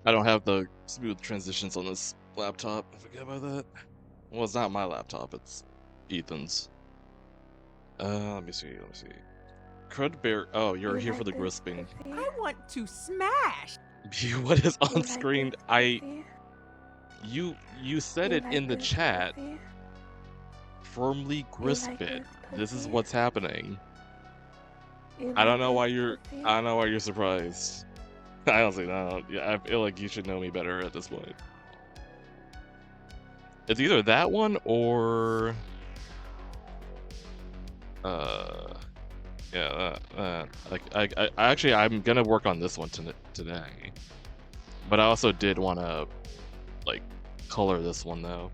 I don't have the smooth transitions on this laptop. I forget about that. Well, it's not my laptop. It's Ethan's. Let me see. Crud Bear. Oh, you're here for the Grisping. I want to smash. What is on screen? You said it in the chat. Firmly Grispit. This is what's happening. I don't know why you're surprised. I honestly don't. Yeah, I feel like you should know me better at this point. It's either that one or yeah, like I actually I'm gonna work on this one today, but I also did want to like color this one though.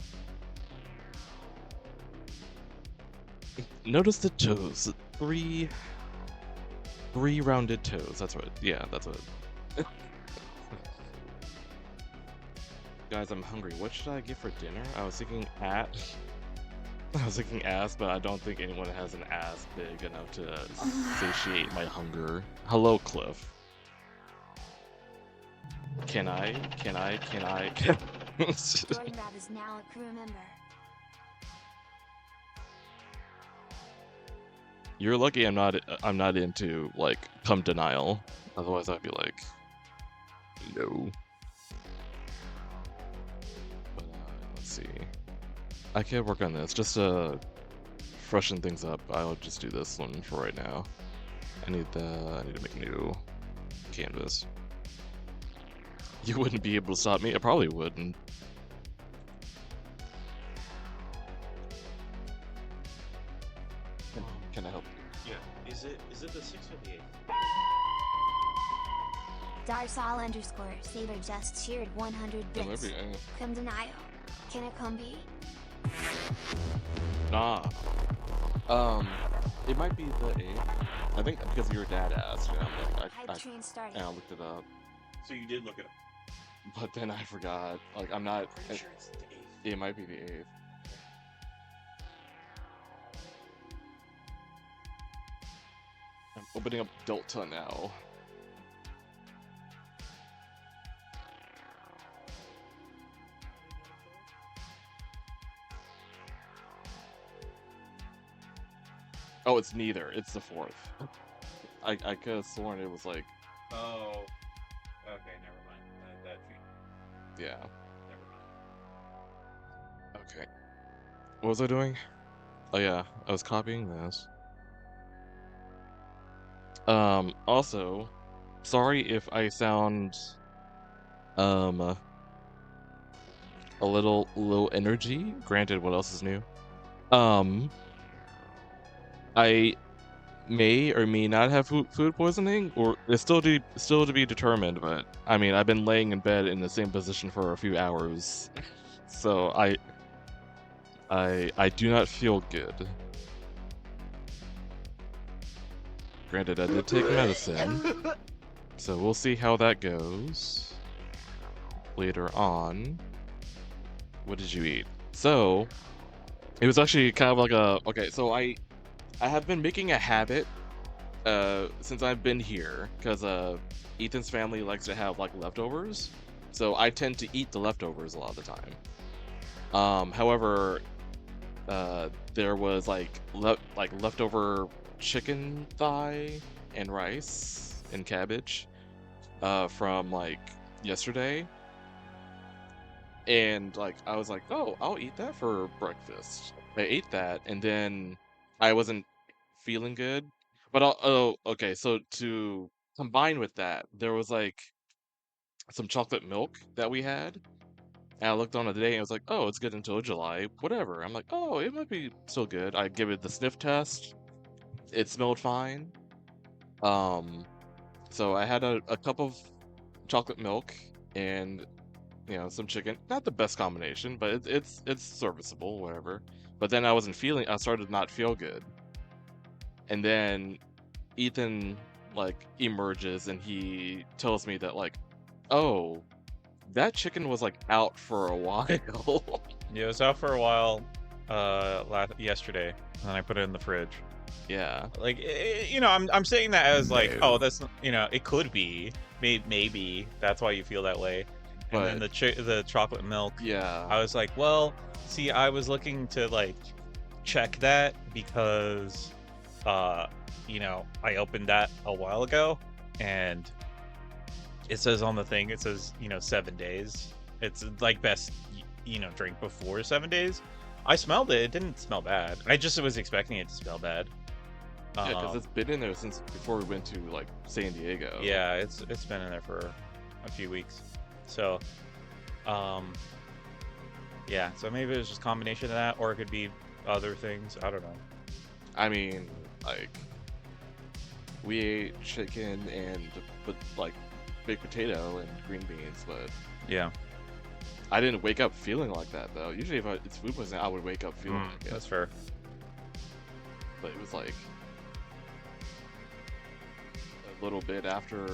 Notice the toes, three rounded toes. That's right. Yeah, that's what. Guys, I'm hungry. What should I get for dinner? I was thinking ass, but I don't think anyone has an ass big enough to satiate my hunger. Hello, Cliff. Can I? Jordan Rab is now a crew member. You're lucky I'm not into like cum denial. Otherwise I'd be like, no. But let's see. I can't work on this just to freshen things up. I'll just do this one for right now. I need to make a new canvas. You wouldn't be able to stop me. I probably wouldn't. Can I help you? Yeah. Is it the 6th or the 8th? Darsal _ Saber just cheered 100 bits. Come denial. Can it come be? Nah. It might be the 8th. I think because your dad asked. And I'm like, I looked it up. So you did look it up. But then I forgot. Like I'm not. I'm pretty sure it's the 8th. It might be the 8th. I'm opening up Delta now. Oh, it's neither. It's the 4th. I could have sworn it was like. Oh. Okay, never mind. Yeah. Never mind. Okay. What was I doing? Oh yeah, I was copying this. Also, sorry if I sound a little low energy. Granted, what else is new? I may or may not have food poisoning, or it's still to be determined. But I mean, I've been laying in bed in the same position for a few hours, so I do not feel good. Granted, I did take medicine, so we'll see how that goes later on. What did you eat? So, it was actually kind of like a... Okay, so I have been making a habit since I've been here, because Ethan's family likes to have like leftovers, so I tend to eat the leftovers a lot of the time. However, there was like leftover chicken thigh and rice and cabbage from like yesterday, and like I was like, oh, I'll eat that for breakfast. I ate that, and then I wasn't feeling good, but okay, so to combine with that, there was like some chocolate milk that we had, and I looked on it today and I was like, oh, it's good until July, whatever. I'm like, oh, it might be still good. I give it the sniff test. It smelled fine. So I had a cup of chocolate milk and some chicken. Not the best combination, but it's serviceable, whatever. But then I started to not feel good. And then Ethan like emerges and he tells me that like, oh, that chicken was like out for a while. Yeah, it was out for a while yesterday, and I put it in the fridge. Yeah. Like, I'm saying that as like, oh, that's, it could be, maybe that's why you feel that way. and then the chocolate milk. Yeah. I was like, well, see, I was looking to like check that because, you know, I opened that a while ago, and it says on the thing, it says, you know, 7 days. It's like best, you know, drink before 7 days. I smelled it. It didn't smell bad. I just was expecting it to smell bad. Yeah, because it's been in there since before we went to like San Diego. Yeah, it's been in there for a few weeks. So, yeah. So maybe it was just a combination of that, or it could be other things. I don't know. I mean, like, we ate chicken and like baked potato and green beans, but Yeah, I didn't wake up feeling like that though. Usually, if it's food poisoning, I would wake up feeling like it. that's fair. But it was like a little bit after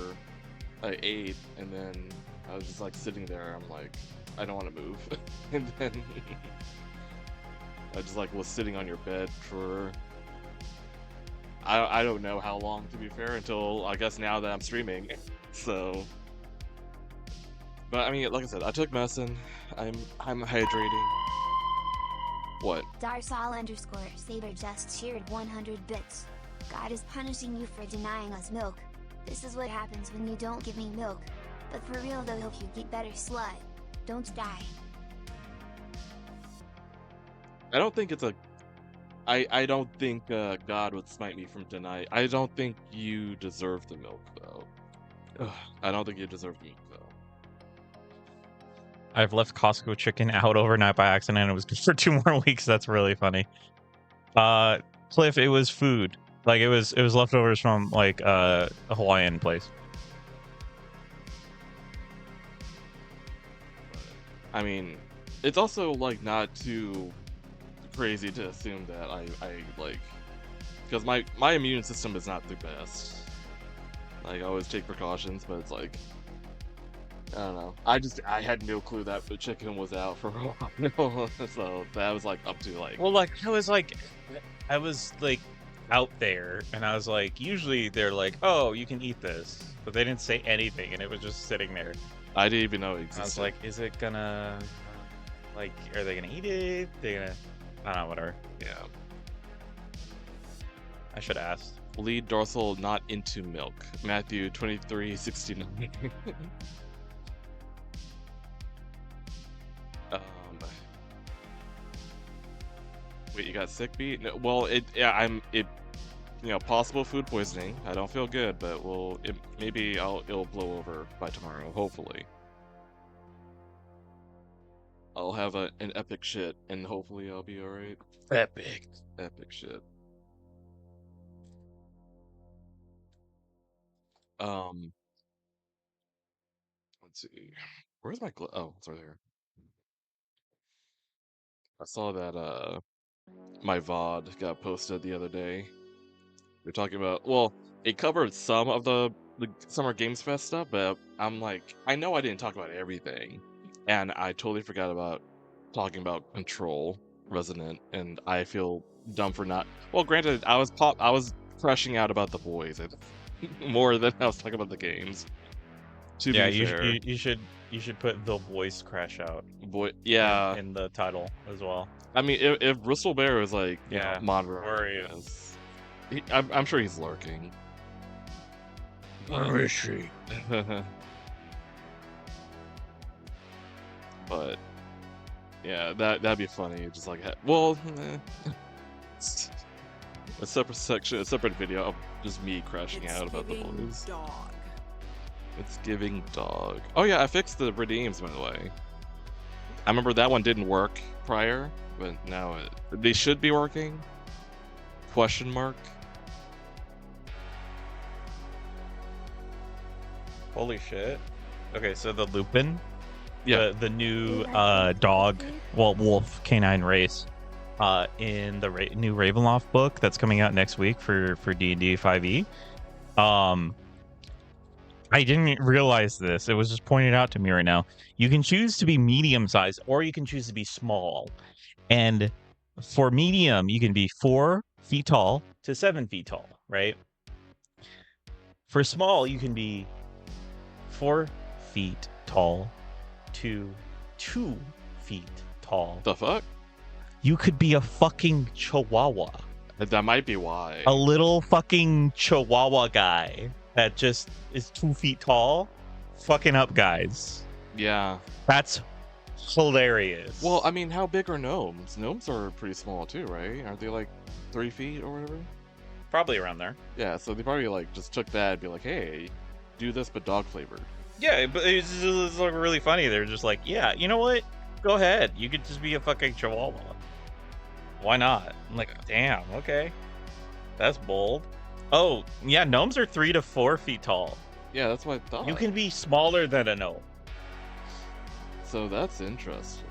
I ate, and then I was just like sitting there. I'm like, I don't want to move, and then I just like was sitting on your bed for I don't know how long, to be fair, until I guess now that I'm streaming. So, but I mean, like I said, I took medicine. I'm hydrating. What? Darsal_Saber just cheered 100 bits. God is punishing you for denying us milk. This is what happens when you don't give me milk. But for real though, hope you get better, slut. Don't die. I don't think it's a. I don't think God would smite me from deny. I don't think you deserve the milk though. Ugh, I don't think you deserve the milk though. I've left Costco chicken out overnight by accident, and it was good for 2 more weeks. That's really funny. Cliff, it was food. Like it was leftovers from like a Hawaiian place. I mean, it's also like not too crazy to assume that I like, because my immune system is not the best. Like, I always take precautions, but it's like, I don't know. I had no clue that the chicken was out for a while. So that was like up to like. Well, like I was like out there, and I was like, usually they're like, oh, you can eat this, but they didn't say anything, and it was just sitting there. I didn't even know it existed. I was like, is it gonna, like, are they gonna eat it? They're gonna, I don't know, whatever. Yeah. I should have asked. Lead dorsal not into milk. Matthew 23:69. Wait, you got sick, beat? No, well, possible food poisoning. I don't feel good, but it'll blow over by tomorrow, hopefully. I'll have an epic shit, and hopefully I'll be alright. Epic shit. Let's see. Where's my oh, it's right here. I saw that my VOD got posted the other day. We're talking about, well, it covered some of the Summer Games Fest stuff, but I'm like, I know I didn't talk about everything, and I totally forgot about talking about Control Resonant, and I feel dumb for not. Well, granted, I was crashing out about the boys more than I was talking about the games. To be fair. You should put the voice crash out. Yeah, in the title as well. I mean, if Bristlebear is like, yeah, monitoring, I'm sure he's lurking. Where is she? But yeah, that'd be funny. Just like, well, a separate section, a separate video of just me crashing out about the boys. Dog. It's giving dog. Oh yeah, I fixed the redeems, by the way. I remember that one didn't work prior, but now they should be working. Question mark. Holy shit. Okay, so the Lupin, yeah, the new dog, well, wolf canine race, in the new Ravenloft book that's coming out next week for D&D 5e. I didn't realize this. It was just pointed out to me right now. You can choose to be medium sized, or you can choose to be small. And for medium, you can be 4 feet tall to 7 feet tall, right? For small, you can be 4 feet tall to 2 feet tall. The fuck? You could be a fucking chihuahua. That might be why. A little fucking chihuahua guy that just is 2 feet tall, fucking up guys. Yeah. That's hilarious. Well, I mean, how big are gnomes? Gnomes are pretty small too, right? Aren't they like 3 feet or whatever? probably around there. Yeah, so they probably like just took that and be like, hey, do this but dog flavored. Yeah, but it's like really funny. They're just like, yeah, you know what? Go ahead. You could just be a fucking chihuahua. Why not? I'm like, damn, okay. That's bold. Oh, yeah, gnomes are 3 to 4 feet tall. Yeah, that's what I thought. You can be smaller than a gnome. So that's interesting.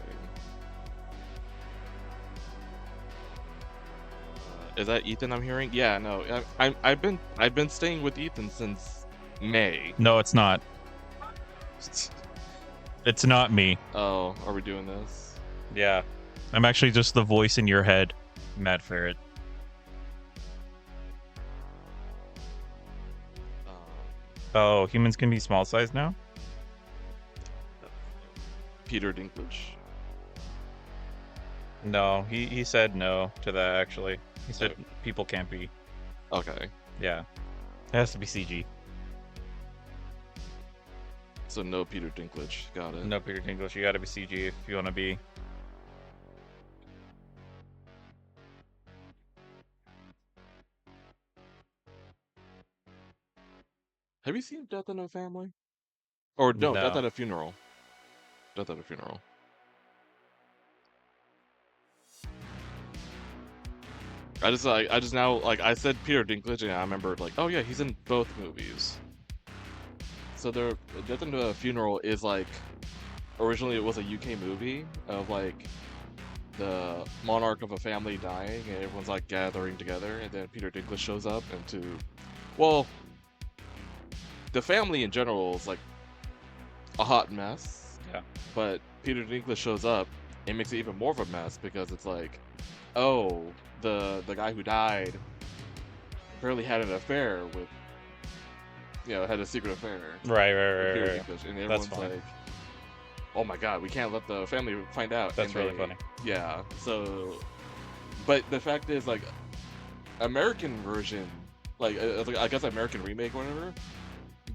Is that Ethan I'm hearing? Yeah, no. I've been staying with Ethan since May. No, it's not. It's not me. Oh, are we doing this? Yeah. I'm actually just the voice in your head, Mad Ferret. Oh, humans can be small size now? Peter Dinklage. No, he said no to that, actually. He said Okay. people can't be. Okay. Yeah. It has to be CG. So no Peter Dinklage. Got it. No Peter Dinklage, you gotta be CG if you wanna be. Have you seen Death in a Family? Or no, No. Death at a Funeral. Death at a Funeral. I just now, like, I said Peter Dinklage and I remembered, like, oh yeah, he's in both movies. So Death at a Funeral is like, originally it was a UK movie of like the monarch of a family dying and everyone's like gathering together, and then Peter Dinklage shows up well, the family in general is like a hot mess. Yeah. But Peter Dinklage shows up and makes it even more of a mess because it's like, oh, the guy who died apparently had an affair with, had a secret affair. Right. with Peter Dinklage, and everyone's funny. like, oh my god, we can't let the family find out. That's And really funny. Yeah. So, but the fact is, like, American version, like I guess American remake, or whatever,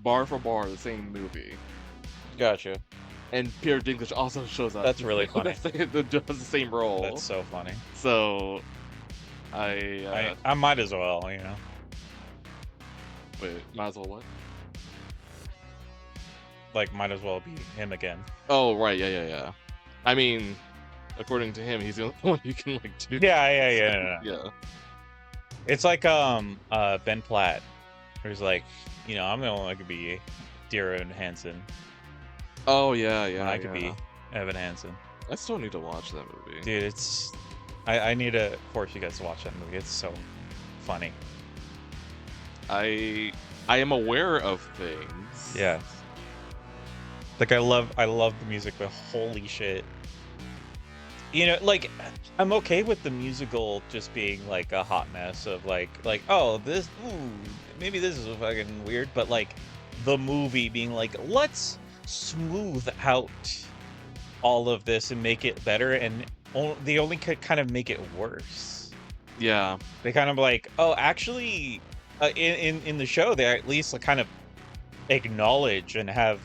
bar for bar, the same movie. Gotcha. And Peter Dinklage also shows up. That's really funny. Does the same role. That's so funny. So, I I might as well, you know. wait, might as well what? Like, might as well be him again. Oh right, yeah. I mean, according to him, he's the only one you can like do. Yeah. Yeah. It's like Ben Platt, who's like, I'm the only one that could be Dear Evan Hansen. Oh yeah. And I could be Evan Hansen. I still need to watch that movie. Dude, it's I need to force you guys to watch that movie. It's so funny. I am aware of things. Yeah. Like I love the music, but holy shit. Like I'm okay with the musical just being like a hot mess of like maybe this is fucking weird, but like the movie being like, let's smooth out all of this and make it better, and they only could kind of make it worse. Yeah. They kind of like, oh, actually, in the show, they at least like, kind of acknowledge and have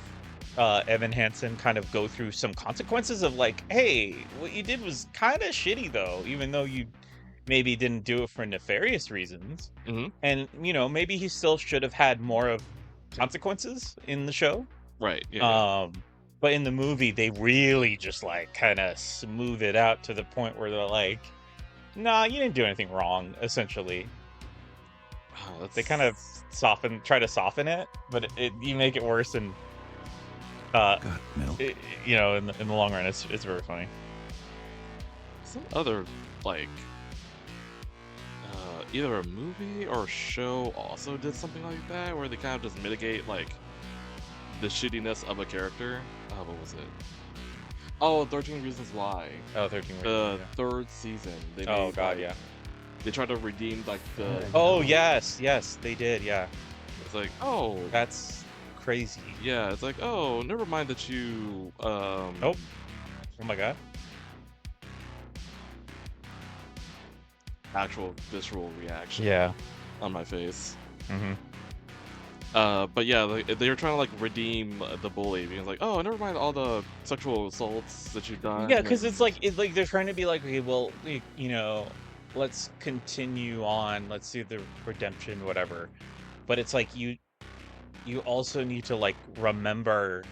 Evan Hansen kind of go through some consequences of like, hey, what you did was kind of shitty though, even though you maybe didn't do it for nefarious reasons. Mhm. And maybe he still should have had more of consequences in the show. Right. Yeah. But in the movie, they really just like kind of smooth it out to the point where they're like, nah, you didn't do anything wrong, essentially. Wow, They kind of try to soften it, but you make it worse, and Got milk. in the long run, it's very funny. some other like either a movie or a show also did something like that, where they kind of just mitigate like the shittiness of a character. What was it? Oh, 13 Reasons Why. Oh, 13 The third season. They Oh made, god, like, yeah. They tried to redeem like the. Oh yes, they did, yeah. It's like, oh, That's crazy. Yeah, it's like, oh, never mind that you Oh my god. actual visceral reaction Yeah. on my face. Mm-hmm. But yeah, they're trying to like redeem the bully because like, oh, never mind all the sexual assaults that you've done. Yeah, because it's like they're trying to be like, okay, well, you know, let's continue on, let's do the redemption, whatever. But it's like you also need to like remember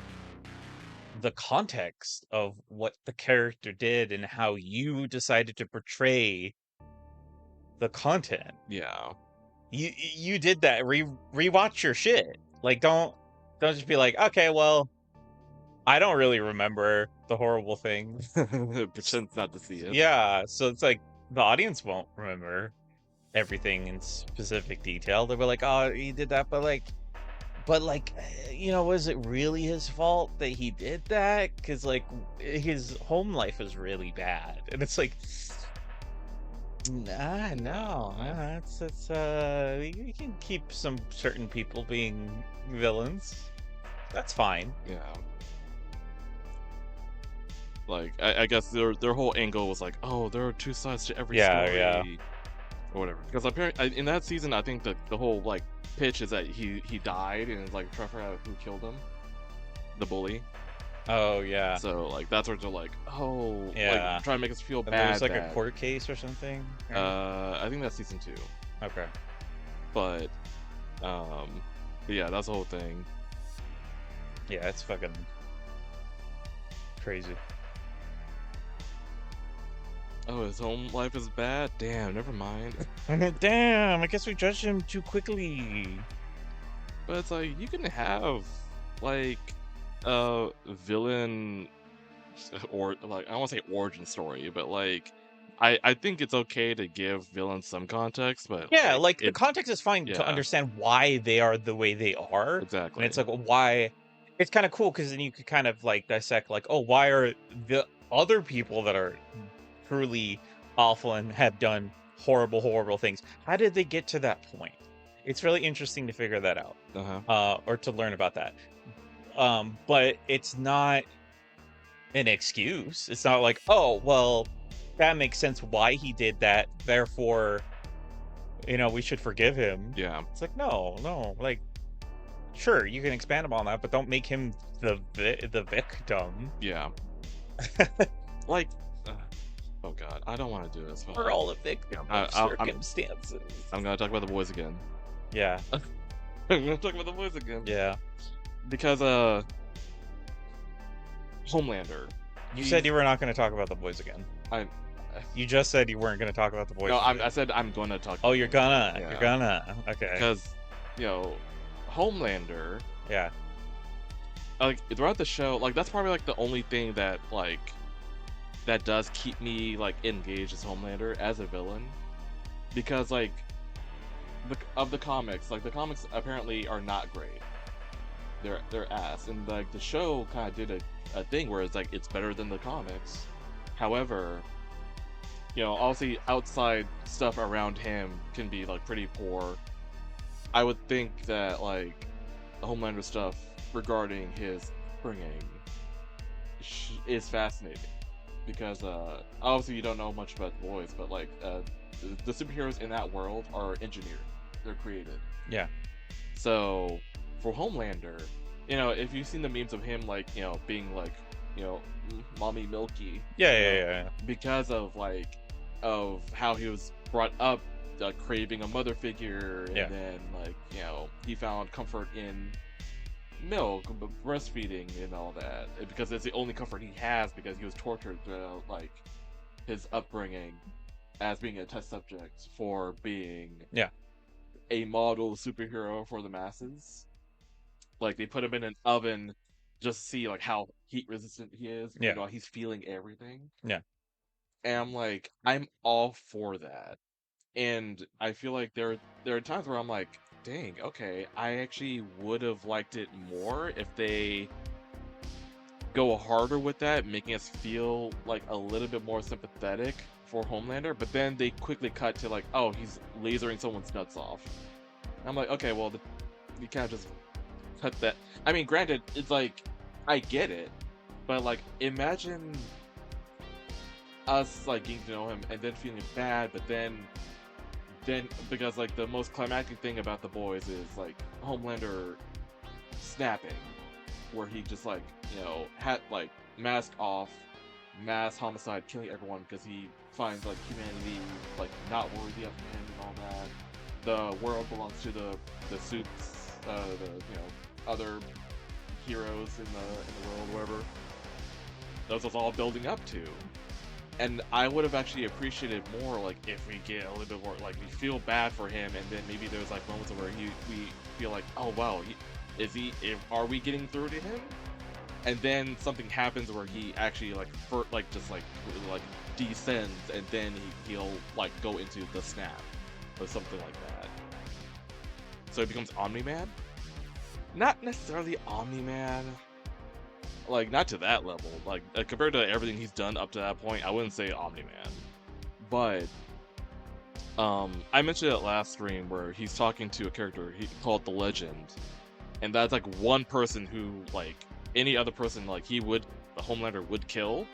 the context of what the character did and how you decided to portray the content. Yeah. You did that. Rewatch your shit. Like don't just be like, okay, well, I don't really remember the horrible thing. Pretends not to see it. Yeah, so it's like the audience won't remember everything in specific detail. They'll be like, oh, he did that, but you know, was it really his fault that he did that? Because like his home life is really bad, and it's like, nah, no, it's we can keep some certain people being villains. That's fine. Yeah. Like I guess their whole angle was like, oh, there are two sides to every story, Yeah. or whatever. Because apparently in that season, I think the whole like pitch is that he died and it's like trying to figure out who killed him, the bully. Oh yeah. So like that's where they're like, oh, Yeah. like trying to make us feel And bad. there's like a that- court case or something. right? I think that's season 2. Okay. But yeah, that's the whole thing. Yeah, it's fucking crazy. Oh, his home life is bad. Damn, never mind. Damn, I guess we judged him too quickly. But it's like you can have like a villain or like I don't want to say origin story, but like I think it's okay to give villains some context, but Yeah, like the it- context is fine yeah. to understand why they are the way they are. exactly. And it's like, why? It's kind of cool because then you could kind of like dissect, like, oh, why are the other people that are truly awful and have done horrible, horrible things? How did they get to that point? It's really interesting to figure that out, or to learn about that. But it's not an excuse. It's not like, oh, well, that makes sense why he did that. Therefore, you know, we should forgive him. Yeah. It's like, no, like, sure, you can expand upon that, but don't make him the victim. Yeah. Like, oh god, I don't want to do this. We're all a victim of I'm- circumstances. I'm gonna talk about the boys again. Yeah, I'm gonna talk about the boys again. yeah. Because Homelander. You said you were not going to talk about the boys again. I- You just said you weren't going to talk about the boys. No, again. I said I'm gonna talk. Oh, you're gonna. Yeah. You're gonna. Okay. Because you know, Homelander. Yeah. Like throughout the show, like that's probably like the only thing that like that does keep me like engaged as Homelander as a villain, because like the comics, like the comics apparently are not great. They're ass, and like the show kind of did a thing where it's like it's better than the comics. However, you know, obviously outside stuff around him can be like pretty poor. I would think that like the Homelander stuff regarding his bringing is fascinating, because obviously you don't know much about the boys, but like the superheroes in that world are engineered, they're created. Yeah. So for Homelander, you know, if you've seen the memes of him like, you know, being like, you know, mommy milky, Yeah. because of like of how he was brought up, craving a mother figure, and Yeah. then like, you know, he found comfort in milk, breastfeeding, and all that, because it's the only comfort he has, because he was tortured throughout like his upbringing as being a test subject for being a model superhero for the masses. Like they put him in an oven just to see like how heat resistant he is. Yeah. You know, he's feeling everything. Yeah. And I'm like, I'm all for that. And I feel like there are times where I'm like, dang, okay, I actually would have liked it more if they go harder with that, making us feel like a little bit more sympathetic for Homelander, but then they quickly cut to like, oh, he's lasering someone's nuts off. And I'm like, okay, well, you can't just pathetic. I mean, granted, it's like I get it, but like imagine us like getting to know him and then feeling bad, but then because like the most climactic thing about the boys is like Homelander snapping, where he just like had like mask off, mass homicide, killing everyone because he finds like humanity like not worthy of him and all that. The world belongs to the suits, the other heroes in the world, whatever. That's what's all building up to. And I would have actually appreciated more, like, if we get a little bit more, like, we feel bad for him, and then maybe there's, like, moments where we feel like, oh, wow, are we getting through to him? And then something happens where he actually, like, just, like, descends, and then he'll, like, go into the snap, or something like that. So he becomes Omni-Man? Not necessarily Omni-Man. Like, not to that level. Like, compared to everything he's done up to that point, I wouldn't say Omni-Man. But, I mentioned it last stream where he's talking to a character called The Legend. And that's, like, one person who, like, any other person, like, the Homelander would kill.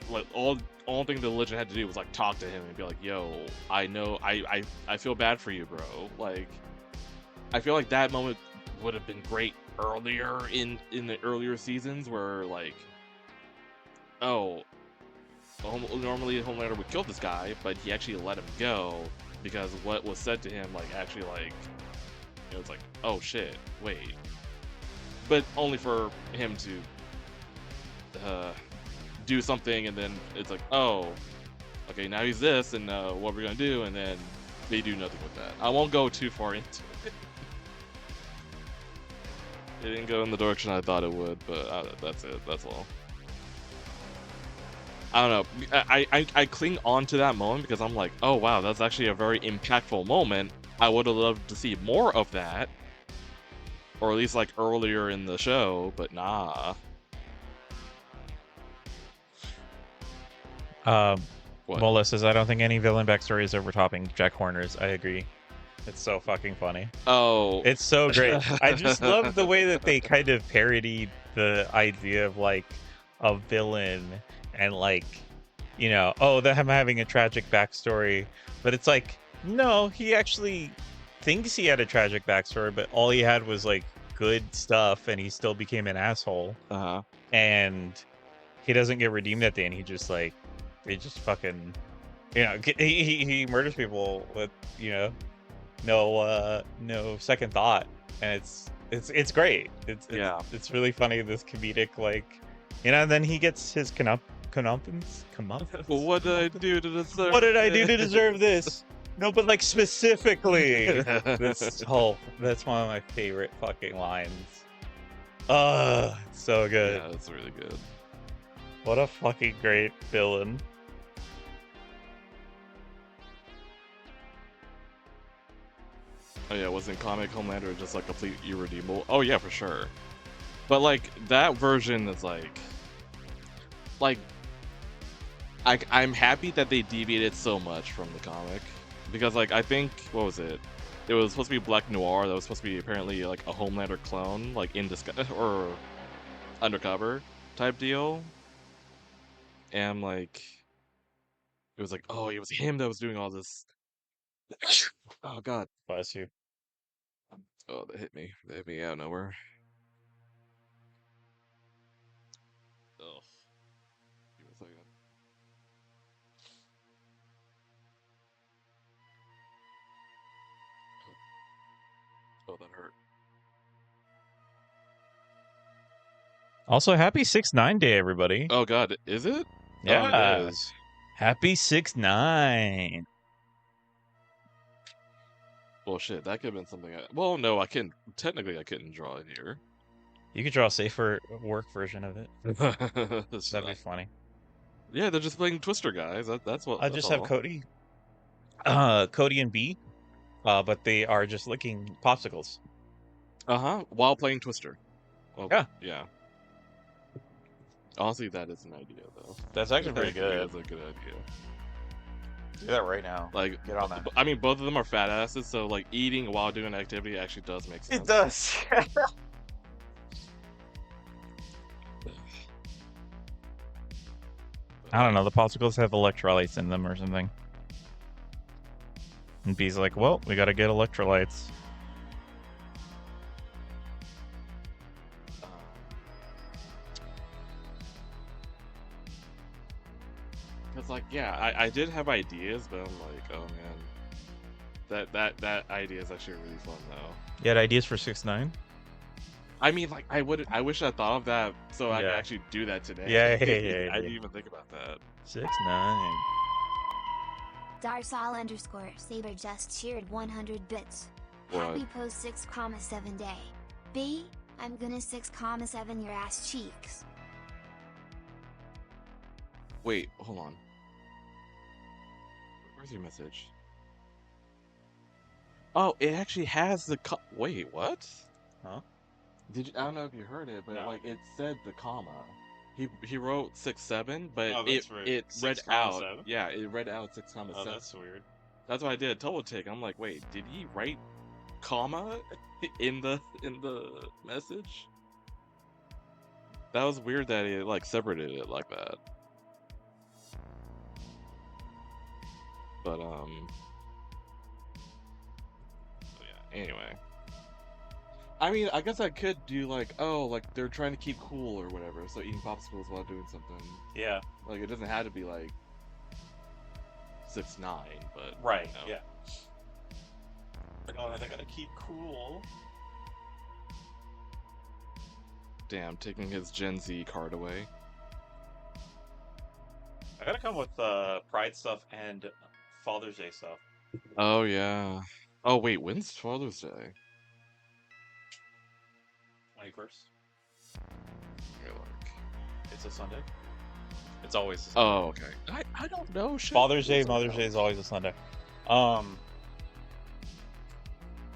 Like, all thing The Legend had to do was, like, talk to him and be like, yo, I know, I feel bad for you, bro. Like, I feel like that moment would have been great earlier in the earlier seasons where like, oh, normally Homelander would kill this guy, but he actually let him go because what was said to him like actually like it's like, oh shit, wait, but only for him to do something, and then it's like, oh, okay, now he's this, and what we're gonna do, and then they do nothing with that. I won't go too far into it. It didn't go in the direction I thought it would, but that's it. That's all. I don't know. I cling on to that moment because I'm like, oh wow, that's actually a very impactful moment. I would have loved to see more of that, or at least like earlier in the show. But nah. What? Mola says, I don't think any villain backstory is overtopping Jack Horner's. I agree. It's so fucking funny. Oh. It's so great. I just love the way that they kind of parodied the idea of like a villain and like, oh, them having a tragic backstory. But it's like, no, he actually thinks he had a tragic backstory, but all he had was like good stuff and he still became an asshole. Uh-huh. And he doesn't get redeemed at the end. He just like, they just fucking, he murders people with, no second thought, and it's great. It's really funny, this comedic, like, and then he gets his comeuppance. What did I do to deserve? What did I do to deserve this? No, but like specifically, that's one of my favorite fucking lines. It's so good. Yeah, that's really good. What a fucking great villain. Oh yeah, wasn't comic Homelander just like complete irredeemable? Oh yeah, for sure. But like that version is like I'm happy that they deviated so much from the comic, because like I think, what was it? It was supposed to be Black Noir that was supposed to be apparently like a Homelander clone, like in disguise or undercover type deal, and like it was like, oh, it was him that was doing all this. Oh god. Bless you. Oh, that hit me. That hit me out of nowhere. Oh. Give me a second. Oh, that hurt. Also, happy 6-9 day, everybody. Oh god, is it? Yeah. Oh, it is. Happy 6-9. Well, shit, that could have been something. Well, no, I couldn't. Technically, I couldn't draw it here. You could draw a safer work version of it. That'd be funny. Yeah, they're just playing Twister, guys. That's what. I that's just all. have Cody. Cody and B. But they are just licking popsicles. While playing Twister. Well, Yeah. Yeah. Honestly, that is an idea, though. That's actually pretty good. That's a good idea. Do that right now. Like, Get on that. I mean, both of them are fat asses, so like eating while doing an activity actually does make sense. It does. I don't know. The popsicles have electrolytes in them or something. And B's like, well, we gotta get electrolytes. It's like, yeah, I did have ideas, but I'm like, oh man, that idea is actually really fun though. You had ideas for 6ix9ine? I mean, like, I wish I thought of that so I could Yeah. actuy do that today. Yeah. I didn't even think about that. 6ix9ine. Darsal_Saber just cheered 100 bits. Happy What? post 6,7 day. B, I'm gonna 6,7 your ass cheeks. Wait, hold on. Where's your message? Oh, it actually has the wait, what? Huh? Did you? I don't know if you heard it, but No. like it said the comma. He wrote 6-7, but Oh, it that's right. it 6, read comma, out. 7? Yeah, it read out 6, Oh, 7. that's weird. That's what I did. Double take. I'm like, wait, did he write comma in the message? That was weird that he like separated it like that. But so yeah. Anyway, I mean, I guess I could do like, oh, like they're trying to keep cool or whatever, so eating popsicles while doing something. Yeah. Like it doesn't have to be like 6-9, but Right. you know. Yeah. Like, oh, they gotta keep cool. Damn, taking his Gen Z card away. I gotta come with Pride stuff and Father's Day stuff. Oh yeah. Oh wait, when's Father's Day? 21st. Let me look. It's a Sunday. It's always a Sunday. Oh, okay. I don't know. Shit. Father's Day, What's Mother's up? Day is always a Sunday.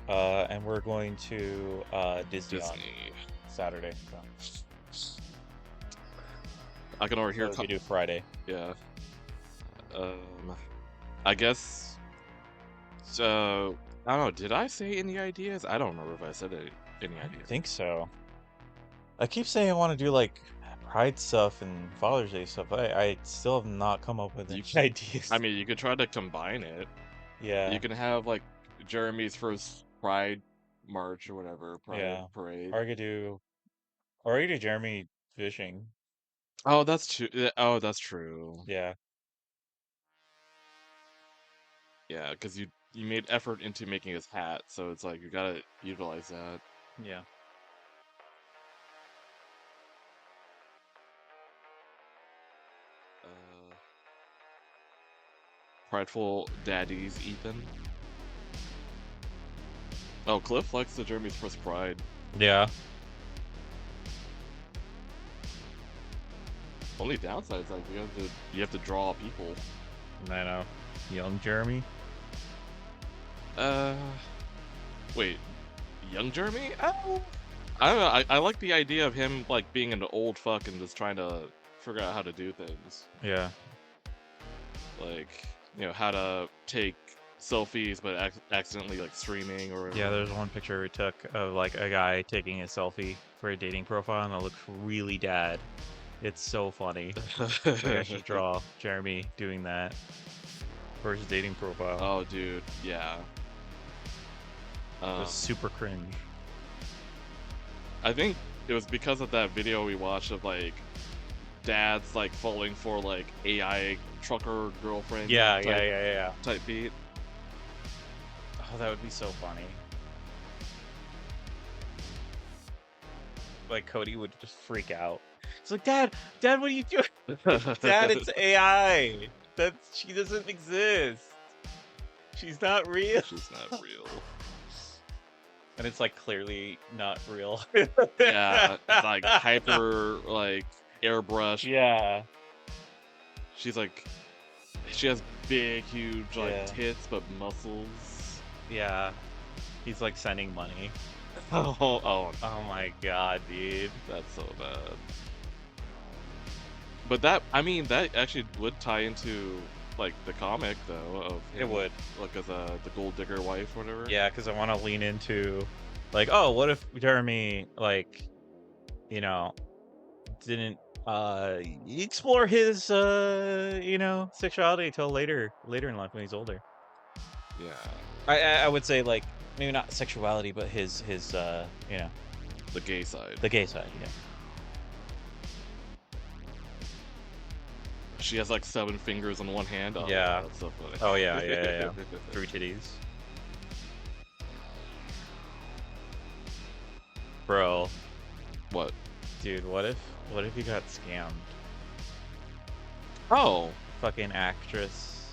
And we're going to Disney on Disney. Saturday. I can already hear. So we do Friday. Yeah. I guess. So I don't know. Did I say any ideas? I don't remember if I said any I ideas. think so. I keep saying I want to do like Pride stuff and Father's Day stuff, but I still have not come up with any ideas. I mean, you could try to combine it. yeah. You can have like Jeremy's first Pride March or whatever. Pride Yeah. Parade. Or I could do Jeremy fishing. Oh, that's true. Oh, that's true. Yeah. Yeah, because you made effort into making his hat, so it's like you gotta utilize that. Yeah. Prideful daddies, Ethan. Oh, Cliff likes the Jeremy's first Pride. Yeah. Only downside is like you have to draw people. I know. Young Jeremy. Wait, young Jeremy? Oh, I don't know. I like the idea of him like being an old fuck and just trying to figure out how to do things. Yeah. Like, you know, how to take selfies but accidentally like streaming or Yeah, there's one picture we took of like a guy taking a selfie for a dating profile and it looks really dad. It's so funny. Like, I should draw Jeremy doing that for his dating profile. Oh, dude, yeah. It was super cringe. I think it was because of that video we watched of like dads like falling for like AI trucker girlfriend. Yeah, type, type beat. Oh, that would be so funny. Like Cody would just freak out. It's like, Dad, what are you doing? Dad, it's AI. She doesn't exist. She's not real. She's not real. And it's like clearly not real. Yeah, it's like hyper like airbrush. Yeah. She's like, she has big, huge like Yeah. tits but muscles. Yeah. He's like sending money. Oh, Oh my god, dude. that's so bad. But that, I mean, that actually would tie into like the comic though of It him, would. like as the gold digger wife, or whatever. Yeah, because I want to lean into, like, oh, what if Jeremy, like, you know, didn't explore his sexuality until later in life when he's older. Yeah. I would say, like, maybe not sexuality, but his The gay side. the gay side. Yeah. She has like 7 fingers on one hand. Oh, Yeah. That's so funny. Oh yeah. 3 titties. Bro, What? dude, what if you got scammed? Oh. Fucking actress.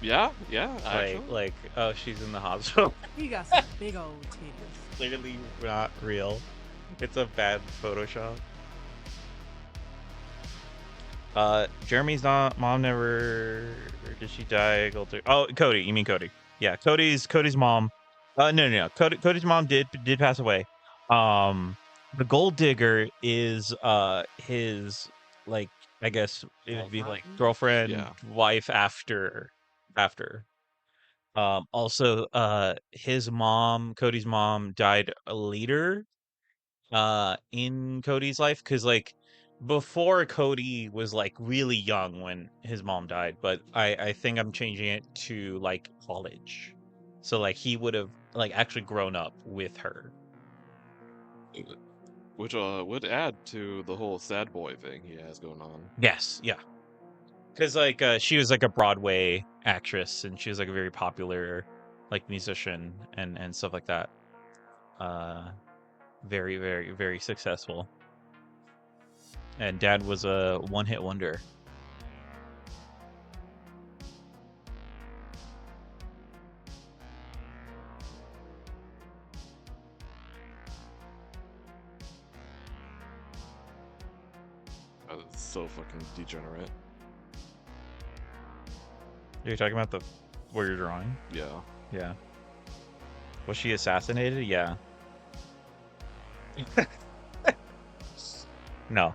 Yeah. Actually. Like, oh, she's in the hospital. He got some big old titties. Clearly not real. It's a bad Photoshop. Jeremy's mom never, or did she die? Oh, Cody. You mean Cody? Yeah, Cody's mom. No. Cody's mom did pass away. The gold digger is his, like, I guess it would be like girlfriend, Yeah. wife after. Also, his mom, Cody's mom, died later in Cody's life, because, like, before Cody was, like, really young when his mom died, but I think I'm changing it to, like, college, so, like, he would have, like, actually grown up with her. Which would add to the whole sad boy thing he has going on. Yes, yeah, because, like, she was like a Broadway actress, and she was like a very popular, like, musician and stuff like that. Very, very, very successful. And dad was a one-hit wonder. It's so fucking degenerate. You're talking about where you're drawing? Yeah. Yeah. Was she assassinated? Yeah. No.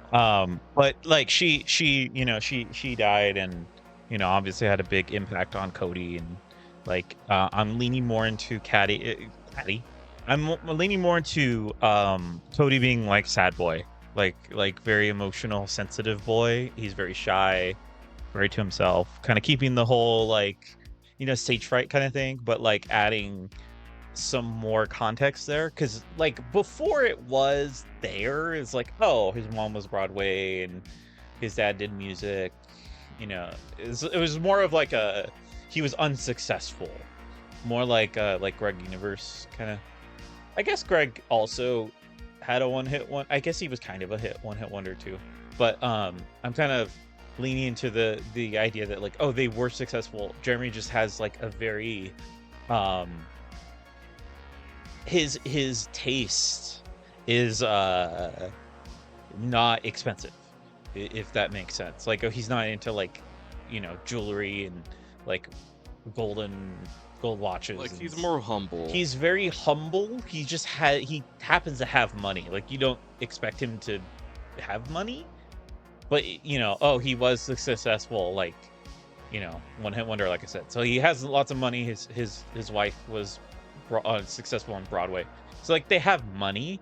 But, like, she died, and, obviously had a big impact on Cody, and, like, I'm leaning more into Caddy. I'm leaning more into Cody being, like, sad boy, like very emotional, sensitive boy. He's very shy, very to himself, kind of keeping the whole, like, stage fright kind of thing, but, like, adding some more context there, because, like, before it was there, it's like, oh, his mom was Broadway and his dad did music, it was more of like he was unsuccessful, more like Greg Universe kind of. I guess Greg also had a I guess he was kind of a one-hit wonder too, but I'm kind of leaning into the idea that, like, oh, they were successful. Jeremy just has, like, a very his taste is not expensive, if that makes sense. Like, oh, he's not into, like, jewelry and, like, gold watches. Like, he's more humble. He's very humble. He just he happens to have money. Like, you don't expect him to have money, but oh, he was successful, like, one-hit wonder, like I said. So he has lots of money. His wife was successful on Broadway, so, like, they have money.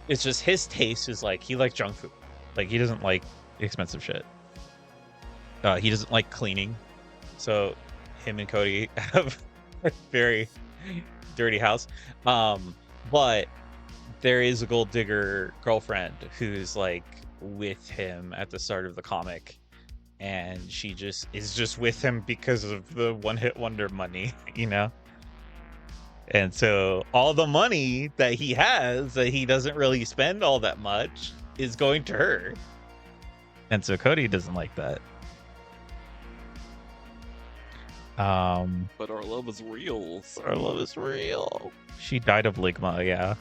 It's just his taste is, like, he likes junk food. Like, he doesn't like expensive shit. He doesn't like cleaning, so him and Cody have a very dirty house. But there is a gold digger girlfriend who's, like, with him at the start of the comic, and she is just with him because of the one-hit wonder money, And so all the money that he has, that he doesn't really spend all that much, is going to her. And so Cody doesn't like that. But our love is real. So. Our love is real. She died of ligma, yeah.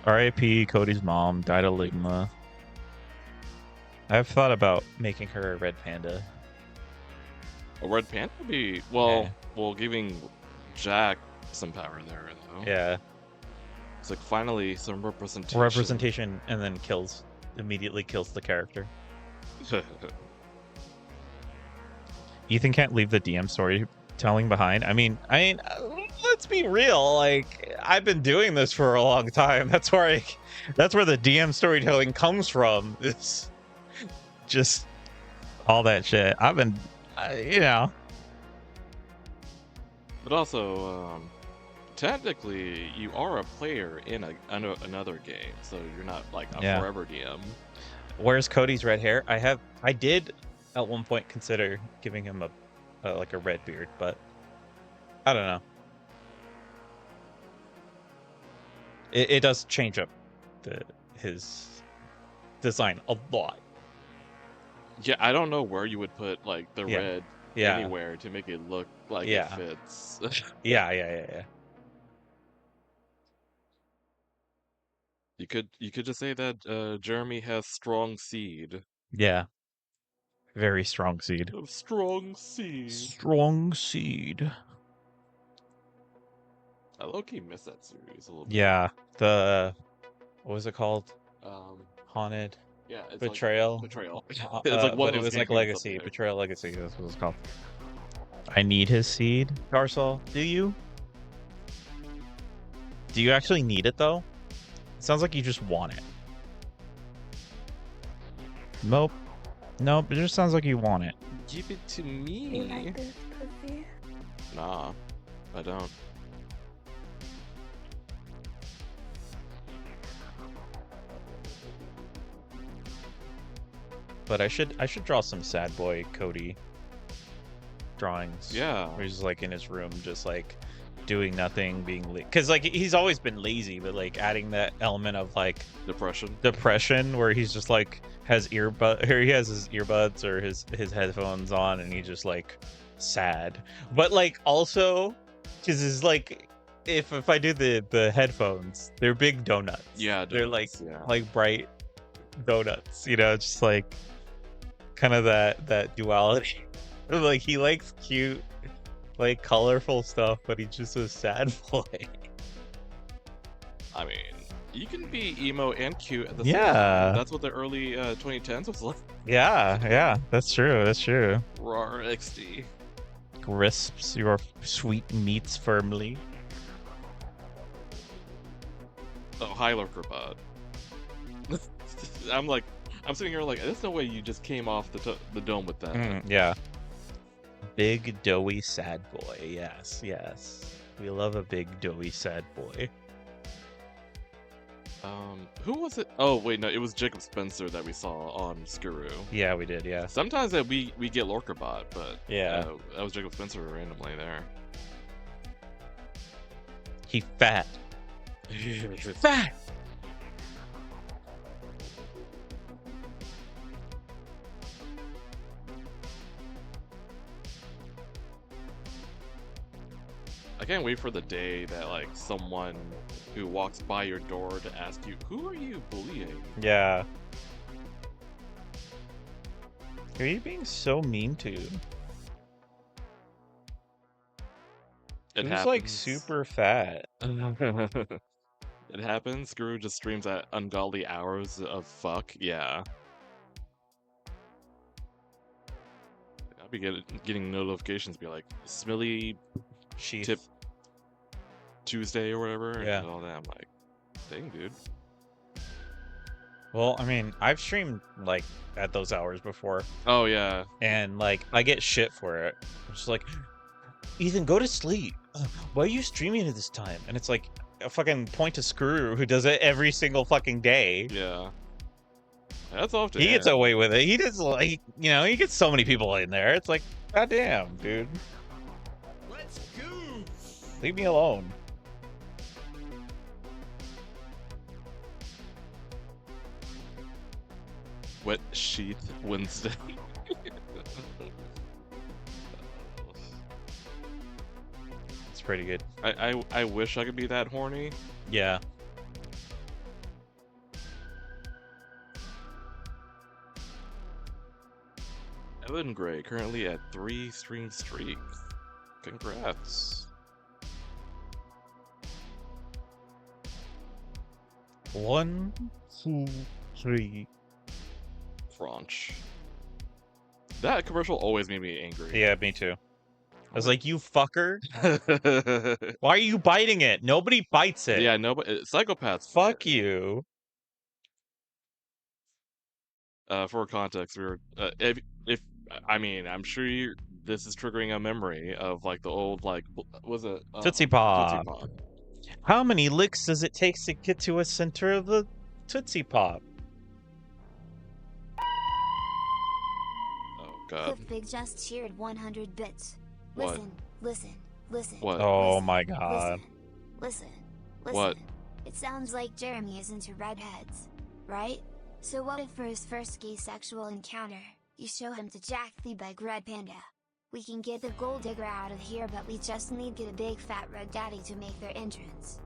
R.I.P. Cody's mom died of ligma. I've thought about making her a red panda. A red panda would be, well, giving Jack some power there, though. Yeah. It's like, finally some representation. Representation, and then immediately kills the character. Ethan can't leave the DM storytelling behind. I mean, let's be real. Like, I've been doing this for a long time. That's where the DM storytelling comes from. It's just all that shit. I've been, you know. But also, technically, you are a player in another game, so you're not like a Yeah. forever DM. Where's Cody's red hair? I did at one point consider giving him a like a red beard, but I don't know. It does change up his design a lot. Yeah, I don't know where you would put like the Yeah. red Yeah. anywhere to make it look like Yeah. it fits. Yeah. You could just say that Jeremy has strong seed. Yeah. Very strong seed. Strong seed. Strong seed. I low-key miss that series a little bit. Yeah. What was it called? Haunted Yeah, it's Betrayal. Like, Betrayal. It's like one but of it those was like games up Legacy. there. Betrayal Legacy. That's what it's called. I need his seed, Garsol. Do you? Do you actually need it though? It sounds like you just want it. Nope. Nope. It just sounds like you want it. Give it to me. Nah, I don't. But I should draw some sad boy Cody drawings. Yeah. Where he's like in his room, just like doing nothing, being because like he's always been lazy, but like adding that element of like depression, where he's just like has he has his earbuds or his headphones on, and he's just like sad. But like also, because it's like if I do the headphones, they're big donuts. Yeah, they're like yeah. like bright donuts. You know, just like kind of that duality. Like he likes cute, like colorful stuff, but he's just a sad boy. I mean, you can be emo and cute at the Yeah. same time. That's what the early 2010s was like. Yeah, that's true. That's true. Rar XD. Grisps your sweet meats firmly. Oh, hi, Lurkerbot. I'm sitting here like, there's no way you just came off the dome with that. Yeah. Big doughy sad boy. Yes. We love a big doughy sad boy. Who was it? Oh wait, no, it was Jacob Spencer that we saw on Skuru. Yeah, we did. Yeah. Sometimes that we get Lorkerbot, but Yeah. that was Jacob Spencer randomly there. He fat. Fat. I can't wait for the day that like someone who walks by your door to ask you, "Who are you bullying?" Yeah. Who are you being so mean to? It Who's like super fat? It happens. Screw just streams at ungodly hours of fuck. Yeah. I'll be getting notifications be like, Smilly Sheath. Tip Tuesday or whatever. Yeah. And all that. I'm like, dang, dude. Well, I mean, I've streamed like at those hours before, Oh, yeah. and like I get shit for it. I'm just like, Ethan, go to sleep. Why are you streaming at this time? And it's like a fucking point to Screw, who does it every single fucking day. Yeah. That's off to He him. gets away with it. He does like, you know, he gets so many people in there. It's like, goddamn, dude. Let's go! Leave me alone. Wet Sheath Wednesday. It's pretty good. I wish I could be that horny. Yeah. Evan Gray currently at 3 stream streaks. Congrats. 1, 2, 3. Franch. That commercial always made me angry. Yeah, me too. I was like, you fucker. Why are you biting it? Nobody bites it. Yeah, no, but psychopaths. Fuck you. For context, we were if I mean, I'm sure this is triggering a memory of like the old like was it Tootsie Pop. Tootsie Pop. How many licks does it take to get to a center of the Tootsie Pop? Oh god. Cliff Big just cheered 100 bits. What? Listen, listen, listen. What? Oh listen, my god. Listen, listen. What? It sounds like Jeremy is into redheads, right? So what if for his first gay sexual encounter, you show him to Jack the Big Red Panda? We can get the gold digger out of here, but we just need to get a big fat red daddy to make their entrance.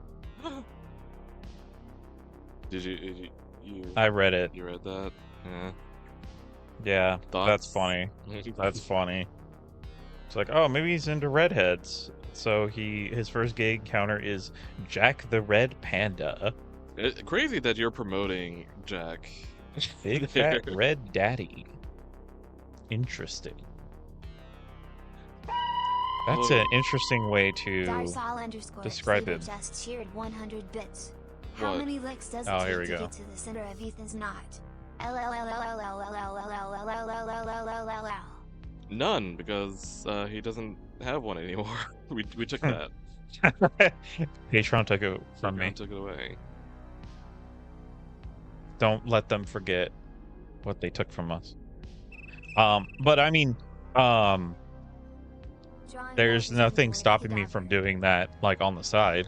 Did you I read it. you read that? Yeah. Yeah, that's Thoughts? funny. That's funny. It's like, oh, maybe he's into redheads. So his first gay encounter is Jack the Red Panda. Crazy that you're promoting Jack. Big fat red daddy. Interesting. That's an interesting way to Darsal describe Saber him. just cheered 100 bits. How What? many licks does it Oh, take here we to go. get to the center of Ethan's knot? None, because he doesn't have one anymore. we took that. Patreon took it from me. Patreon took it away. Don't let them forget what they took from us. But I mean, there's nothing stopping me from doing that, like, on the side.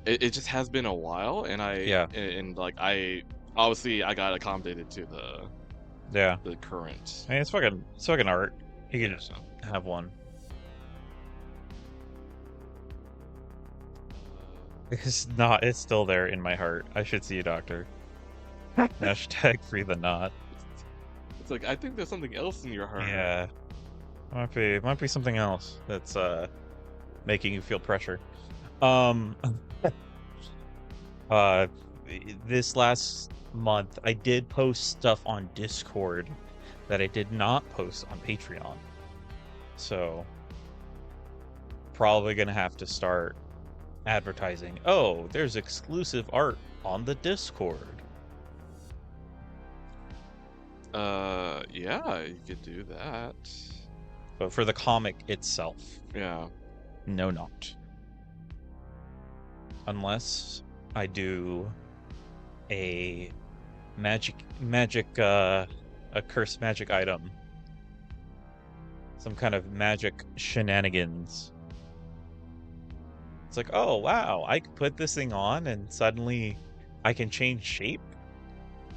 It just has been a while, and I obviously I got accommodated to Yeah. the current. I mean, it's fucking art. You can just have one. It's still there in my heart. I should see a doctor. Hashtag free the knot. It's like I think there's something else in your heart. Yeah. Might be something else that's making you feel pressure. This last month I did post stuff on Discord that I did not post on Patreon. So probably gonna have to start advertising. Oh, there's exclusive art on the Discord. Yeah, you could do that. But for the comic itself, Yeah. no, not. Unless I do a a cursed magic item. Some kind of magic shenanigans. It's like, oh wow, I can put this thing on and suddenly I can change shape?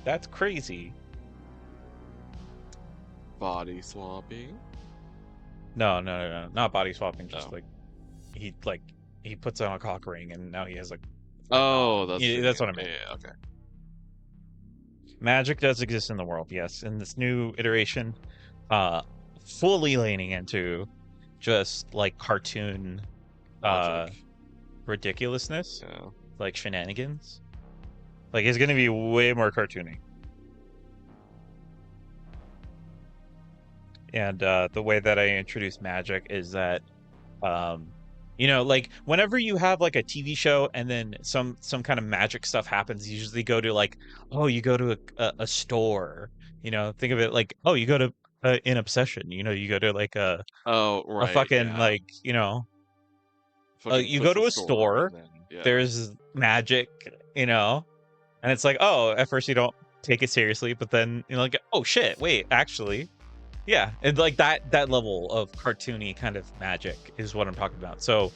That's crazy. Body swapping. No, not body swapping, just Oh. like he puts on a cock ring and now he has like Oh, that's Yeah, that's what I meant. Yeah, okay. magic does exist in the world, yes. In this new iteration, fully leaning into just like cartoon Logic. ridiculousness, Yeah. like shenanigans. Like it's gonna be way more cartoony. And the way that I introduce magic is that like whenever you have like a TV show and then some kind of magic stuff happens, you usually go to like, oh, you go to a store, think of it like, oh, you go to an obsession, you go to like a right. fucking yeah. like, Fucking you push go the to a store, and then- yeah. there's magic, and it's like, oh, at first you don't take it seriously, but then like, oh shit, wait, actually, yeah, and like that level of cartoony kind of magic is what I'm talking about. So,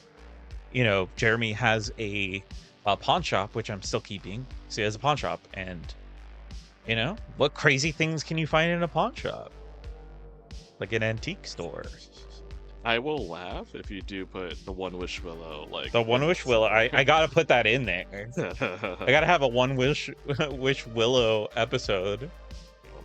Jeremy has a pawn shop, which I'm still keeping. So he has a pawn shop, and what crazy things can you find in a pawn shop? Like an antique store. I will laugh if you do put the One Wish Willow, like The One Wish Willow, I gotta put that in there. I gotta have a One Wish Willow episode.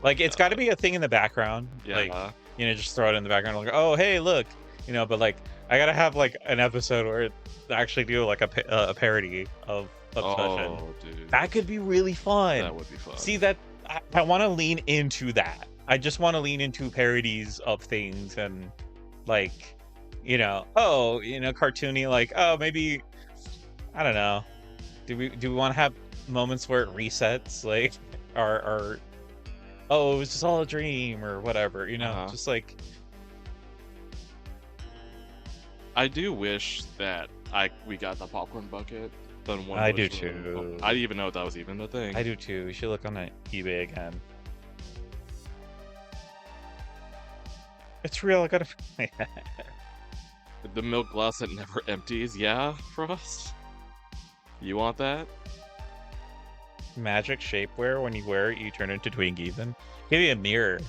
Like, it's got to be a thing in the background. Yeah. Like, just throw it in the background. Like, oh, hey, look. But, like, I got to have, like, an episode where it actually do, like, a parody of Obsession. Oh, dude. That could be really fun. That would be fun. See, that I want to lean into that. I just want to lean into parodies of things and like, you know, oh, you know, cartoony, like, oh, maybe, I don't know. Do we want to have moments where it resets, like, or oh, it was just all a dream or whatever, you know, just like. I do wish that we got the popcorn bucket. Then one. I do was- too. I didn't even know that was even a thing. I do too. We should look on eBay again. It's real. I gotta. The milk glass that never empties. Yeah, Frost. You want that? Magic shapewear. When you wear it, you turn into Twinkie. Then give you a mirror.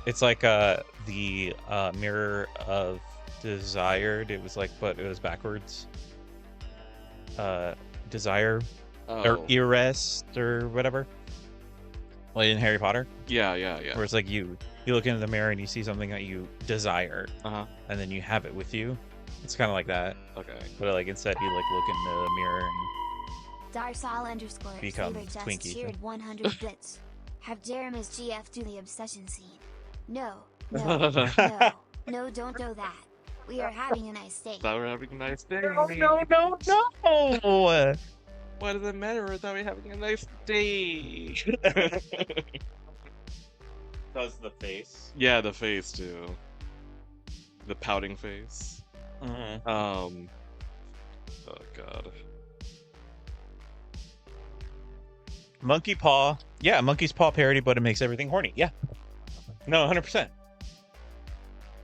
It's like the mirror of Desired. It was like, but it was backwards. Desire or Oh. Erest or whatever. Like in Harry Potter, Yeah. where it's like you look into the mirror and you see something that you desire, Uh-huh. and then you have it with you. It's kind of like that, Okay. but like instead you like look in the mirror and Darsal _ Become Saber just Twinkie. cheered 100 bits. Have Jeremy's GF do the obsession scene. No, no, no, don't do that. We are having a nice day. Thought we're having a nice day. no. Why does it matter? I thought we're having a nice day. Does the face? Yeah, the face too. The pouting face. Mhm. Oh god. Monkey Paw, yeah, Monkey's Paw parody, but it makes everything horny. Yeah, no, 100%.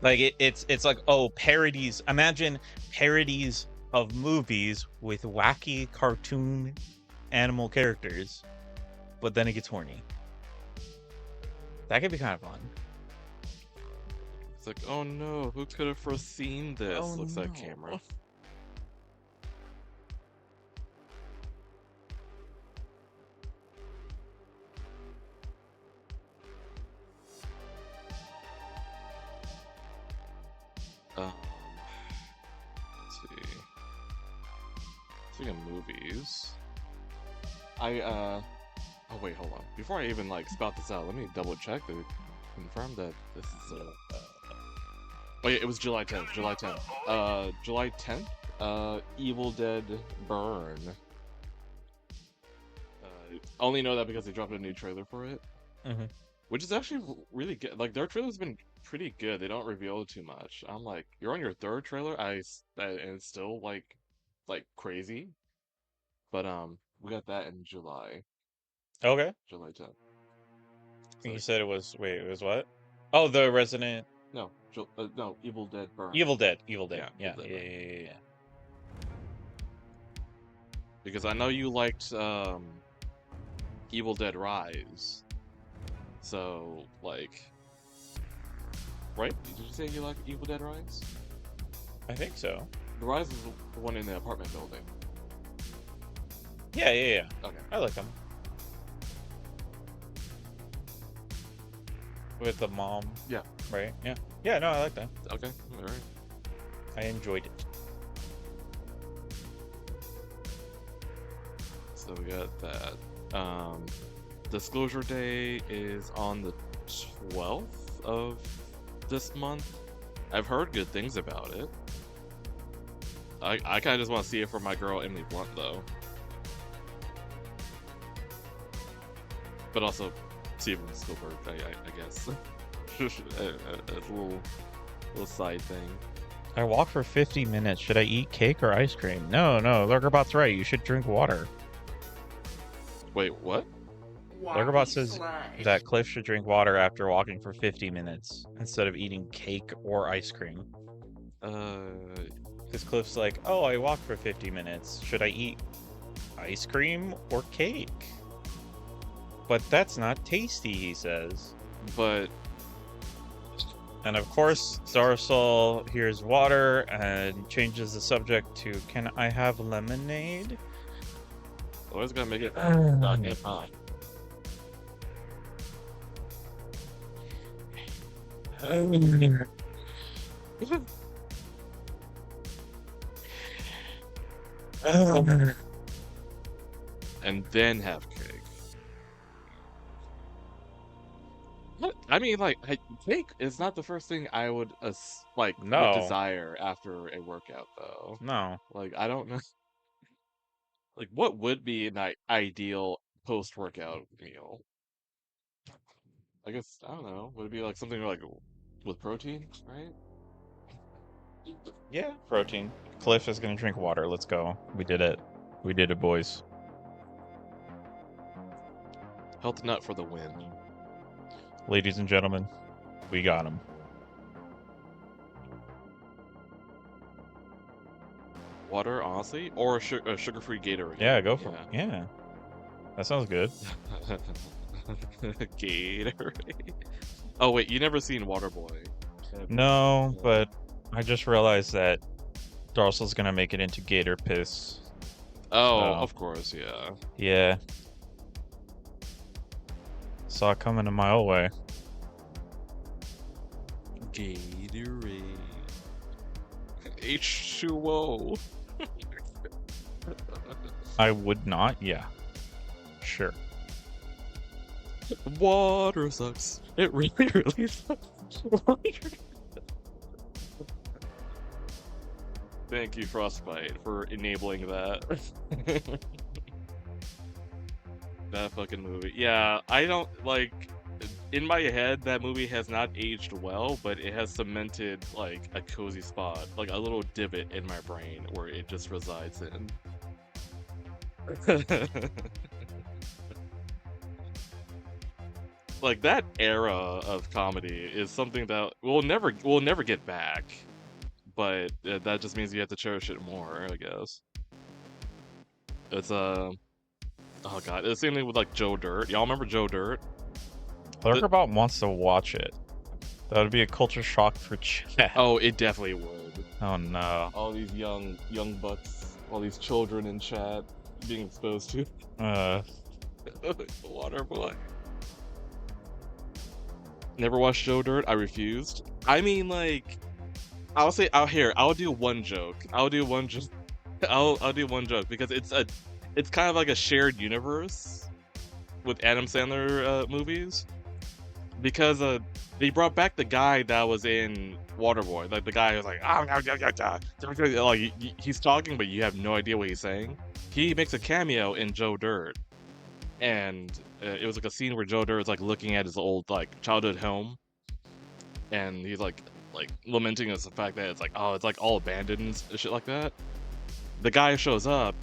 Like it's like, oh, parodies. Imagine parodies of movies with wacky cartoon animal characters, but then it gets horny. That could be kind of fun. It's like, oh no, who could have foreseen this? Oh, Looks like no. camera. Let's see. Speaking of movies, oh wait, hold on. Before I even like spout this out, let me double check to confirm that this is oh yeah, it was July 10th. July 10th. July 10th. Evil Dead Burn. Only know that because they dropped a new trailer for it. Mhm. Which is actually really good. Like, their trailer's been pretty good. They don't reveal too much. I'm like, you're on your third trailer, and it's still like crazy. But we got that in July, Okay. July 10th. You said it was, wait, it was what? Oh, the Resident No, no, Evil Dead Burn. Evil Dead. Yeah, Yeah, yeah, Evil Dead yeah, yeah. Because I know you liked Evil Dead Rise. So, like, right? Did you say you like Evil Dead Rise? I think so. The Rise is the one in the apartment building. Yeah. Okay. I like them. With the mom. Yeah. Right? Yeah. Yeah, no, I like that. Okay. All right. I enjoyed it. So we got that. Disclosure Day is on the 12th of this month. I've heard good things about it. I kind of just want to see it for my girl Emily Blunt though. But also Steven Spielberg, I guess. a little side thing. I walk for 50 minutes. Should I eat cake or ice cream? No, Lurkerbot's right. You should drink water. Wait, what? Lurkerbot says that Cliff should drink water after walking for 50 minutes instead of eating cake or ice cream. Because Cliff's like, oh, I walked for 50 minutes. Should I eat ice cream or cake? But that's not tasty, he says. But And of course, Zarsol hears water and changes the subject to, can I have lemonade? always gotta make it hot. And then have cake. I mean, like, cake is not the first thing I would would No. desire after a workout, though. No. Like, I don't know. Like, what would be an ideal post-workout meal? I guess I don't know. Would it be like something like with protein, right? Yeah, protein. Cliff is gonna drink water. Let's go. We did it. We did it, boys. Health nut for the win. Ladies and gentlemen, we got him. Water, honestly, or a sugar-free Gatorade. Yeah, go for it. Yeah, that sounds good. Gatorade. Oh wait, you never seen Waterboy? No, but I just realized that Darcel's gonna make it into Gator piss. Oh, So, of course, yeah. yeah. Saw it coming a mile away. Gatorade. H2O. I would not. Yeah. Sure. Water sucks. It really, really sucks. Thank you, Frostbite, for enabling that. That fucking movie. Yeah, I don't, like, in my head, that movie has not aged well, but it has cemented, like, a cozy spot. Like, a little divot in my brain where it just resides in. Like, that era of comedy is something that we'll never get back. But that just means you have to cherish it more, I guess. It's oh god, it's the same thing with like Joe Dirt. Y'all remember Joe Dirt? Lurkerbot wants to watch it. That would be a culture shock for chat. Oh, it definitely would. Oh no. All these young bucks, all these children in chat being exposed to Waterboy. Never watched Joe Dirt. I refused. I mean, like, I'll say out here. I'll do one joke. I'll do one joke because it's kind of like a shared universe with Adam Sandler movies, because they brought back the guy that was in Waterboy, like the guy who's like, like he's talking but you have no idea what he's saying. He makes a cameo in Joe Dirt, and it was like a scene where Joe Dirt is like looking at his old like childhood home, and he's like lamenting the fact that it's like, oh, it's like all abandoned and shit like that. The guy shows up,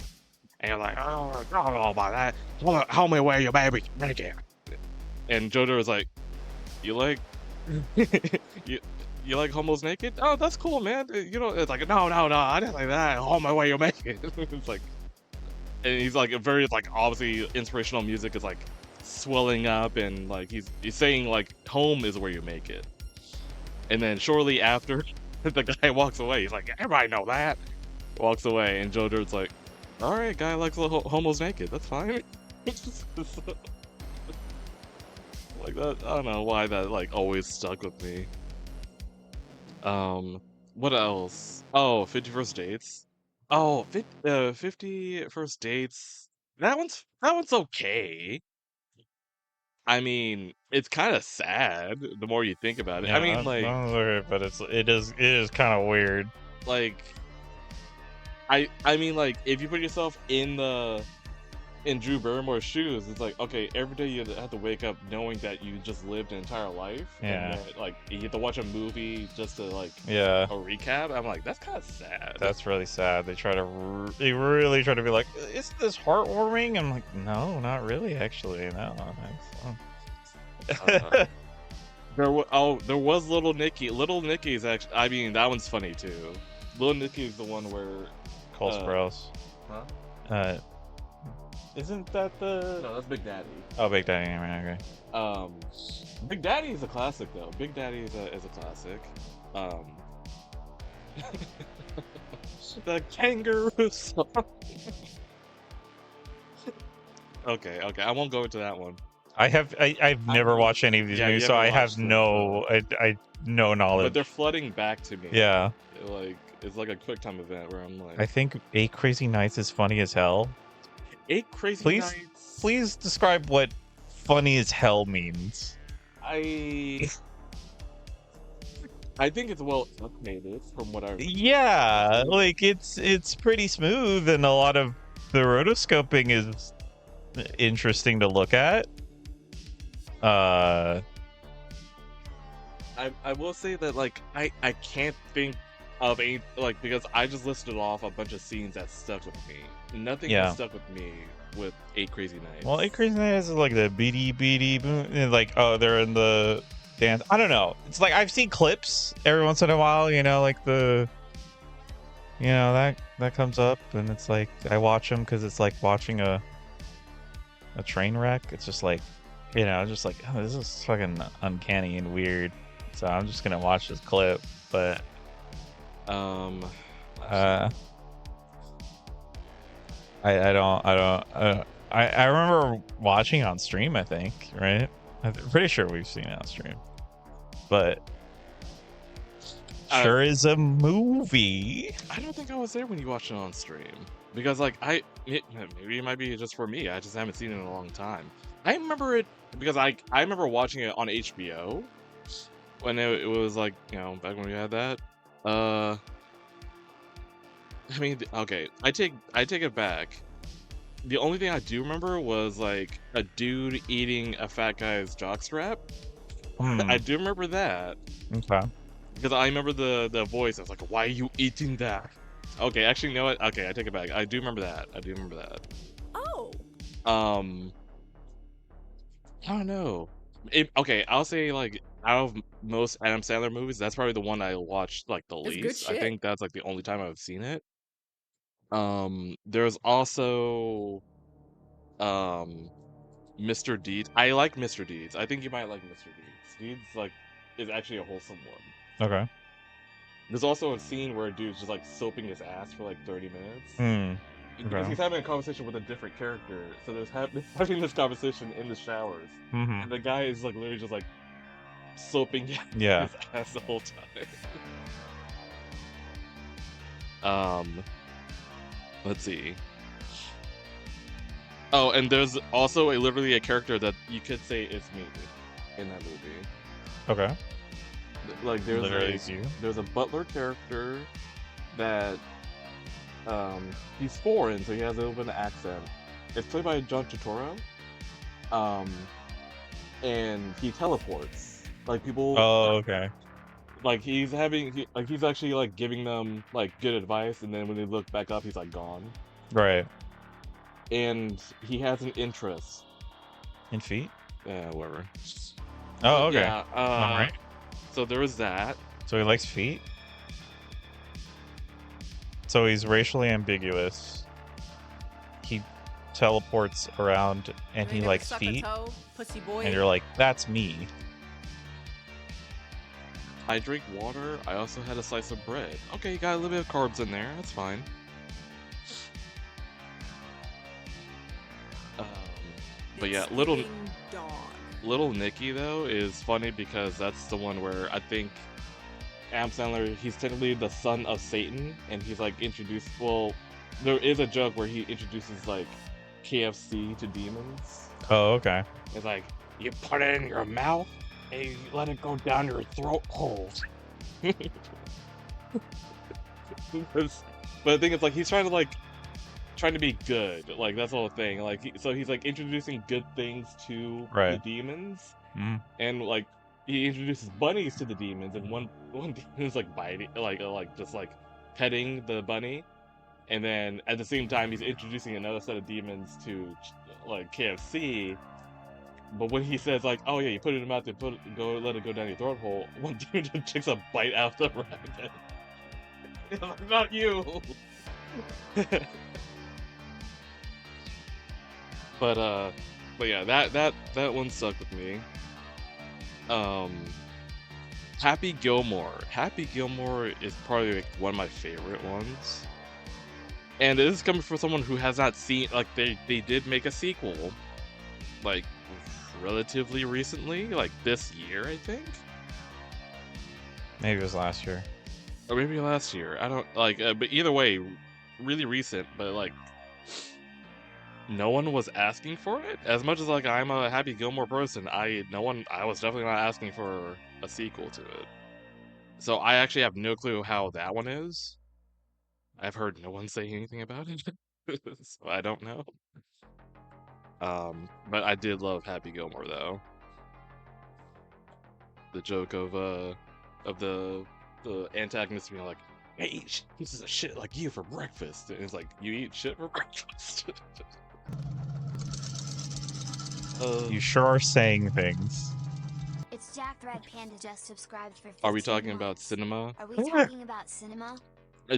and you're like, oh, I don't know about that. How may wear your baby naked? And Joe Dirt was like, you like, you like homos naked? Oh, that's cool, man. You know, it's like, no, I didn't like that. Oh my way, you're naked. It's like, and he's like a very like obviously inspirational music is like swelling up, and like he's saying like home is where you make it. And then shortly after, the guy walks away. He's like, everybody know that. Walks away, and Joe Dirt's like, all right, guy likes homos naked. That's fine. Like that. I don't know why that like always stuck with me. What else? Oh, 50 First Dates. Oh, 50 First Dates. That one's okay. I mean, it's kind of sad the more you think about it. Yeah, I mean, like, but it is kind of weird. Like, I mean, like, if you put yourself in Drew Barrymore's shoes, it's like, okay, every day you have to wake up knowing that you just lived an entire life. Yeah. And that, like, you have to watch a movie just to like Yeah. a recap. I'm like, that's kind of sad. That's really sad. They really try to be like, is this heartwarming? I'm like, no, not really, actually. No. There was Little Nicky. Little Nicky's actually. I mean, that one's funny too. Little Nicky's the one where Cole Sprouse. Huh? Isn't that the? No, that's Big Daddy. Oh, Big Daddy. Okay. Big Daddy is a classic though. Big Daddy is a classic. The kangaroo song. Okay. I won't go into that one. I've never watched any of these movies, so I have no knowledge. But they're flooding back to me. Yeah. Like, it's like a quick time event where I'm like, I think 8 Crazy Nights is funny as hell. 8 Crazy Nights. Please describe what funny as hell means. I think it's well animated from what I. Yeah, like it's pretty smooth, and a lot of the rotoscoping is interesting to look at. I will say that like I can't think of any like because I just listed off a bunch of scenes that stuck with me. Nothing Yeah. has stuck with me with 8 Crazy Nights. Well, 8 Crazy Nights is like the beady boom, and like they're in the dance. I don't know. It's like I've seen clips every once in a while, like that comes up, and it's like I watch them because it's like watching a train wreck. It's just like, just like, oh, this is fucking uncanny and weird. So I'm just gonna watch this clip, but I remember watching on stream, I think, right? I'm pretty sure we've seen it on stream. But sure is a movie. I don't think I was there when you watched it on stream. Because like maybe it might be just for me. I just haven't seen it in a long time. I remember it because I remember watching it on HBO when it was like, back when we had that. I mean, okay, I take it back. The only thing I do remember was like a dude eating a fat guy's jockstrap. I do remember that. Okay. Because I remember the voice. I was like, "Why are you eating that?" Okay, actually, you know what? Okay, I take it back. I do remember that. Oh. I don't know. Okay, I'll say like out of most Adam Sandler movies, that's probably the one I watched like the That's good least. I shit. think that's like the only time I've seen it. There's also Mr. Deeds. I like Mr. Deeds. I think you might like Mr. Deeds. Deeds like is actually a wholesome one. Okay. There's also a scene where a dude's just like soaping his ass for like 30 minutes. Because Okay. he's having a conversation with a different character. So there's having this conversation in the showers. And the guy is like literally just like soaping his ass the whole time. Let's see. Oh, and there's also literally a character that you could say is me in that movie. Okay. Like Literally there's a butler character that he's foreign, so he has a little bit of accent. It's played by John Turturro. And he teleports. Like people. Oh, okay. Like he's actually like giving them like good advice, and then when they look back up, he's like gone. Right. And he has an interest. In feet? Yeah, whatever. Oh, okay. Yeah. All right. So there was that. So he likes feet? So he's racially ambiguous. He teleports around and You he ain't never likes suck a feet. toe, pussy boy. And you're like, that's me. I drink water. I also had a slice of bread. Okay, you got a little bit of carbs in there. That's fine. But yeah, little Thanksgiving dog. Little Nicky though is funny because that's the one where I think Adam Sandler, he's technically the son of Satan, and he's like introduced. Well, there is a joke where he introduces like KFC to demons. Oh, okay. It's like you put it in your mouth and you let it go down your throat hole. But the thing is, like, he's trying to be good. Like that's the whole thing. Like so he's like introducing good things to the demons, and like he introduces bunnies to the demons, and one demon is like biting, like just like petting the bunny, and then at the same time he's introducing another set of demons to like KFC. But when he says like, oh yeah, you put it in your mouth and let it go down your throat hole, one demon just takes a bite out of the rabbit. It's like, not you. But yeah, that one stuck with me. Happy Gilmore. Happy Gilmore is probably like one of my favorite ones. And this is coming from someone who has not seen, like, they did make a sequel, like, relatively recently, like this year, I think. Maybe it was last year. Or maybe last year. I don't, like, but either way, really recent, but like, no one was asking for it. As much as like I'm a Happy Gilmore person, I was definitely not asking for a sequel to it. So I actually have no clue how that one is. I've heard no one say anything about it, so I don't know. But I did love Happy Gilmore though. The joke of the antagonist being like, "I eat pieces of shit like you for breakfast," and it's like, "You eat shit for breakfast." You sure are saying things. It's Jack Red Panda just subscribed for 15 Are we talking about months. cinema? Are we talking about cinema?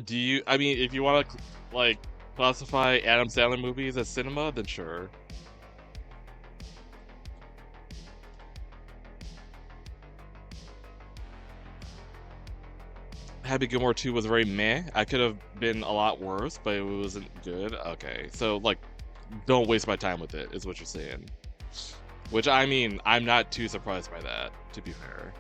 Do you? I mean, if you want to like classify Adam Sandler movies as cinema, then sure. Happy Gilmore 2 was very meh. I could have been a lot worse, but it wasn't good. Okay, so like, don't waste my time with it, is what you're saying. Which, I mean, I'm not too surprised by that, to be fair.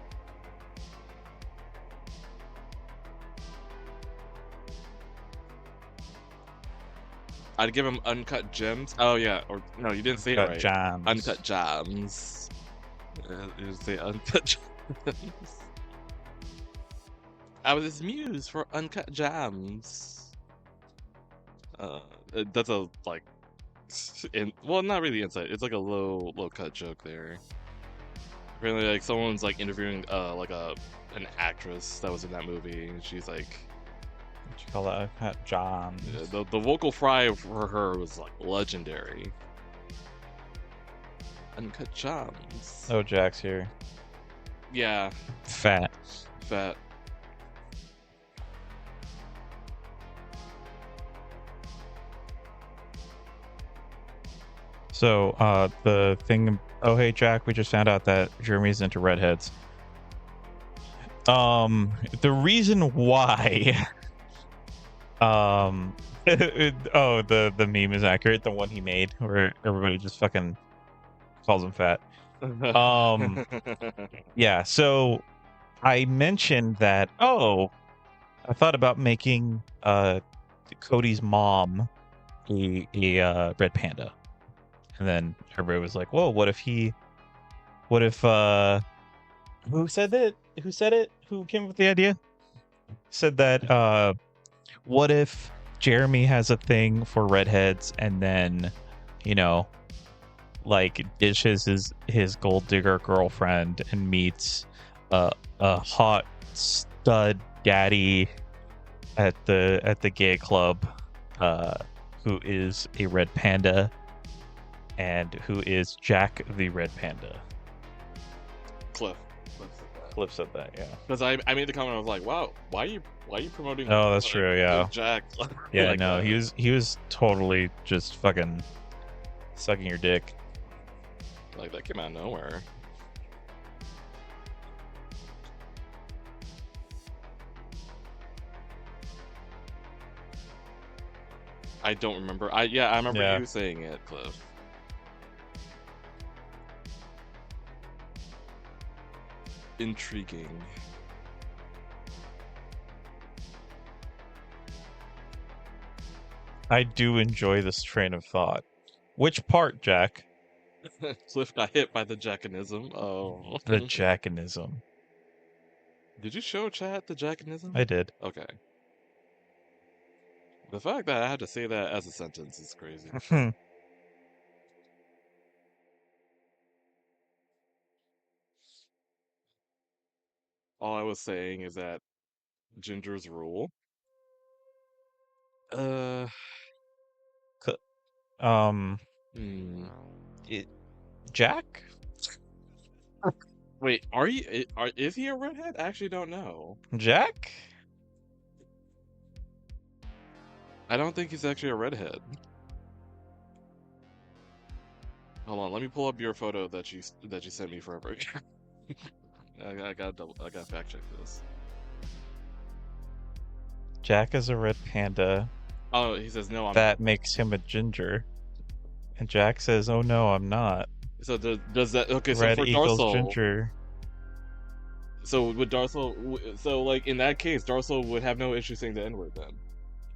I'd give him Uncut Gems. Oh yeah, or no, you didn't say it right. Jams. Uncut Gems. You didn't say Uncut Gems. I was his muse for Uncut Gems. That's a like, well, not really insight. It's like a low cut joke there. Apparently, like someone's like interviewing like an actress that was in that movie, and she's like, What you call that? Jams. the vocal fry for her was like legendary. Uncut Gems. Oh, Jack's here. Yeah, Fat. fat. So, the thing. Oh, hey, Jack. We just found out that Jeremy's into redheads. The reason why. Oh, the meme is accurate. The one he made, where everybody just fucking calls him fat. Yeah. So, I mentioned that. Oh, I thought about making Cody's mom a red panda. And then everybody was like, whoa, what if who said that? Who said it? Who came up with the idea? Said that, what if Jeremy has a thing for redheads and then, you know, like dishes his gold digger girlfriend and meets a hot stud daddy at the gay club, who is a red panda, and who is Jack the Red Panda. Cliff said that, yeah. Because I made the comment, I was like, wow, why are you promoting? Oh, that's true, yeah. Jack. Yeah, like no, that? he was totally just fucking sucking your dick. Like that came out of nowhere. I don't remember. I remember Yeah. you saying it, Cliff. Intriguing. I do enjoy this train of thought. Which part, Jack? Cliff got hit by the Jackanism. Oh. The Jackanism. Did you show chat the Jackanism? I did. Okay. The fact that I had to say that as a sentence is crazy. All I was saying is that Ginger's rule. Jack? Wait, is he a redhead? I actually don't know. Jack? I don't think he's actually a redhead. Hold on, let me pull up your photo that you sent me forever ago. I gotta fact check this. Jack is a red panda. Oh, he says no. That makes him a ginger. And Jack says, "Oh no, I'm not." So does that? Okay, so Red for equals Darcel, ginger. So would Darcel? So like in that case, Darcel would have no issue saying the N-word then.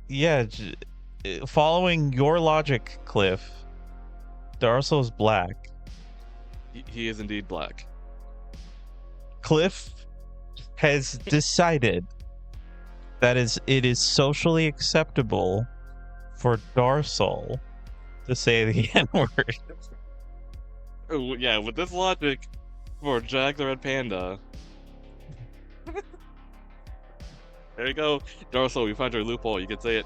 Yeah, following your logic, Cliff, Darcel's black. He is indeed black. Cliff has decided that it is socially acceptable for Darcel to say the N-word. Oh, yeah, with this logic, for Jack the Red Panda. There you go, Darcel. We found your loophole. You can say it.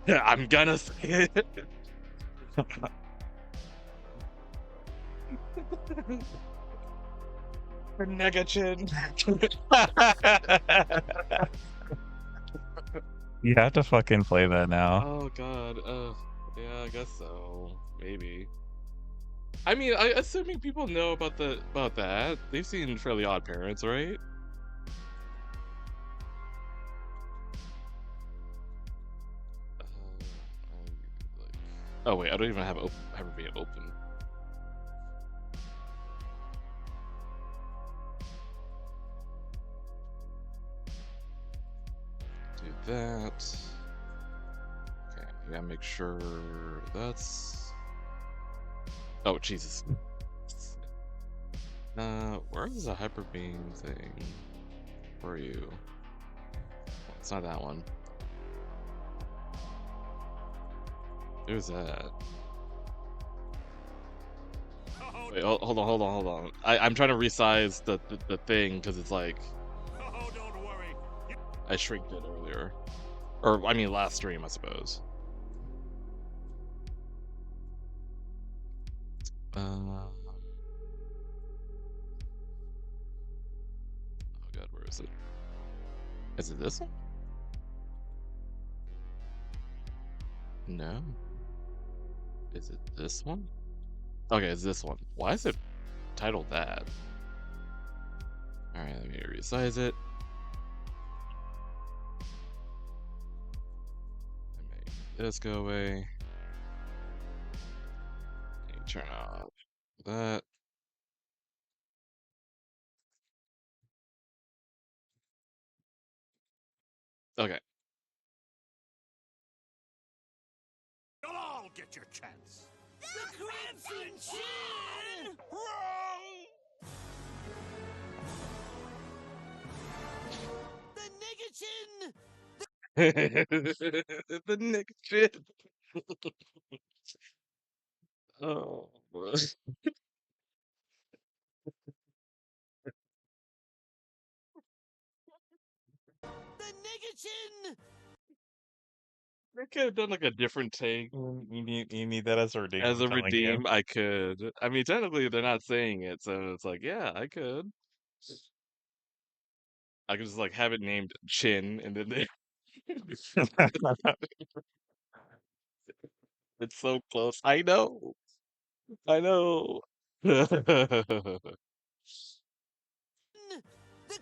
I'm gonna say it. Negachin. You have to fucking play that now. Oh god. Yeah, I guess so. Maybe. I mean, assuming people know about that. They've seen Fairly Odd Parents, right? Oh wait, I don't even have Everbeam open. Do that. Okay, I gotta make sure that's. Oh Jesus. Where is the Hyperbeam thing? Where are you? It's not that one. Who's that? Wait, hold on. I'm trying to resize the thing because it's like Oh, don't worry. I shrinked it earlier, or I mean last stream, I suppose. Oh god, where is it? Is it this one? No. Is it this one? Okay, it's this one. Why is it titled that? Alright, let me resize it. Make this go away. And turn off that. Okay. You'll all get your chance. The Crimson Chin! Wrong! The Nigga Chin! The Nick shit. Oh, boy. The Nigga Chin! I could have done like a different take You need that as a redeem. as I'm a telling you. redeem. I could. I mean, technically they're not saying it, so it's like, yeah, I could. I could just like have it named Chin, and then they... it's so close. I know. I know. The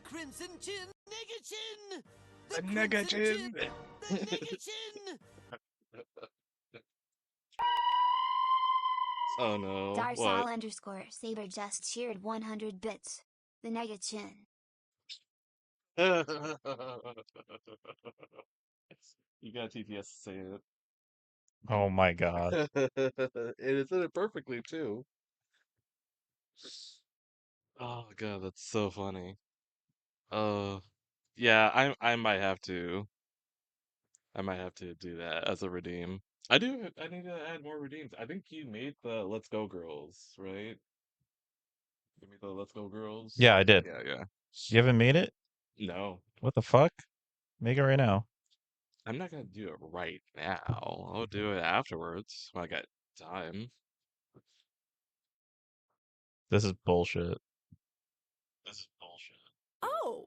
Crimson Chin! Nigga Chin! The Nigga Crimson Chin! Chin. The Nigga Chin! Oh no. Darsal What? underscore Saber just cheered 100 bits. The Nega Chin. You got TTS to say it. Oh my god. It said it perfectly too. Oh god, that's so funny. Yeah, I might have to. I might have to do that as a redeem. I do. I need to add more redeems. I think you made the Let's Go Girls, right? You made the Let's Go Girls. Yeah, I did. Yeah. You haven't made it? No, What the fuck? Make it right now. I'm not gonna do it right now. I'll do it afterwards when I got time. This is bullshit. Oh,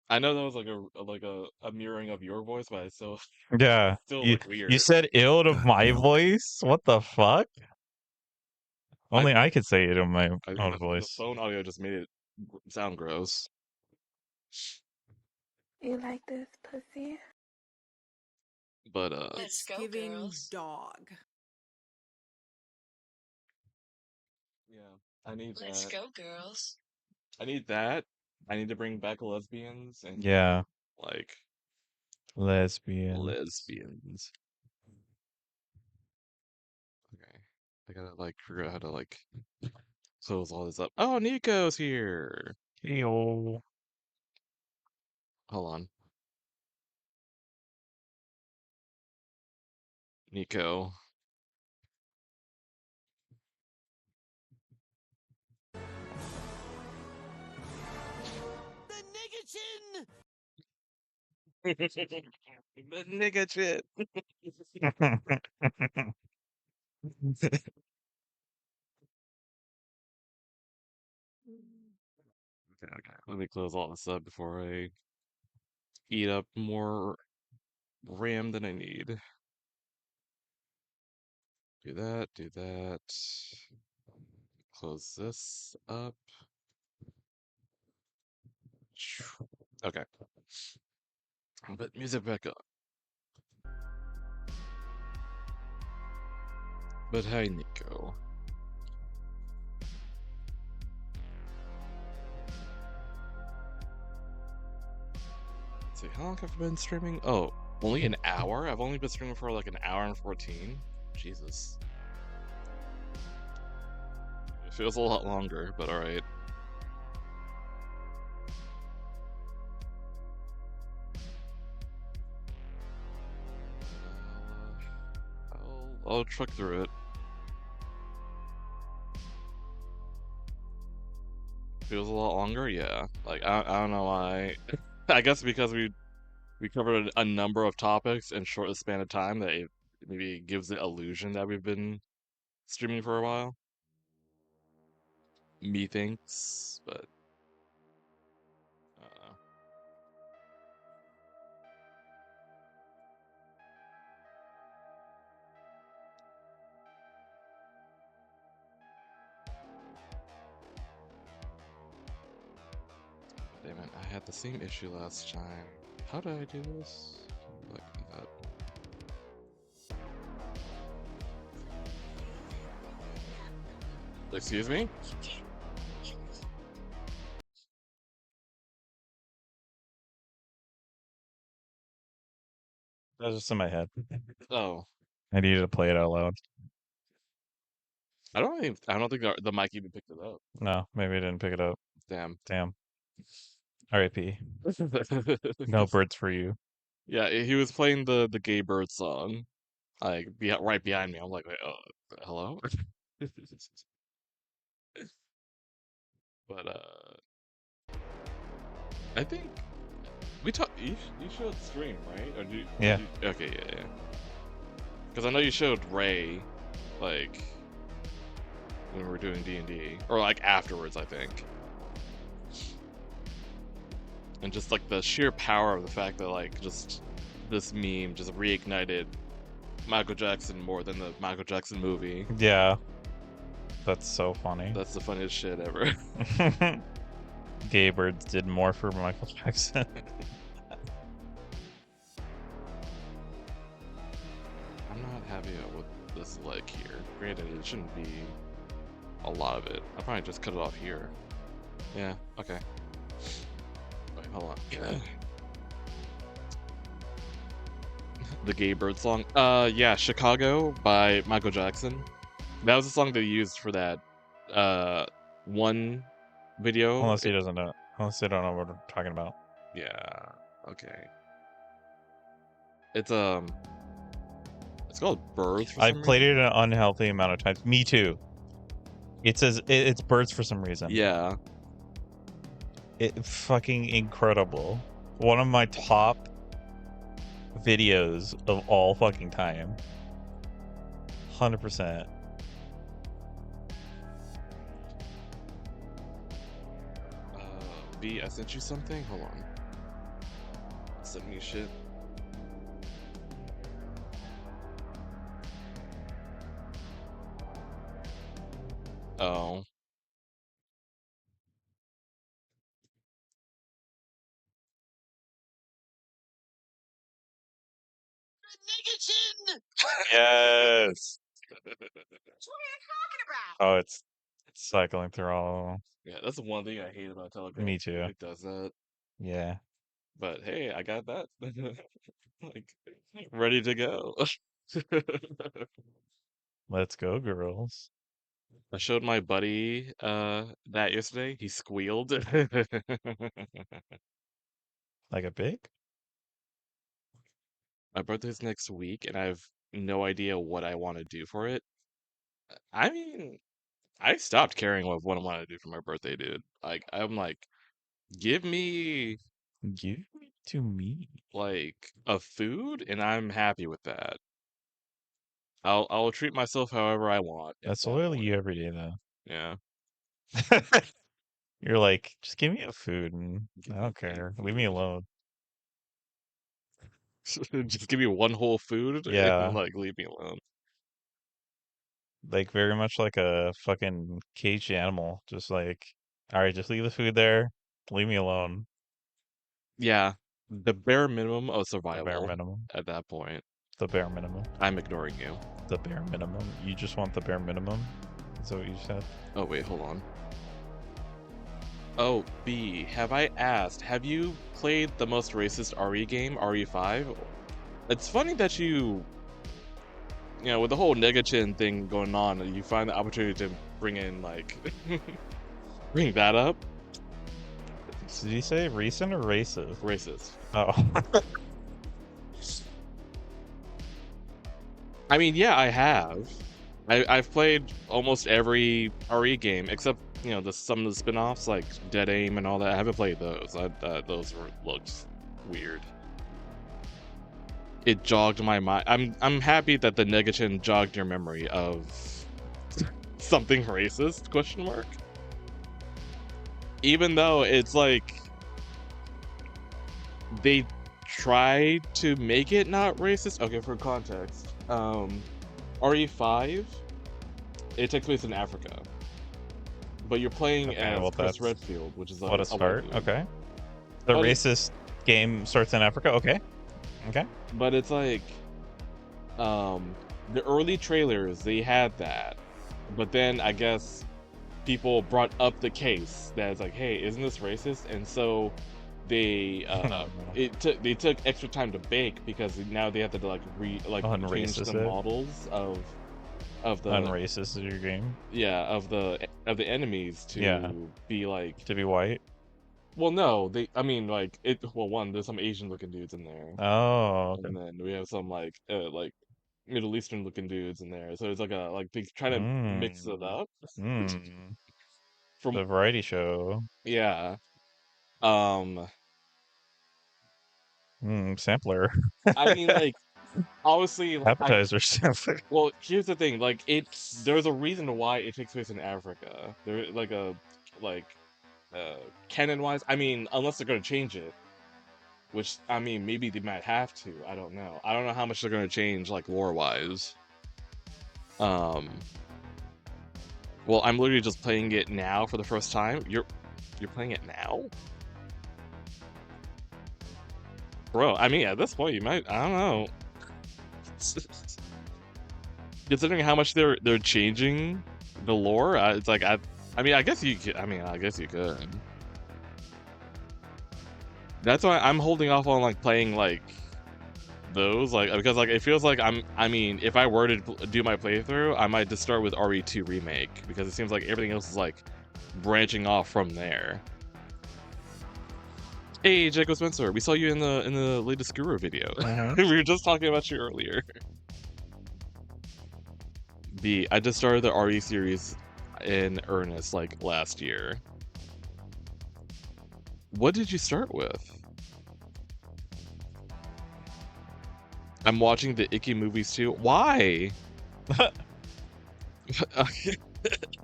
I know that was like a mirroring of your voice, but I still Yeah. still You look weird. you said ill to my voice? What the fuck? Only I could say it in my I think own the voice. phone audio just made it sound gross. You like this pussy? But it's giving dog. yeah, I need Let's that. go, girls. I need that. I need to bring back lesbians and Yeah. like Lesbian. Lesbians. Okay. I gotta like figure out how to like close all this up. Oh, Nico's here. Heyo. Hold on. Nico. The nigga chin! The nigga shit. Okay. Let me close all this up before I eat up more RAM than I need. Do that, do that. Close this up. Okay. Put music back up. But hi, Nico. Let's see, how long have I been streaming? Oh, only an hour? I've only been streaming for like an hour and 14. Jesus. It feels a lot longer, but alright. I'll truck through it. Feels a lot longer, yeah. Like I don't know why. I guess because we covered a number of topics in short span of time that it maybe gives the illusion that we've been streaming for a while. Methinks, but I don't know. Damn it, I had the same issue last time. How did I do this? Like that. Excuse me? That was just in my head. Oh, I needed to play it out loud. I don't think the mic even picked it up. No, maybe I didn't pick it up. Damn. Damn. R.I.P. No birds for you. Yeah, he was playing the Gay Bird song, like right behind me. I'm like, wait, hello? But I think we talked. You showed stream, right? Or Yeah. Okay, yeah. Because I know you showed Ray, like when we were doing D&D, or like afterwards, I think. And just like the sheer power of the fact that like just this meme just reignited Michael Jackson more than the Michael Jackson movie. Yeah. That's so funny. That's the funniest shit ever. Gay Birds did more for Michael Jackson. I'm not happy with this leg here. Granted, it shouldn't be a lot of it. I'll probably just cut it off here. Yeah, okay. Wait, hold on. The Gay Bird song? Yeah, Chicago by Michael Jackson. That was the song they used for that one video. Unless he doesn't know. Unless they don't know what we're talking about. Yeah, okay. It's called Birds for some I've played reason. it an unhealthy amount of times. Me too. It says it's birds for some reason. Yeah. It fucking incredible. One of my top videos of all fucking time. 100%. B, I sent you something? Hold on. Send me shit. Oh. Nigga chin! Yes. That's what you're talking about! Oh, it's cycling through all of them. Yeah, that's the one thing I hate about Telegram. Me too. It does that. Yeah. But hey, I got that. Like, ready to go. Let's go, girls. I showed my buddy that yesterday. He squealed. Like a pig? My birthday's next week, and I have no idea what I want to do for it. I mean, I stopped caring what I want to do for my birthday, dude. Like, I'm like, give me Give me to me. like a food, and I'm happy with that. I'll treat myself however I want at That's that literally point. you every day, though. Yeah. You're like, just give me a food, and Give I me don't a care. Leave me food. alone. Just give me one whole food and Yeah, like leave me alone. like very much like a fucking caged animal. Just like, all right, just leave the food there. Leave me alone. Yeah, the bare minimum of The bare survival minimum. at that point. The bare minimum. I'm ignoring you. The bare minimum. You just want the bare minimum? Is that what you said? Oh wait, hold on. Oh, B, have I asked, have you played the most racist RE game, RE5? It's funny that you know, with the whole Negachin thing going on, you find the opportunity to bring in, like, bring that up. Did you say recent or racist? Racist. Oh. I mean, yeah, I have. I've played almost every RE game, except, you know, some of the spin-offs, like Dead Aim and all that. I haven't played those. Those looked weird. It jogged my mind. I'm happy that the Negachin jogged your memory of something racist, question mark. Even though it's like they tried to make it not racist. Okay, for context, RE5, it takes place in Africa, but you're playing Okay, as well, Chris that's Redfield, which is what a white start. dude. Okay. The But racist game starts in Africa. Okay. Okay. But it's like, the early trailers, they had that, but then I guess people brought up the case that it's like, hey, isn't this racist? And so they they took extra time to bake because now they have to like change Unracist the it. models of the Unracist is your game. yeah of the enemies to Yeah. be like, To be white. well, no, I mean, like, well, one, there's some Asian looking dudes in there, Oh, okay. and then we have some like Middle Eastern looking dudes in there, so it's like they try to mix it up Mm. from The variety show. yeah. Sampler. I mean, like, obviously, Appetizer sampler. well, here's the thing, like, there's a reason why it takes place in Africa. There, like, canon wise, I mean, unless they're gonna change it, which, I mean, maybe they might have to. I don't know how much they're gonna change, like, lore wise. Well, I'm literally just playing it now for the first time. You're playing it now? Bro, I mean, at this point, you might, I don't know. Considering how much they're changing the lore, it's like, I mean, I guess you could. I mean, I guess you could. That's why I'm holding off on, like, playing, like, those, like, because, like, it feels like I mean, if I were to do my playthrough, I might just start with RE2 Remake, because it seems like everything else is, like, branching off from there. Hey, Jacob Spencer, we saw you in the latest Guru video. We were just talking about you earlier. B, I just started the RE series in earnest, like, last year. What did you start with? I'm watching the Icky movies too. Why?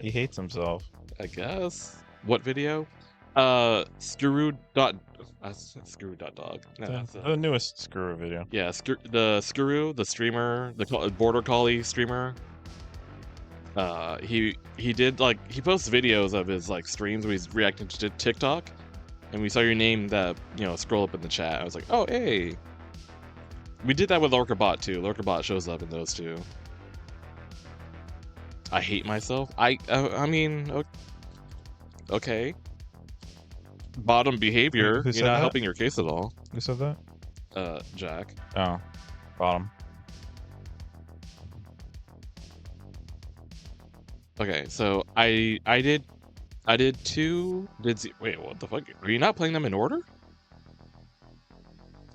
He hates himself. I guess. What video? Skuru.dog. No, that's The newest Screw video. yeah, the Skuru, the streamer, the border collie streamer. He did, like, he posts videos of his, like, streams where he's reacting to TikTok, and we saw your name that, you know, scroll up in the chat. I was like, oh, hey. We did that with Lurkerbot too. Lurkerbot shows up in those too. I hate myself. I mean, okay. Bottom behavior. Who You're said not that? helping your case at all. Who said that? Jack. Oh, bottom. Okay, so I did two. Wait, what the fuck? Are you not playing them in order?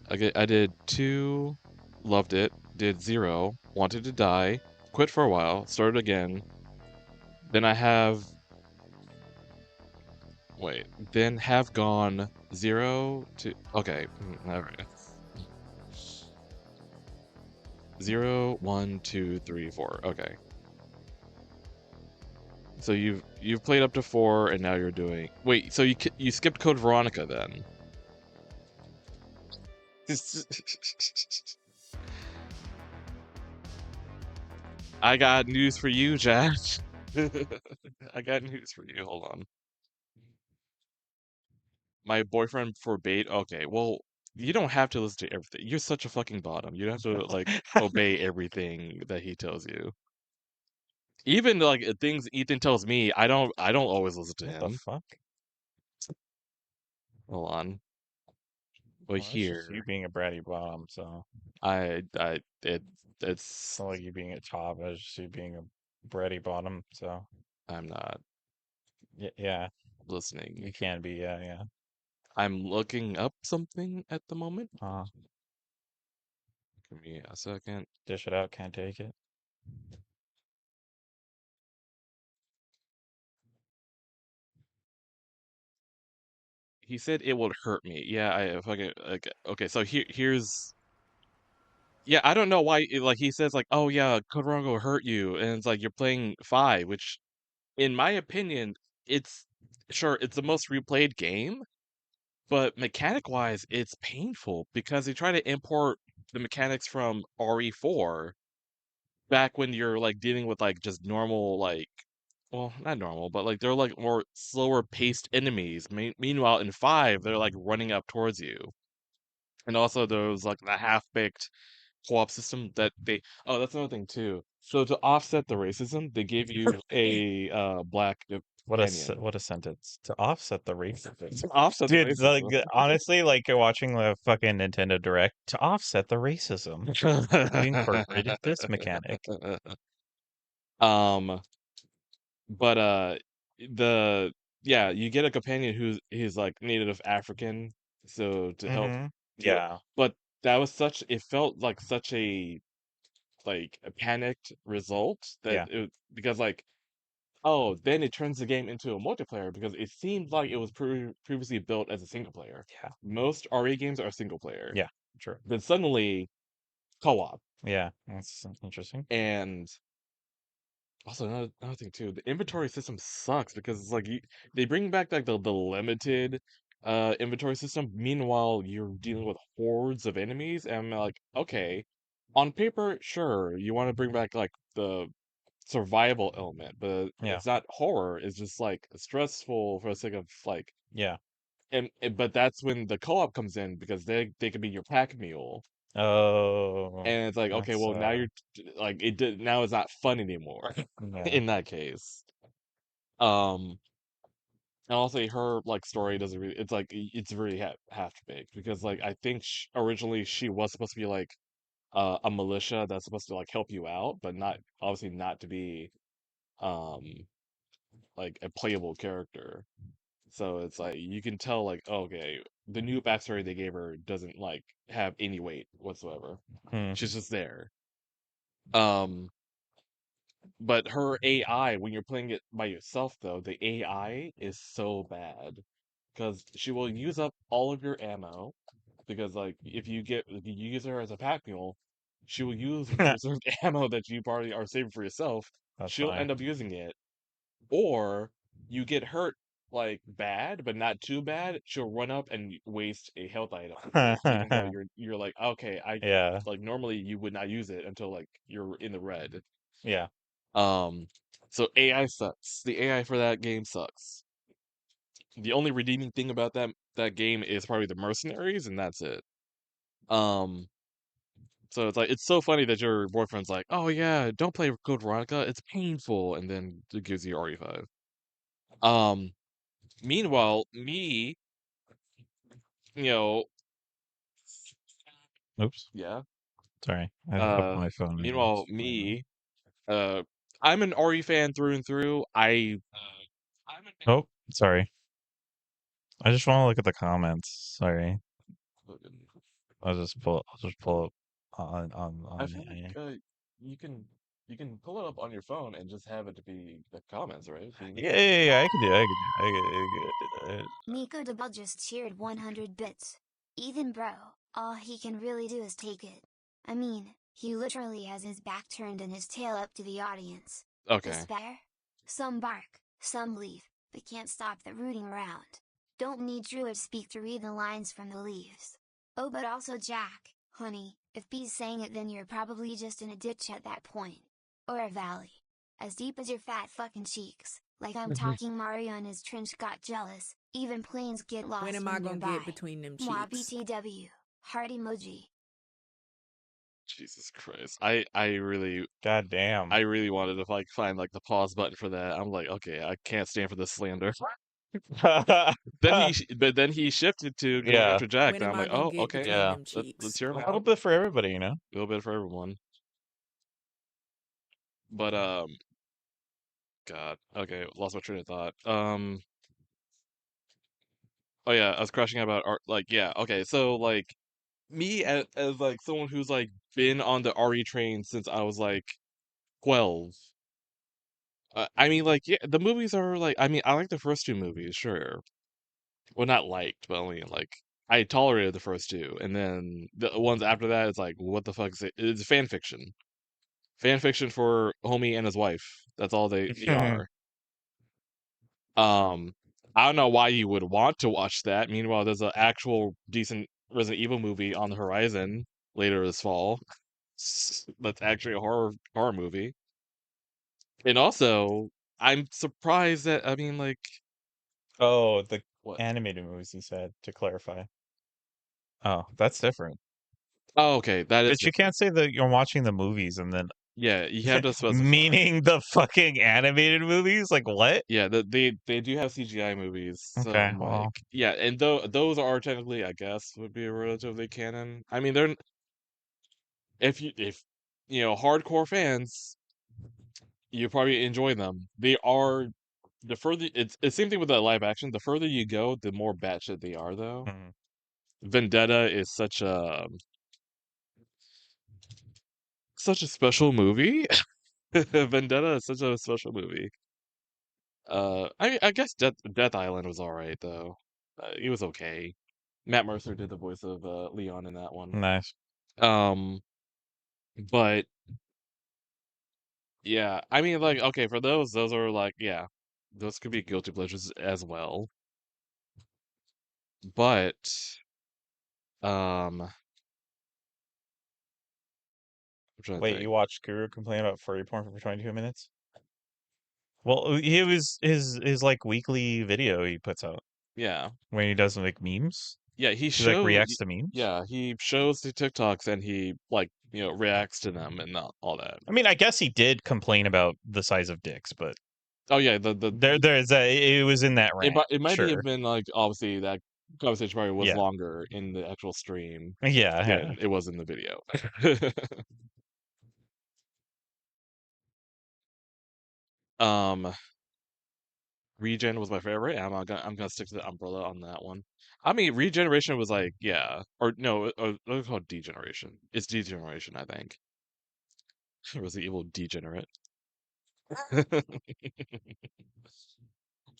I did two, loved it. Did zero, wanted to die, quit for a while, started again. Then I have. Wait, then have gone zero to. Okay, alright. 0, 1, 2, 3, 4. Okay. So you've played up to 4, and now you're doing. Wait, so you skipped Code Veronica then? I got news for you, Jack. I got news for you. Hold on. My boyfriend forbade. Okay, well, you don't have to listen to everything. You're such a fucking bottom. You don't have to like obey everything that he tells you. Even like things Ethan tells me, I don't always listen to What the him. fuck? Hold on. Well, But it's just you here, being a bratty bottom, so it's it's not like you being a top. It's just you being a bratty bottom. So I'm not yeah, listening. you can be. Yeah. I'm looking up something at the moment. Uh, Give me a second. dish it out. Can't take it. He said it would hurt me. Yeah, I fucking okay. So here's yeah. I don't know why. Like he says like, oh yeah, Code Veronica will hurt you, and it's like you're playing 5, which in my opinion, it's sure it's the most replayed game, but mechanic wise, it's painful because they try to import the mechanics from RE4 back when you're like dealing with like just normal like well not normal but like they're like more slower paced enemies. Meanwhile in 5 they're like running up towards you, and also there's like the half baked co-op system that they that's another thing too. So to offset the racism they gave you a black companion. What a sentence to offset the racism. To offset the Dude, like racism. honestly, like watching the fucking Nintendo Direct to offset the racism. We incorporated this mechanic. um but the yeah, you get a companion who's like native African, so to help Mm-hmm. deal. Yeah. But that was such it felt like such a like a panicked result that Yeah. it because like oh then it turns the game into a multiplayer because it seemed like it was previously built as a single player. Yeah. Most RE games are single player. Yeah. True. Then suddenly co-op. Yeah. That's interesting. And also another thing too, the inventory system sucks because it's like they bring back like the limited inventory system. Meanwhile, you're dealing with hordes of enemies, and I'm like, okay, on paper, sure, you want to bring back like the survival element, but Yeah. it's not horror. It's just like stressful for the sake of like, Yeah. but that's when the co-op comes in because they could be your pack mule. Oh, And it's like, okay, that's well now you're like it did now it's not fun anymore yeah. in that case. Um, and also her like story doesn't really. It's like it's really half baked because like I think originally she was supposed to be like a militia that's supposed to like help you out, but not obviously not to be um like a playable character. So it's like you can tell like okay, the new backstory they gave her doesn't like have any weight whatsoever. Hmm. She's just there. Um, but her AI, when you're playing it by yourself, though, the AI is so bad because she will use up all of your ammo. Because like if you use her as a pack mule, she will use reserved ammo that you probably are saving for yourself. That's She'll funny. end up using it, or you get hurt like bad, but not too bad. She'll run up and waste a health item on you, even though you're like okay, I Yeah. like normally you would not use it until like you're in the red. Yeah. Um, so AI sucks. The AI for that game sucks. The only redeeming thing about that game is probably the mercenaries, and that's it. Um, so it's like it's so funny that your boyfriend's like, "Oh yeah, don't play Code Veronica, it's painful," and then it gives you RE5. Um, meanwhile, me, you know, Oops. Yeah. Sorry. I had to put my phone in. Meanwhile, me, I'm an RE fan through and through. Oh, sorry. I just want to look at the comments. Sorry. I'll just pull up on I feel like you can pull it up on your phone and just have it to be the comments, right? Yeah, I can do it. I could do that. Nico Deball just cheered 100 bits. Even bro, all he can really do is take it. I mean, he literally has his back turned and his tail up to the audience. Okay. Despair? Some bark, some leave, but can't stop the rooting around. Don't need druid speak to read the lines from the leaves. Oh, but also Jack, honey, if B's saying it then you're probably just in a ditch at that point. Or a valley. As deep as your fat fucking cheeks. Like I'm talking Mario and his trench got jealous, even planes get lost When am I gonna nearby. get between them Mwah cheeks? BTW. Heart emoji. Jesus Christ. I really God damn. I really wanted to like find like the pause button for that. I'm like, okay, I can't stand for this slander. Then he shifted to going Yeah. after Jack. When and am I'm I like, gonna oh, get okay. between Yeah. them cheeks? Let's hear A him little out. bit for everybody, you know? A little bit for everyone. But God. Okay, lost my train of thought. Oh yeah, I was crashing out about art. Like, yeah, okay. So like me as like someone who's like been on the RE train since I was like 12. I mean, like, yeah, the movies are like. I mean, I like the first two movies, sure. Well, not liked, but only like I tolerated the first two, and then the ones after that, it's like, what the fuck is it? It's fan fiction. Fan fiction for homie and his wife. That's all they are. Um, I don't know why you would want to watch that. Meanwhile, there's an actual decent Resident Evil movie on the horizon later this fall. That's actually a horror movie. And also, I'm surprised that I mean, like, Oh, the what? animated movies, he said, to clarify. Oh, that's different. Oh, okay, that is But you different. can't say that you're watching the movies and then Yeah, you have to specify. meaning the fucking animated movies? Like what? Yeah, they do have CGI movies, so Okay, I'm well, like, yeah, and those are technically, I guess, would be relatively canon. I mean, they're if you know hardcore fans, you probably enjoy them. They are the further it's the same thing with the live action. The further you go, the more batshit they are, though. mm, Vendetta is such a special movie. Vendetta is such a special movie. I guess Death Island was all right though. It was okay. Matt Mercer did the voice of Leon in that one. nice. Um, but yeah, I mean, like, okay, for those are like, yeah, those could be guilty pleasures as well. But I'm trying to Wait, think. you watched Guru complain about furry porn for 22 minutes? Well, it was his like weekly video he puts out Yeah, when he does like memes. yeah, He like reacts to memes. yeah, he shows the TikToks and he like reacts to them and all that. I mean, I guess he did complain about the size of dicks, but Oh yeah, there's a it was in that it rant. it might Sure. have been like obviously that conversation probably was Yeah. longer in the actual stream Yeah. than it was in the video. Regen was my favorite. I'm gonna stick to the umbrella on that one. I mean, regeneration was like, yeah, or no, it's called degeneration. It's degeneration, I think. Was the evil degenerate?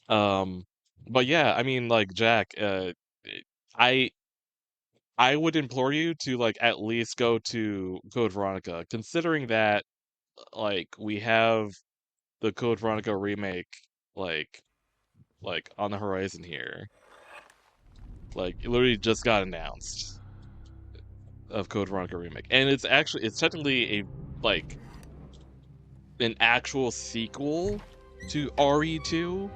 um, but yeah, I mean, like Jack, I I would implore you to like at least go to Code Veronica, considering that like we have the Code Veronica remake like on the horizon here. Like it literally just got announced of Code Veronica remake, and it's technically a like an actual sequel to RE2.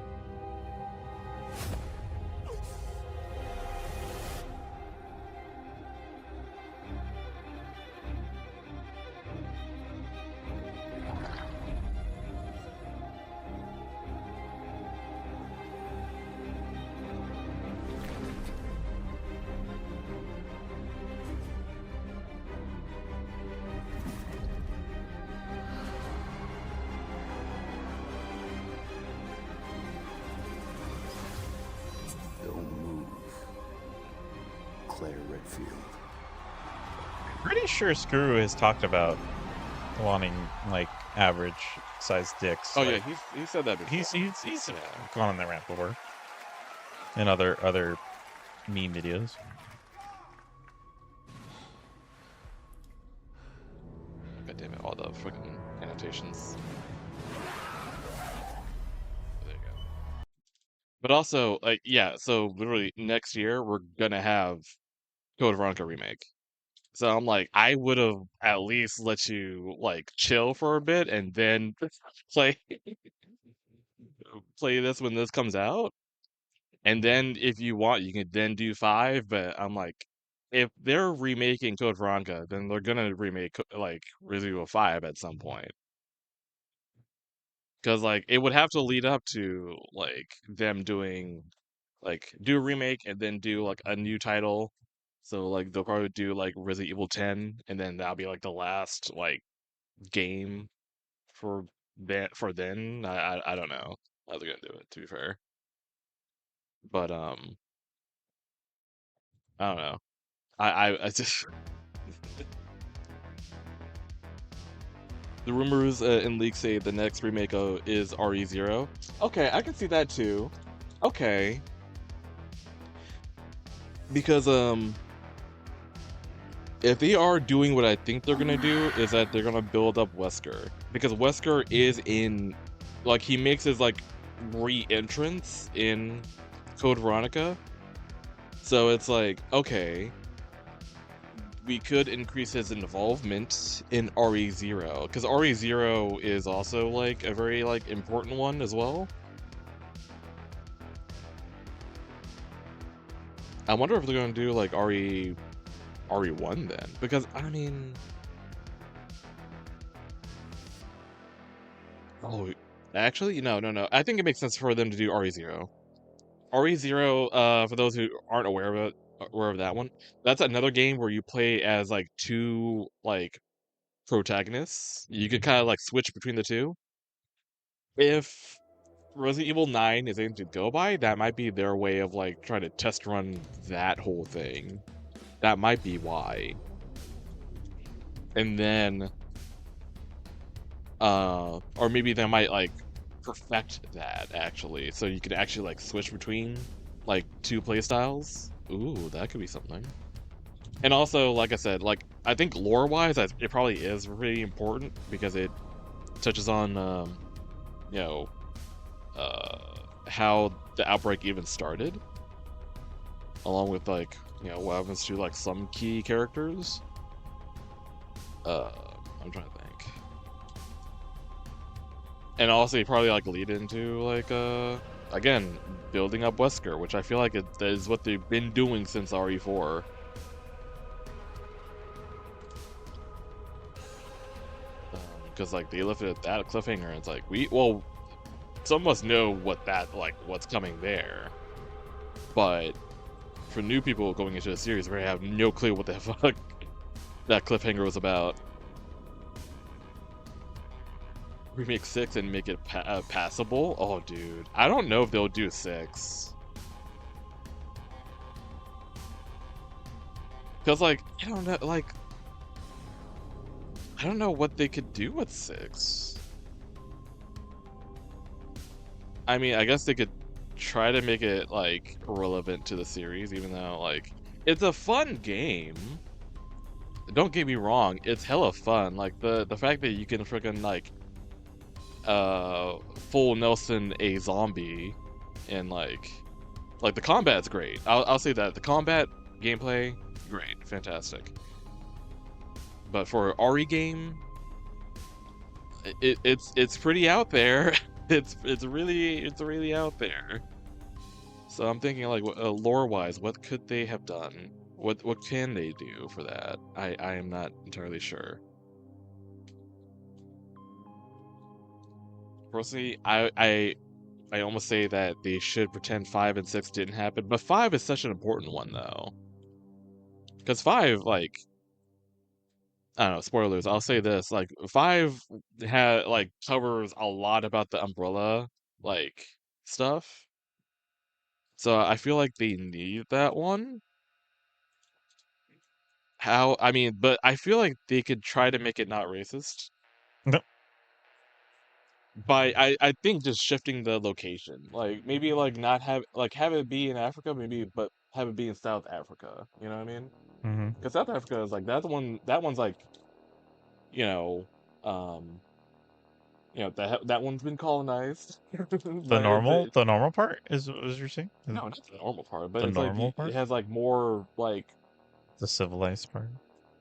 feel. Pretty sure Screw has talked about wanting like average sized dicks. Oh like, yeah, he said that before. he's gone on that rant before. And other meme videos. God damn it, all the fucking annotations. There you go. But also, like, yeah, so literally next year we're gonna have Code Veronica remake. So I'm like, I would have at least let you like chill for a bit and then play play this when this comes out. And then if you want, you can then do 5. But I'm like, if they're remaking Code Veronica, then they're gonna remake like Resident Evil 5 at some point. Because like it would have to lead up to like them doing like do a remake and then do like a new title. So like they'll probably do like Resident Evil 10, and then that'll be like the last like game for that for then. I don't know how they're gonna do it, to be fair. But I don't know. I just the rumors and leaks say the next remake is RE0. Okay, I can see that too. Okay. Because if they are doing what I think they're gonna do, is that they're gonna build up Wesker. Because Wesker is in like he makes his like re-entrance in Code Veronica. So it's like, okay, we could increase his involvement in RE0, because RE0 is also like a very like important one as well. I wonder if they're gonna do like RE1 then, because I mean, oh, actually, no. I think it makes sense for them to do RE0. RE0, for those who aren't aware of that one, that's another game where you play as like two like protagonists. You could kind of like switch between the two. If Resident Evil 9 is anything to go by, that might be their way of like trying to test run that whole thing. That might be why. And then or maybe they might like perfect that actually, so you could actually like switch between like two playstyles. Ooh, that could be something. And also, like I said, like I think lore-wise, it probably is really important because it touches on, you know, how the outbreak even started, along with like, what happens to like some key characters. I'm trying to think. And also, you probably like lead into like, again, building up Wesker, which I feel like that is what they've been doing since RE4. Because like they left it at that cliffhanger, and it's like some of us know what's coming there, but for new people going into the series, we have no clue what the fuck that cliffhanger was about. Remake 6 and make it passable? Oh, dude, I don't know if they'll do 6. Because like I don't know what they could do with 6. I mean, I guess they could try to make it like relevant to the series, even though like it's a fun game. Don't get me wrong, it's hella fun. Like the fact that you can freaking like full Nelson a zombie, and like the combat's great. I'll say that the combat gameplay great, fantastic. But for an RE game, it's pretty out there. it's really out there. So I'm thinking like lore wise, what could they have done? What can they do for that? I am not entirely sure. Personally, I almost say that they should pretend 5 and 6 didn't happen, but 5 is such an important one though. Because 5, like, I don't know, spoilers, I'll say this, like 5 covers a lot about the Umbrella like stuff. So I feel like they need that one. how, I mean, but I feel like they could try to make it not racist No. by I think just shifting the location. Like maybe like not have like have it be in Africa, maybe, but have it be in South Africa. You know what I mean? Mm-hmm. Because South Africa is like that one's like, you know, that one's been colonized. The normal part is what you're saying? No, not the normal part, but The it's like normal it part? has like more like The civilized part.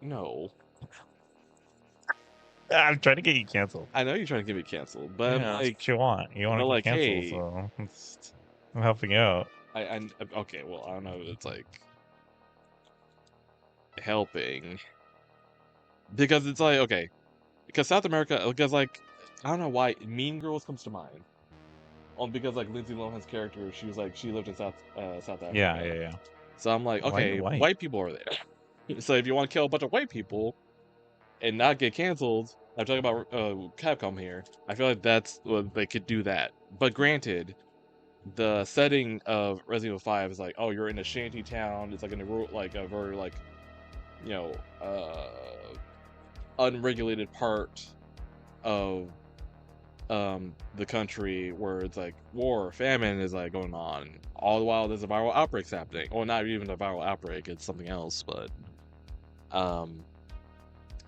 no. I'm trying to get you canceled. I know you're trying to get me canceled, but I'm Yeah, that's like, what you want. You want but to like, get canceled, hey, so I'm helping you out. okay, well, I don't know, it's like helping because it's like okay, because South America, because like I don't know why Mean Girls comes to mind, only because like Lindsay Lohan's character, she was like she lived in South Africa. Yeah. So I'm like, Why are you okay, white? white people are there. So if you want to kill a bunch of white people and not get canceled, I'm talking about Capcom here. I feel like that's what they could do that. But granted, the setting of Resident Evil 5 is like, oh, you're in a shanty town. It's like in a rural, like a very like, you know, unregulated part of the country where it's like war, famine is like going on. All the while there's a viral outbreak's happening. Or not even a viral outbreak, it's something else, but I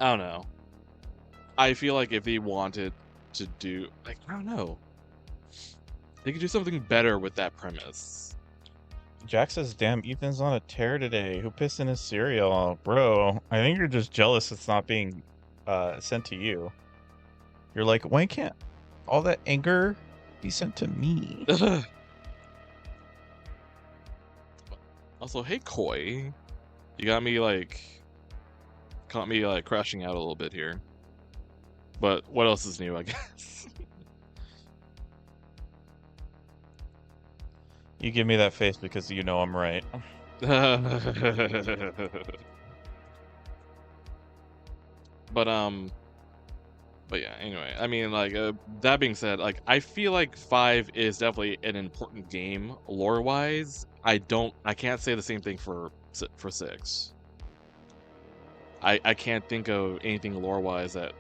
don't know. I feel like if they wanted to do like I don't know. They could do something better with that premise. Jack says, damn, Ethan's on a tear today. Who pissed in his cereal? Bro, I think you're just jealous it's not being sent to you. You're like, why can't all that anger be sent to me? Also, hey Koi. You got me caught me crashing out a little bit here. But what else is new, I guess? You give me that face because you know I'm right. But yeah, anyway, I mean, like, that being said, like, I feel like 5 is definitely an important game, lore-wise. I can't say the same thing for 6. I can't think of anything lore-wise that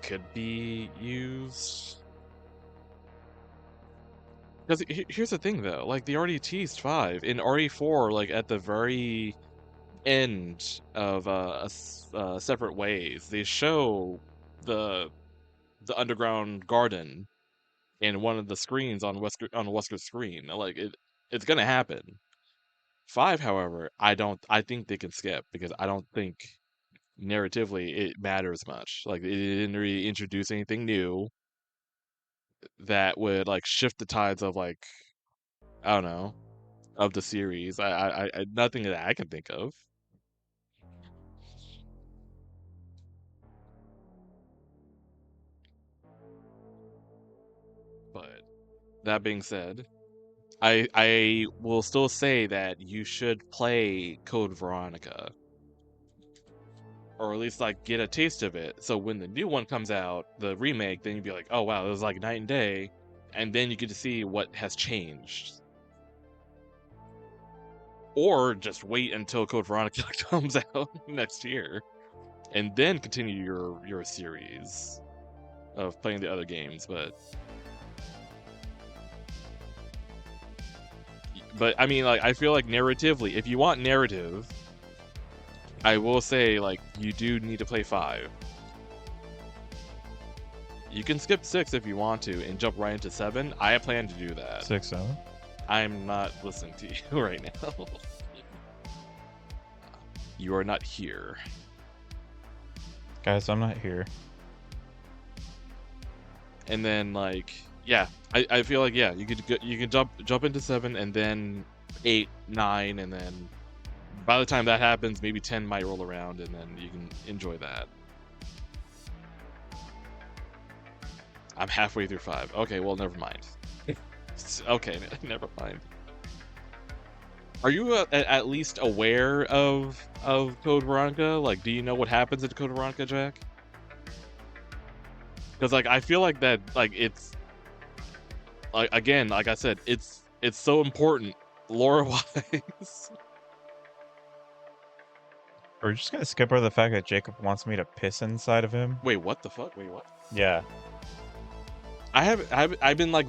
could be used. Because here's the thing, though, like, they already teased 5. In RE4, like, at the very end of Separate Ways, they show the underground garden in one of the screens on Wesker's screen. Like it's gonna happen. 5, however, I think they can skip because I don't think narratively it matters much. Like it didn't really introduce anything new that would like shift the tides of like I don't know of the series. I nothing that I can think of. But that being said, I will still say that you should play Code Veronica. Or at least like get a taste of it. So when the new one comes out, the remake, then you'd be like, oh wow, it was like night and day. And then you get to see what has changed. Or just wait until Code Veronica comes out next year. And then continue your series of playing the other games, but I mean, like, I feel like narratively, if you want narrative, I will say, like, you do need to play 5. You can skip 6 if you want to and jump right into 7. I plan to do that. 6, 7? I'm not listening to you right now. You are not here. Guys, I'm not here. And then, like, yeah, I feel like, yeah, you can jump into 7 and then 8, 9, and then by the time that happens, maybe 10 might roll around, and then you can enjoy that. I'm halfway through 5. Okay, well, never mind. Okay, never mind. Are you at least aware of Code Veronica? Like, do you know what happens in Code Veronica, Jack? Because, like, I feel like that, like, it's like, again, like I said, it's so important lore-wise. We're just gonna skip over the fact that Jacob wants me to piss inside of him. Wait, what the fuck? Wait, what? Yeah. I've been like,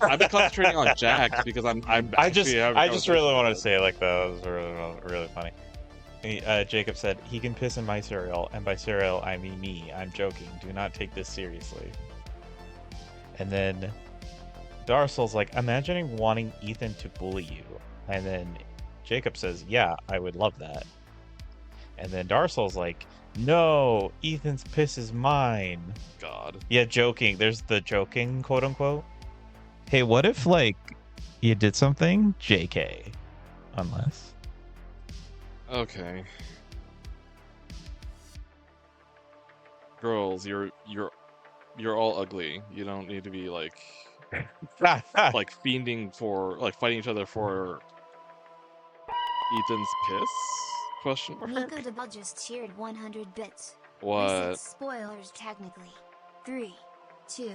I've been concentrating on Jax because I'm I just actually having a really want to conversation say it like that. That was really funny. Jacob said he can piss in my cereal, and by cereal I mean me. I'm joking. Do not take this seriously. And then Darcel's like, imagining wanting Ethan to bully you, and then Jacob says, yeah, I would love that. And then Darcel's like, no, Ethan's piss is mine. God. Yeah, joking. There's the joking, quote unquote. Hey, what if, like, you did something? JK. Unless. Okay. Girls, you're all ugly. You don't need to be like fiending for, like, fighting each other for Ethan's piss? Question mark? Nico the Ball just cheered 100 bits. What? Reset spoilers technically. 3, 2,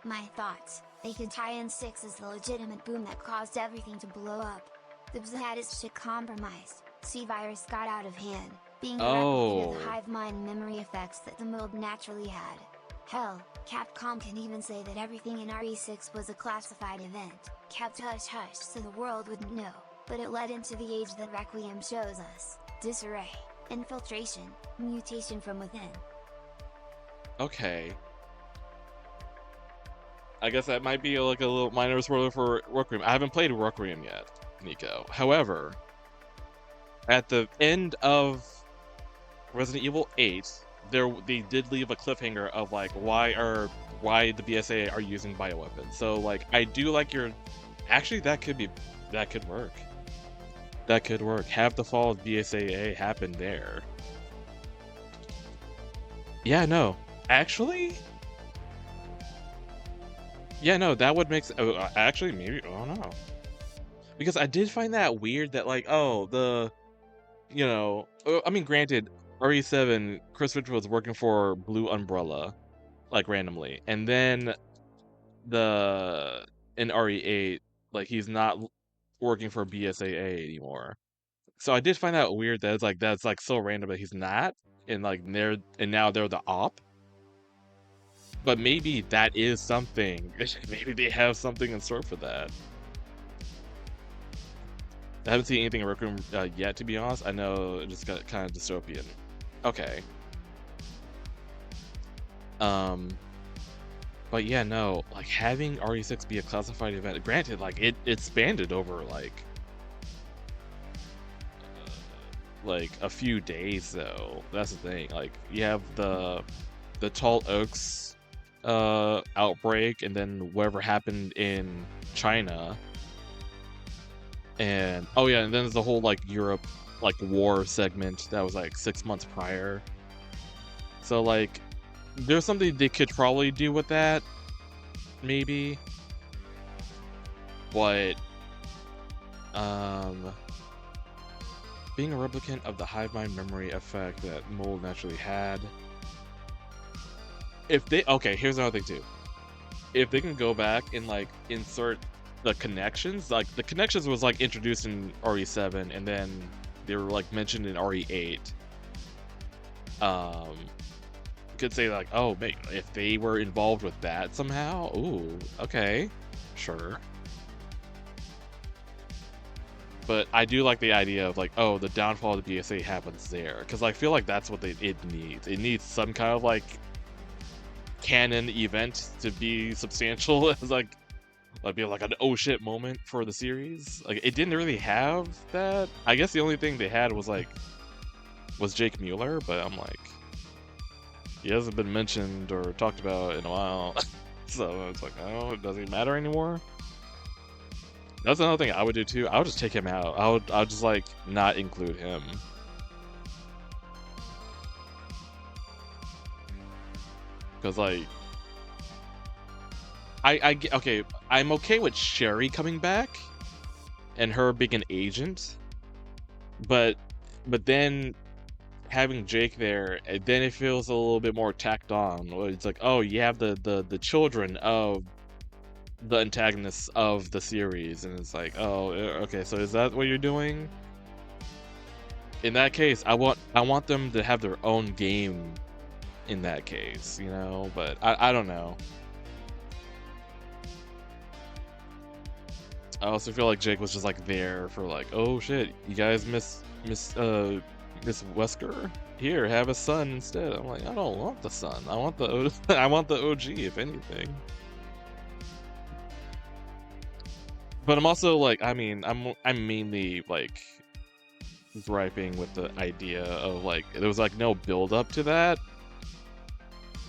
my thoughts. They could tie in 6 as the legitimate boom that caused everything to blow up. The Bz had its shit compromised. C-Virus got out of hand, being a replica of the hive mind memory effects that the mold naturally had. Hell, Capcom can even say that everything in RE6 was a classified event, kept hush-hush so the world wouldn't know, but it led into the age that Requiem shows us. Disarray, infiltration, mutation from within. Okay. I guess that might be like a little minor spoiler for Requiem. I haven't played Requiem yet, Nico. However, at the end of Resident Evil 8, they did leave a cliffhanger of like why the BSA are using bioweapons. So like I do like your actually that could work. That could work. Have the fall of BSAA happen there. Yeah, no. Actually? Yeah, no, that would make sense. Actually, maybe, I don't know. Because I did find that weird that, like, I mean, granted, RE7, Chris Richards was working for Blue Umbrella, like, randomly. And then in RE8, like, he's not working for BSAA anymore. So I did find that weird that that's so random that he's not, and now they're the op. But maybe that is something. Maybe they have something in store for that. I haven't seen anything in Rec Room yet, to be honest. I know it just got kind of dystopian. Okay. But yeah, no, like having RE6 be a classified event, granted, like it expanded over like a few days though. That's the thing. Like you have the Tall Oaks outbreak, and then whatever happened in China, and oh yeah, and then there's the whole like Europe like war segment that was like 6 months prior. So like there's something they could probably do with that, maybe. But being a replicant of the hive mind memory effect that mold naturally had. Here's another thing too. If they can go back and like insert the connections, like the connections was like introduced in RE7 and then they were like mentioned in RE8. Could say like, oh, mate, if they were involved with that somehow, ooh, okay, sure. But I do like the idea of like, oh, the downfall of the BSA happens there, because I feel like that's what it needs. It needs some kind of like canon event to be substantial as like be like an oh shit moment for the series. Like it didn't really have that. I guess the only thing they had was Jake Mueller, but I'm like, he hasn't been mentioned or talked about in a while. So it's like, oh, it doesn't matter anymore. That's another thing I would do too. I would just take him out. I would just like not include him. Because like I'm okay with Sherry coming back and her being an agent, but then having Jake there, and then it feels a little bit more tacked on. It's like, oh, you have the children of the antagonists of the series, and it's like, oh, okay, so is that what you're doing? in that case, I want them to have their own game in that case, you know, but I don't know. I also feel like Jake was just like there for like, oh shit, you guys miss Wesker? Here, have a son instead. I'm like, I don't want the son. I want the I want the OG, if anything. But I'm also like, I mean, I'm mainly like griping with the idea of like there was like no build up to that.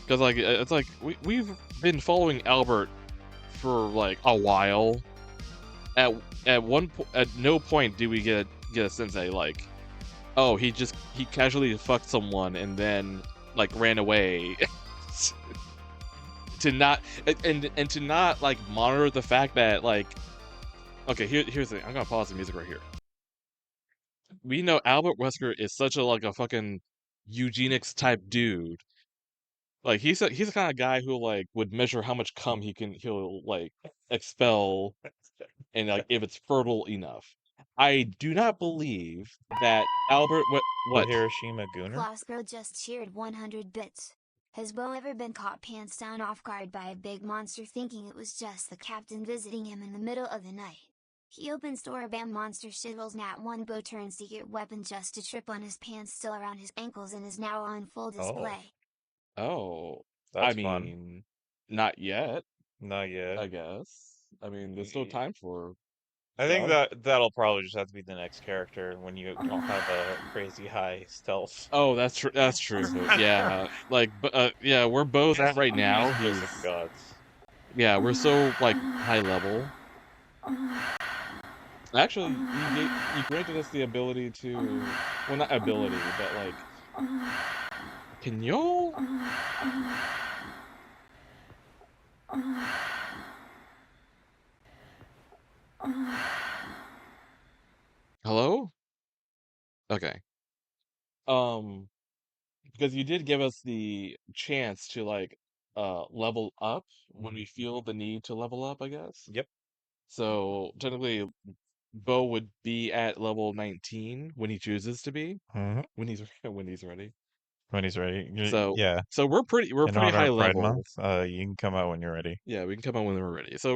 Because like it's like we've been following Albert for like a while. At no point do we get a sense that like, oh, he casually fucked someone and then like ran away. To not and to not like monitor the fact that like, okay, here's the thing. I'm gonna pause the music right here. We know Albert Wesker is such a like a fucking eugenics type dude. Like he's the kind of guy who like would measure how much cum he'll like expel, and like if it's fertile enough. I do not believe that Albert The what Hiroshima Gooner? Floss Girl just cheered 100 bits. Has Bo ever been caught pants down off guard by a big monster thinking it was just the captain visiting him in the middle of the night? He opens door, bam, monster shittles, nat 1, Bo turns secret weapon just to trip on his pants still around his ankles and is now on full display. Oh, That's I fun. mean, not yet, Not yet. I guess. I mean, there's still time for I think stuff. that'll probably just have to be the next character when you don't have a crazy high stealth. Oh, that's true. That's true. Yeah, like, yeah, we're both at right now. Explosive gods. Yeah, we're so like high level. Actually, you granted us the ability to, well, not ability, but like, can you? Hello? Okay. Because you did give us the chance to like level up when we feel the need to level up, I guess. Yep. So technically Bo would be at level 19 when he chooses to be, Mhm. when he's when he's ready. When he's ready. So Yeah. we're In pretty honor high of Pride level. Month, you can come out when you're ready. Yeah, we can come on when we're ready. So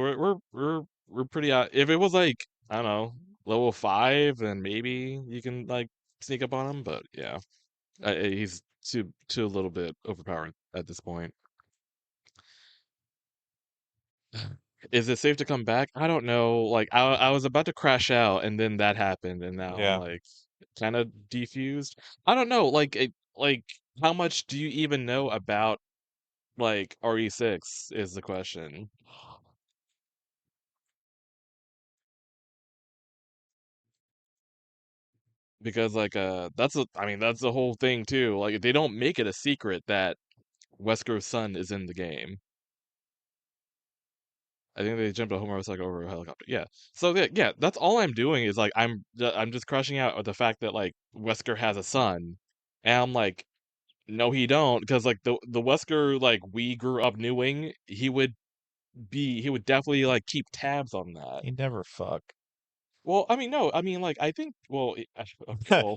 we're pretty if it was like, I don't know, level 5, then maybe you can like sneak up on him, but yeah. He's too a little bit overpowered at this point. Is it safe to come back? I don't know. Like I was about to crash out and then that happened and now I'm Yeah. like kind of defused. I don't know. Like how much do you even know about like RE6 is the question. Because like I mean that's the whole thing too. Like they don't make it a secret that Wesker's son is in the game. I think they jumped a motorcycle over a helicopter. Yeah. So yeah, that's all I'm doing is like I'm just crushing out at the fact that like Wesker has a son, and I'm like, no, he don't, because like the Wesker like we grew up knowing, he would definitely like keep tabs on that. He never fuck. Well, I mean, no, I mean like I think well,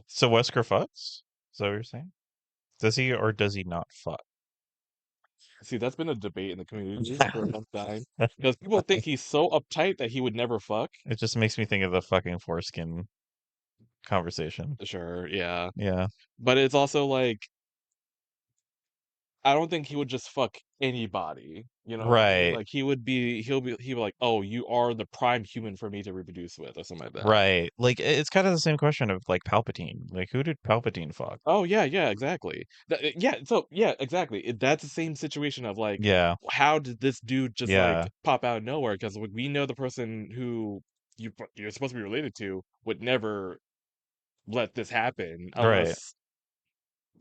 So Wesker fucks? Is that what you're saying? Does he or does he not fuck? see that's been a debate in the community for a long time because people think he's so uptight that he would never fuck. It just makes me think of the fucking foreskin conversation. Sure, yeah, Yeah. but it's also like I don't think he would just fuck anybody. You know what I mean? Right. Like he'll be like, oh, you are the prime human for me to reproduce with, or something like that. Right. Like it's kind of the same question of like Palpatine. Like who did Palpatine fuck? Oh yeah, yeah, exactly. Yeah, so yeah, exactly. That's the same situation of like, Yeah. how did this dude just Yeah. like pop out of nowhere? Because we know the person who you're supposed to be related to would never let this happen Right. unless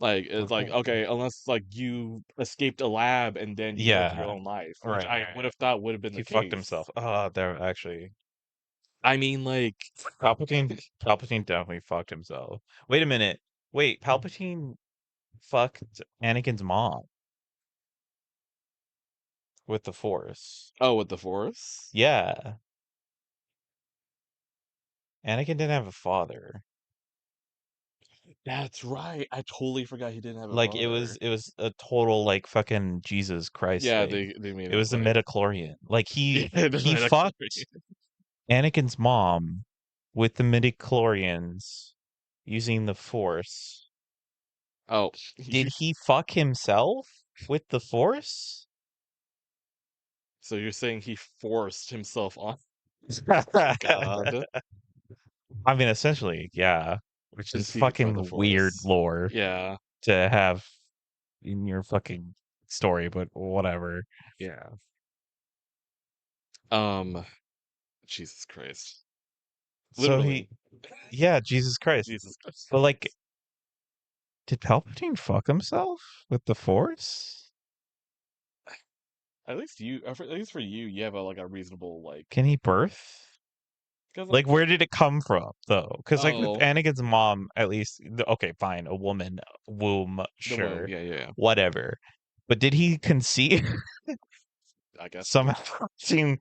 like it's like okay, unless like you escaped a lab and then you took your Yeah. own life, which Right. I would have thought would have been He the fucked case. himself. Oh, there actually. I mean, like, Palpatine definitely fucked himself. Wait a minute. Wait, Palpatine fucked Anakin's mom with the Force. oh, with the Force? Yeah. Anakin didn't have a father. That's right. I totally forgot he didn't have a Like brother. it was a total like fucking Jesus Christ Yeah, thing. they made It was the like midichlorian. Like yeah, the he midichlorian. fucked Anakin's mom with the midichlorians using the Force. Oh, Did he fuck himself with the Force? so you're saying he forced himself on God? I mean, essentially, yeah. Which To is defeat for the fucking weird Force. lore Yeah, to have in your fucking story, but whatever. yeah. Jesus Christ. So Literally, yeah, Jesus Christ. Jesus Christ. But like, did Palpatine fuck himself with the Force? At least for you, you have a reasonable like. Can he birth? Cause Like, where did it come from, though? Because like with oh, Anakin's mom, at least, okay, fine, a woman womb, the womb. sure, Yeah. whatever. But did he conceive I guess so. somehow? Seen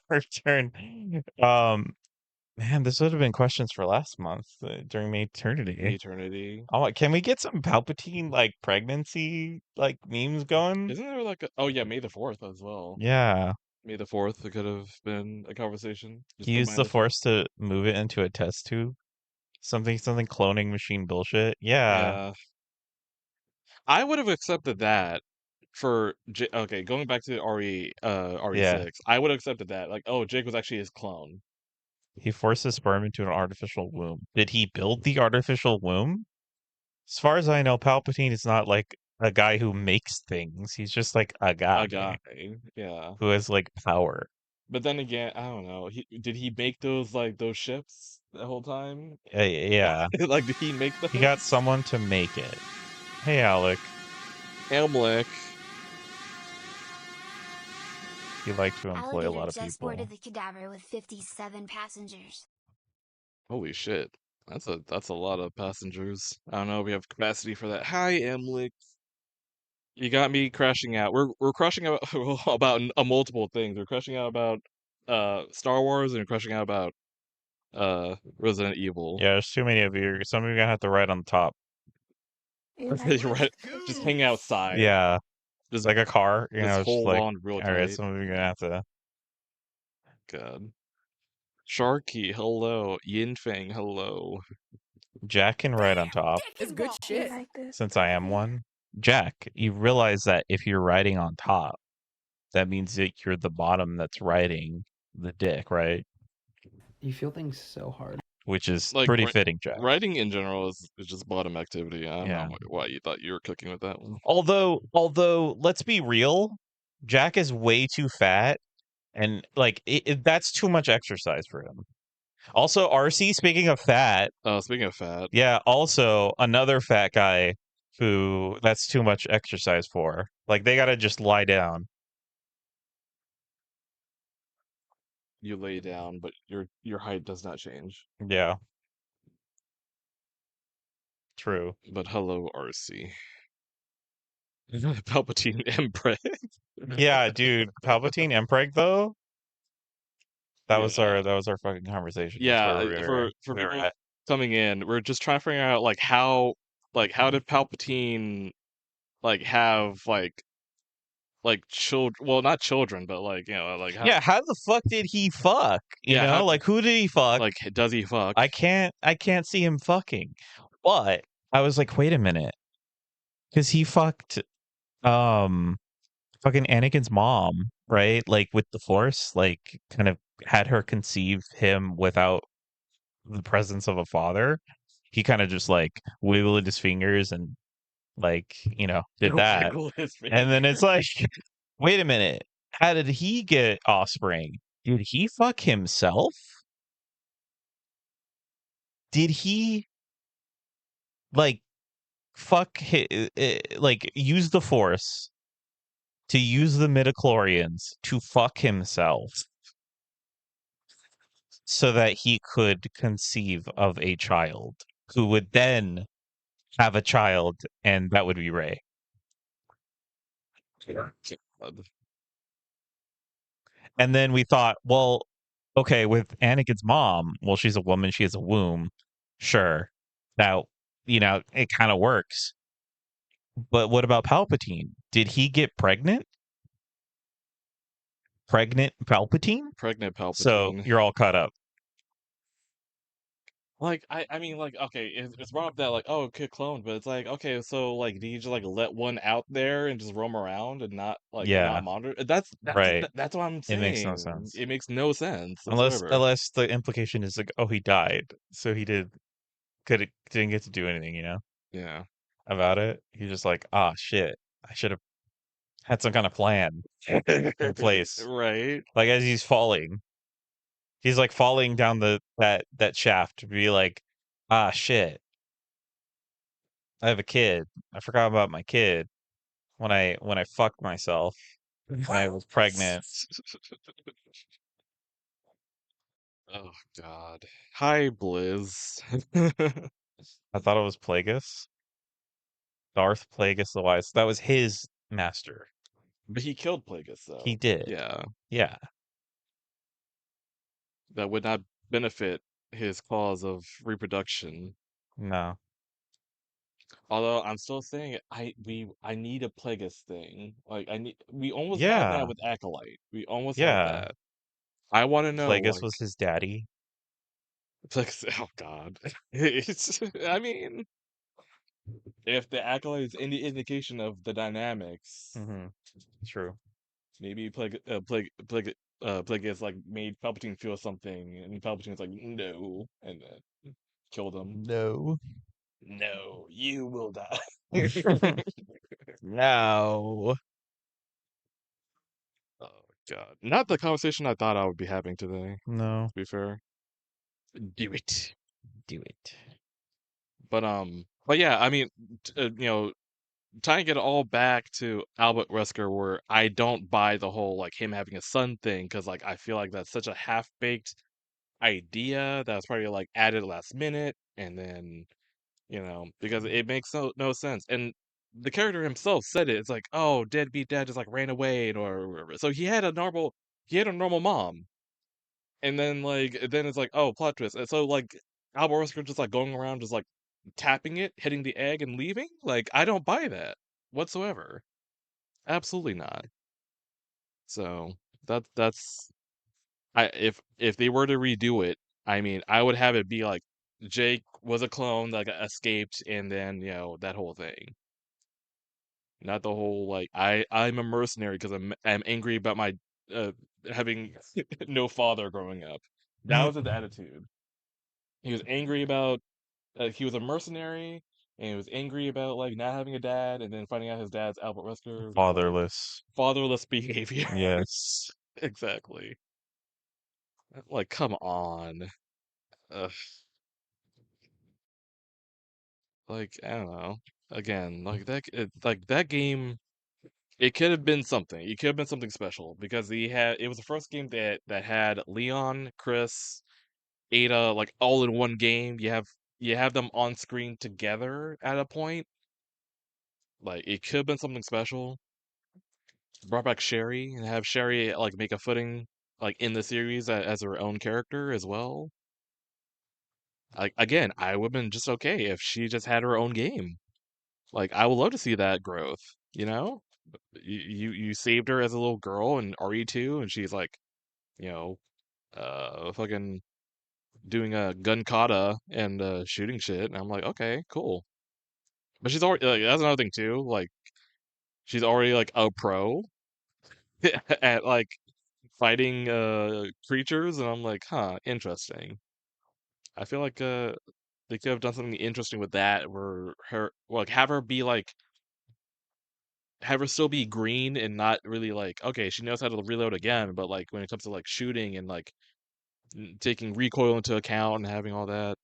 return. Man, this would have been questions for last month during my eternity. Eternity. Oh, can we get some Palpatine like pregnancy like memes going? Isn't there like a? Oh yeah, May the 4th as well. Yeah, May the 4th. It could have been a conversation. Just he used combine the the two. Force to move it into a test tube. Something cloning machine bullshit. Yeah, Yeah, I would have accepted that for okay. Going back to yeah. RE6, I would have accepted that. Like, oh, Jake was actually his clone. He forced his sperm into an artificial womb. Did he build the artificial womb? As far as I know, Palpatine is not like a guy who makes things. He's just like a guy A guy. Yeah. who has like power. But then again, I don't know. Did he make those ships the whole time? Yeah, Like, did he make he got those? someone to make it. Hey, Alec. Amlek. He liked to employ a Alligator lot of just people. boarded the cadaver with 57 passengers. Holy shit. That's a lot of passengers. I don't know. We have capacity for that. Hi, Amlek. You got me crashing out. We're crashing out about multiple things. We're crashing out about Star Wars and we're crashing out about Resident Evil. Yeah, there's too many of you. Some of you are gonna have to ride on top. You like You're right. this Just pussy? hang outside. Yeah, Just like a car. You know, it's just hold like, on real all right, tight. some of you are gonna have to. God. Sharky, hello. Yinfang, hello. Jack can ride on top. It's good You shit. like this Since I am pussy? one. Jack, you realize that if you're riding on top, that means that you're the bottom that's riding the dick, right? You feel things so hard. Which is Like pretty fitting, Jack. writing in general is just bottom activity. I don't Yeah. know why you thought you were cooking with that one. Although, let's be real, Jack is way too fat, and like that's too much exercise for him. Also, RC, speaking of fat, Speaking of fat, yeah, also another fat guy who that's too much exercise for. Like they gotta just lie down. you lay down, but your height does not change. Yeah. True. But hello, RC. Palpatine Empress. Yeah, dude, Palpatine Emperor though. That was Yeah. our fucking conversation. That's Yeah, where we were, for we were people at. coming in, we're just trying to figure out how did Palpatine have children, well, not children, but how, Yeah, how the fuck did he fuck? You Yeah, know, how- like who did he fuck? does he fuck? I can't see him fucking. But I was like, wait a minute. Because he fucked fucking Anakin's mom, right? Like with the Force, like kind of had her conceive him without the presence of a father. He kind of just like wiggled his fingers and like, did that. Wiggle his And then it's finger. like, wait a minute. How did he get offspring? Did he fuck himself? Did he like use the Force to use the midichlorians to fuck himself so that he could conceive of a child who would then have a child, and that would be Rey? God. And then we thought, well, okay, with Anakin's mom, well, she's a woman, she has a womb. Sure. that, it kind of works. But what about Palpatine? Did he get pregnant? Pregnant Palpatine? Pregnant So Palpatine. you're all caught up. Like I mean like okay, it's brought up that like oh kid clone, but it's like okay, so like do you just like let one out there and just roam around and not Yeah, monitor? right. That's what I'm It makes no saying. sense. It makes no sense Unless whatsoever. unless the implication is like, oh, he died, so he didn't get to do anything, Yeah. about it. He's just like, ah, shit, I should have had some kind of plan in place. Right. Like as he's falling, he's like falling down that shaft to be like, ah, shit, I have a kid. I forgot about my kid when I fucked myself when I was pregnant. Oh God. Hi, Blizz. I thought it was Plagueis. Darth Plagueis the Wise. That was his master. But he killed Plagueis, He though. did. Yeah. Yeah. That would not benefit his cause of reproduction. No. Although I'm still saying I need a Plagueis thing. Like we almost had that Yeah. with Acolyte. We almost had Yeah. that. I want to know Plagueis like was his daddy. Plagueis. Oh God. It's. I mean, if the Acolyte is any indication of the dynamics, Mm-hmm. True. maybe Plagueis like made Palpatine feel something, and Palpatine's like no, and then killed him. No. No, you will die. No. Oh God. Not the conversation I thought I would be having today, No. to be fair. Do it. Do it. But yeah, I mean, tying it all back to Albert Wesker, where I don't buy the whole like him having a son thing, because like I feel like that's such a half-baked idea that was probably like added last minute, and then because it makes no sense. And the character himself said it. It's like, oh, deadbeat dad just like ran away, or so he had a normal mom, and then it's like, oh, plot twist. And so like Albert Wesker just like going around just like tapping it, hitting the egg, and leaving. Like I don't buy that whatsoever. Absolutely not. So that's if they were to redo it, I mean, I would have it be like Jake was a clone that got escaped, and then that whole thing. Not the whole like I'm a mercenary because I'm angry about my uh having no father growing up. That was his attitude. He was angry about he was a mercenary, and he was angry about like not having a dad, and then finding out his dad's Albert Wesker. Just like Fatherless. fatherless behavior. Yes. Exactly. Like, come on. Ugh. Like, I don't know. Again, like that game, it could have been something. It could have been something special because it was the first game that had Leon, Chris, Ada like all in one game. You have them on screen together at a point. Like, it could have been something special. Brought back Sherry and have Sherry like make a footing like in the series as her own character as well. Like again, I would have been just okay if she just had her own game. Like I would love to see that growth, you know? You saved her as a little girl in RE2, and she's like, you know, fucking doing a gun kata and shooting shit, and I'm like, okay, cool. But she's already like that's another thing too. Like she's already like a pro at like fighting creatures, and I'm like, huh, interesting. I feel like they could have done something interesting with that, where her like have her still be green and not really like okay, she knows how to reload again, but like when it comes to like shooting and like taking recoil into account and having all that,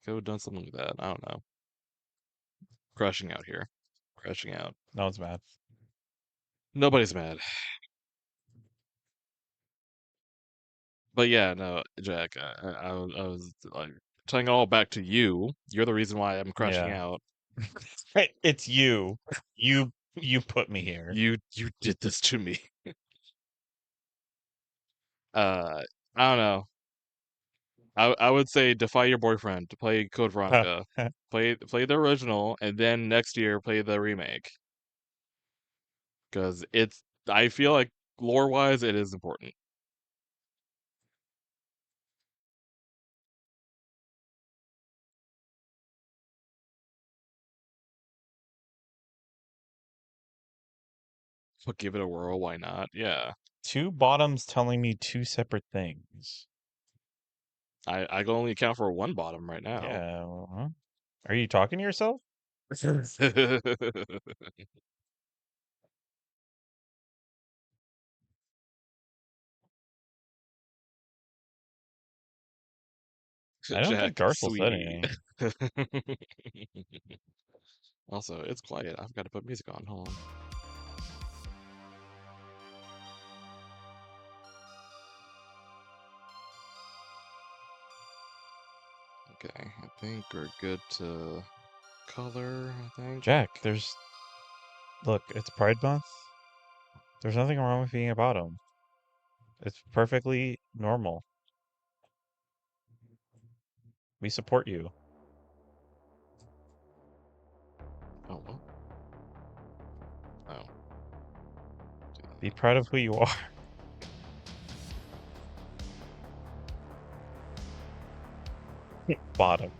could have done something with that. I don't know. Crashing out here, crashing out. That was bad. Nobody's mad, but yeah, no, Jack, I was like tying it all back to you. You're the reason why I'm crashing Yeah. out. It's you. You put me here. You did this to me. I don't know. I would say defy your boyfriend to play Code Veronica. Play the original, and then next year play the remake. Because I feel like lore wise, it is important. But give it a whirl, why not? Yeah. Two bottoms telling me two separate things. I can only account for one bottom right now. Yeah. Are you talking to yourself? I don't think Jack, Garth will said sweetie. anything. Also, it's quiet. I've got to put music on. Hold on. Okay, I think we're good to color, I think. Jack, look, it's Pride Month. There's nothing wrong with being a bottom. It's perfectly normal. We support you. Oh, what? Oh. Be proud of who you are. Bottom.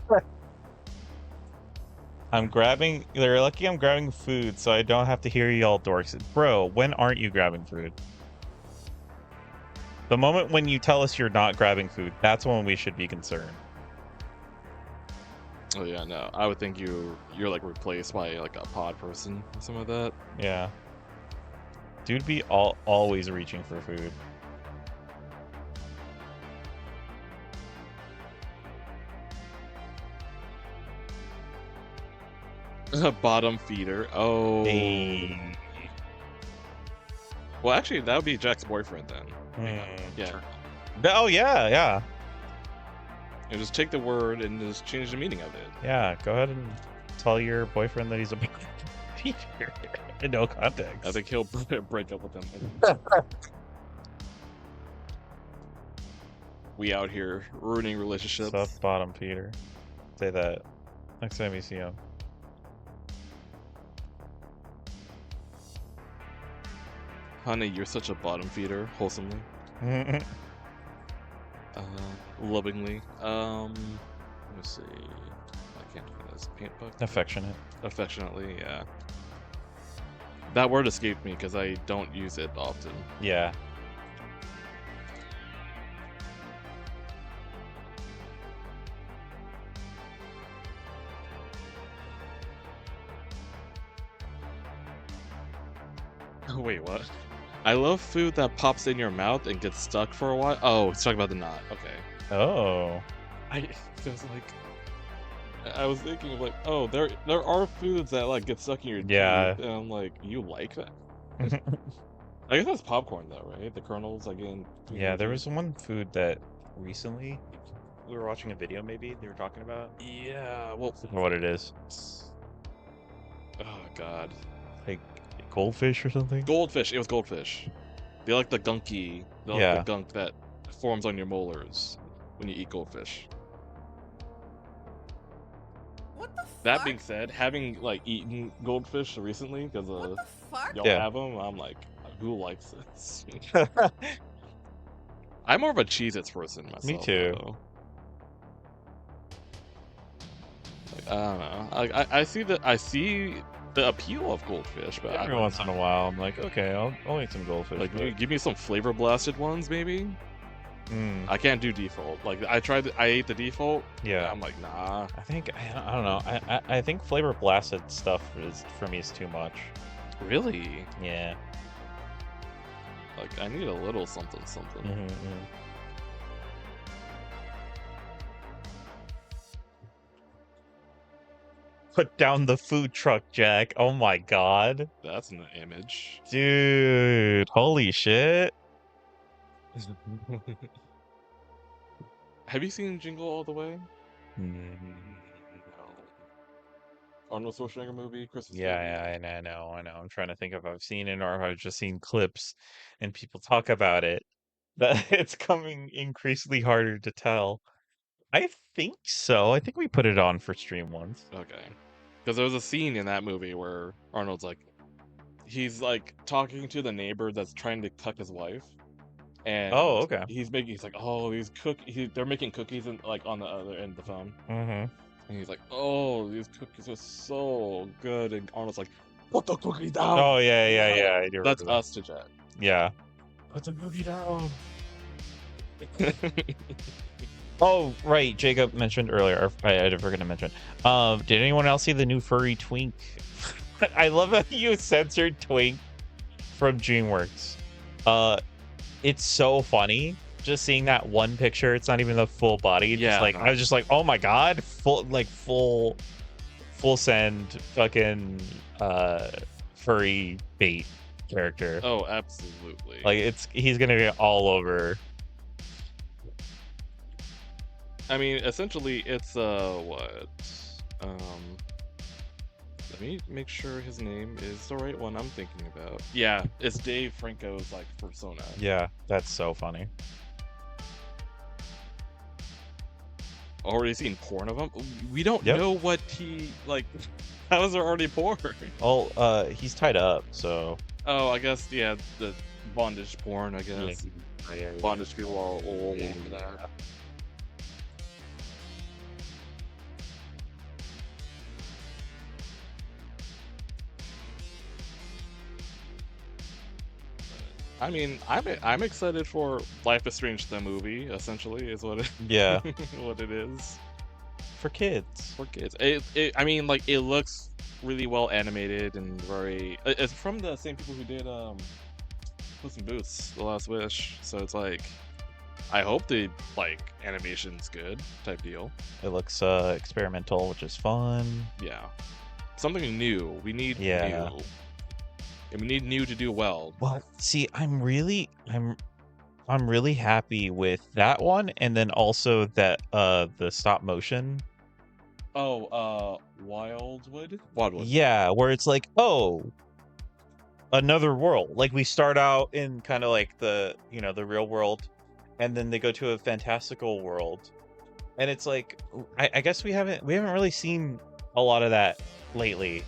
They're lucky I'm grabbing food so I don't have to hear y'all dorks. Bro, when aren't you grabbing food? The moment when you tell us you're not grabbing food, that's when we should be concerned. Oh yeah, no. I would think you're like replaced by like a pod person or something like that. Yeah. Dude be always reaching for food. Bottom feeder. Oh. Hey. Well, actually, that would be Jack's boyfriend then. Yeah. Oh yeah, yeah. And just take the word and just change the meaning of it. Yeah, go ahead and tell your boyfriend that he's a teacher. In no context. I think he'll break up with him. We out here ruining relationships. Sup, bottom feeder. Say that next time you see him. Honey, you're such a bottom feeder, wholesomely. Lovingly. Let me see. I can't find this paint book. Affectionate. Affectionately, yeah. That word escaped me because I don't use it often. Yeah. Wait, what? I love food that pops in your mouth and gets stuck for a while. Oh, it's talking about the knot. Okay. Oh. I was like, I was thinking of like, oh, there are foods that like get stuck in your teeth, and I'm like, you like that? I guess that's popcorn though, right? The kernels again. Yeah, there was one food that recently we were watching a video. Maybe they were talking about. Yeah, well, What it is? Oh God, Like goldfish or something. goldfish. It was goldfish. They like the gunky. They like the gunk that forms on your molars when you eat goldfish. What the fuck? That being said, having like eaten goldfish recently because What the fuck? y'all have them, I'm like, who likes this? I'm more of a Cheez-Its person myself. Me too. Though. Like, I don't know. I see the appeal of goldfish, but Every once in a while, I'm like, okay, I'll eat some goldfish. like but... give me some flavor blasted ones, maybe. I can't do default. Like I ate the default. Yeah. I'm like, nah. I think I don't know. I think flavor blasted stuff is for me is too much. Really? Yeah. Like I need a little something. Put down the food truck, Jack. Oh my god. That's an image. Dude, holy shit. Have you seen Jingle All the Way? No. Arnold Schwarzenegger movie, Christmas movie. Yeah, I know. I'm trying to think if I've seen it or if I've just seen clips and people talk about it. That it's coming increasingly harder to tell. I think so. I think we put it on for stream once. Okay. Because there was a scene in that movie where Arnold's like, he's like talking to the neighbor that's trying to cuck his wife, and Oh, okay. he's like, oh, they're making cookies and like on the other end of the phone, Mm-hmm. and he's like, oh, these cookies are so good, and Arnold's like, put the cookie down. Oh yeah. I do That's remember us to Jet. that. Yeah. Put the cookie down. Oh, right. Jacob mentioned earlier. I forgot to mention. Did anyone else see the new furry twink? I love how you censored twink from DreamWorks. It's so funny just seeing that one picture. It's not even the full body. It's just like I was just like, oh my god, full send fucking furry bait character. Oh, absolutely. Like he's gonna be all over. I mean, essentially, it's what? Let me make sure his name is the right one I'm thinking about. Yeah, it's Dave Franco's like persona. Yeah, that's so funny. Already seen porn of him. We don't Yep. know what he like. How is there already porn? Oh, he's tied up, so. Oh, I guess yeah, the bondage porn. I guess Yeah. bondage people are all over that. I mean, I'm excited for Life is Strange the movie. Essentially, is what it Yeah, what it is for kids. for kids. I mean, like it looks really well animated and very. It's from the same people who did Puss in Boots: The Last Wish. So it's like, I hope the like animation's good type deal. It looks experimental, which is fun. Yeah, something new. We need Yeah. new. And we need new to do well. Well, see, I'm really happy with that one, and then also that the stop motion. Oh, Wildwood. Yeah, where it's like, oh, another world. Like we start out in kind of like the the real world, and then they go to a fantastical world, and it's like I guess we haven't really seen a lot of that lately.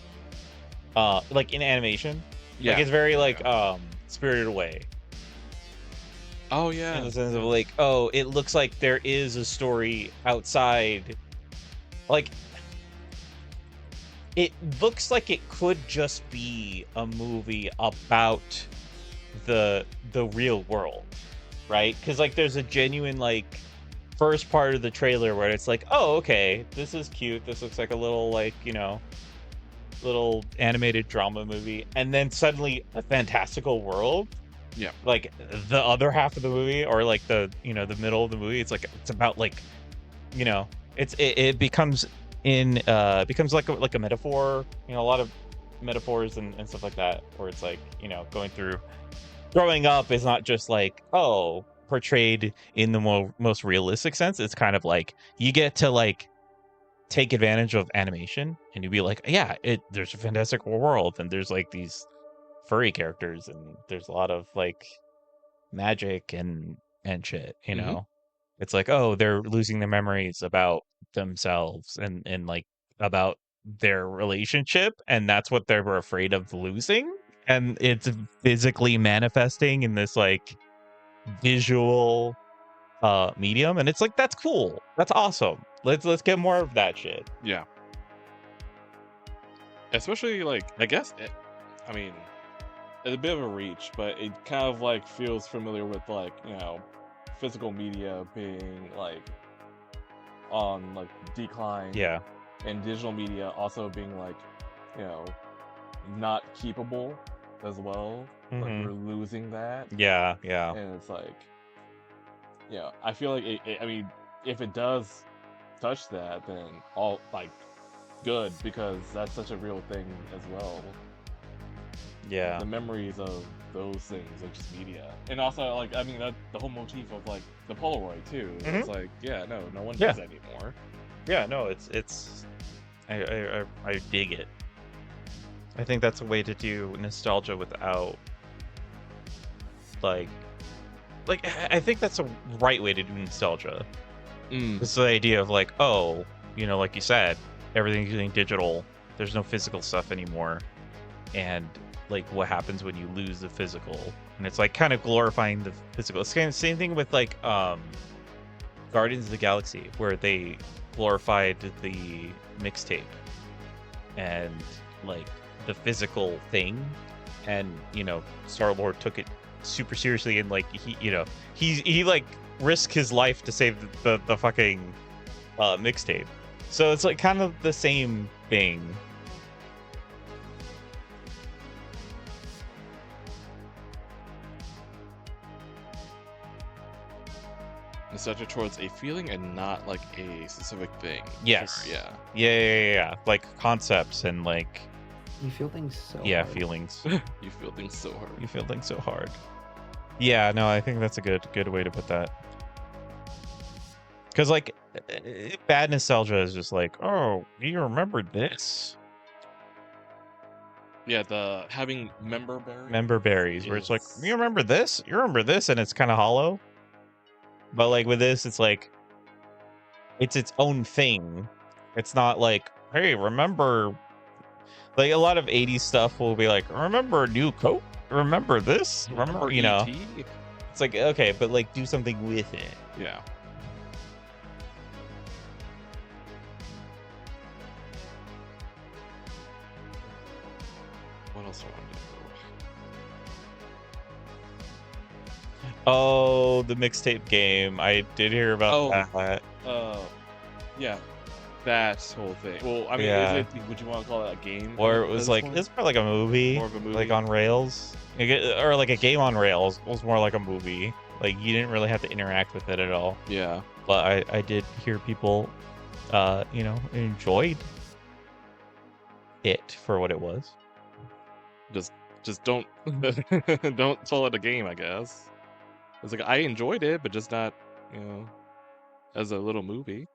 Like in animation. Yeah. Like it's very like Spirited Away. Oh yeah. In the sense of like, oh, it looks like there is a story outside. Like it looks like it could just be a movie about the real world, right? Because like there's a genuine like first part of the trailer where it's like, oh, okay, this is cute. This looks like a little like little animated drama movie, and then suddenly a fantastical world. Yeah. Like the other half of the movie, or like the the middle of the movie, it's about like it becomes like a metaphor, a lot of metaphors and stuff like that, where it's like going through growing up is not just like portrayed in the most realistic sense. It's kind of like you get to like take advantage of animation and you'd be like, yeah, there's a fantastical world and there's like these furry characters and there's a lot of like magic and shit, It's like, oh, they're losing their memories about themselves and like about their relationship, and that's what they were afraid of losing, and it's physically manifesting in this like visual medium, and it's like, that's cool, that's awesome. Let's get more of that shit. Yeah. Especially like, I guess I mean, it's a bit of a reach, but it kind of like feels familiar with like physical media being like on like decline. Yeah. And digital media also being like not keepable as well. Like we're losing that. Yeah. And it's like, I feel like I mean, if it does touch that, then all like good, because that's such a real thing as well. Yeah. The memories of those things, like just media, and also like I mean that the whole motif of like the Polaroid too. It's like no one does that anymore. Yeah, no, it's I dig it. I think that's a way to do nostalgia without like like I think that's a right way to do nostalgia. Mm. It's the idea of like, oh, you know, like you said, everything's getting digital. There's no physical stuff anymore, and like what happens when you lose the physical, and it's like kind of glorifying the physical. It's kind of the same thing with like Guardians of the Galaxy, where they glorified the mixtape and like the physical thing, and you know, Star-Lord took it super seriously, and like he like risked his life to save the fucking mixtape. So it's like kind of the same thing. Nostalgia towards a feeling and not like a specific thing. Yes. Sure, yeah. Yeah. Like concepts and like You feel things so yeah, hard. feelings. You feel things so hard. You feel things so hard. Yeah, no, I think that's a good way to put that. Because like bad nostalgia is just like, oh, you remember this? Yeah, the having member berries. Member berries, where it's like, is- you remember this? You remember this? And it's kind of hollow. But like with this, it's like it's its own thing. It's not like, hey, remember, like a lot of 80s stuff will be like, remember new Coke? Remember this? Remember, you know, ET? it's like, okay, but like do something with it. Yeah. What else do I want to do? Oh, the mixtape game. I did hear about that. Yeah, that whole thing. Well, I mean, Yeah. is it, would you want to call it a game? Or at it was this like, point? it's more like a movie. More of a movie? Like on rails. Or like a game on rails. It was more like a movie. Like you didn't really have to interact with it at all. Yeah. But I did hear people, you know, enjoyed it for what it was. Just don't don't call it a game, I guess. It's like I enjoyed it, but just not, you know, as a little movie.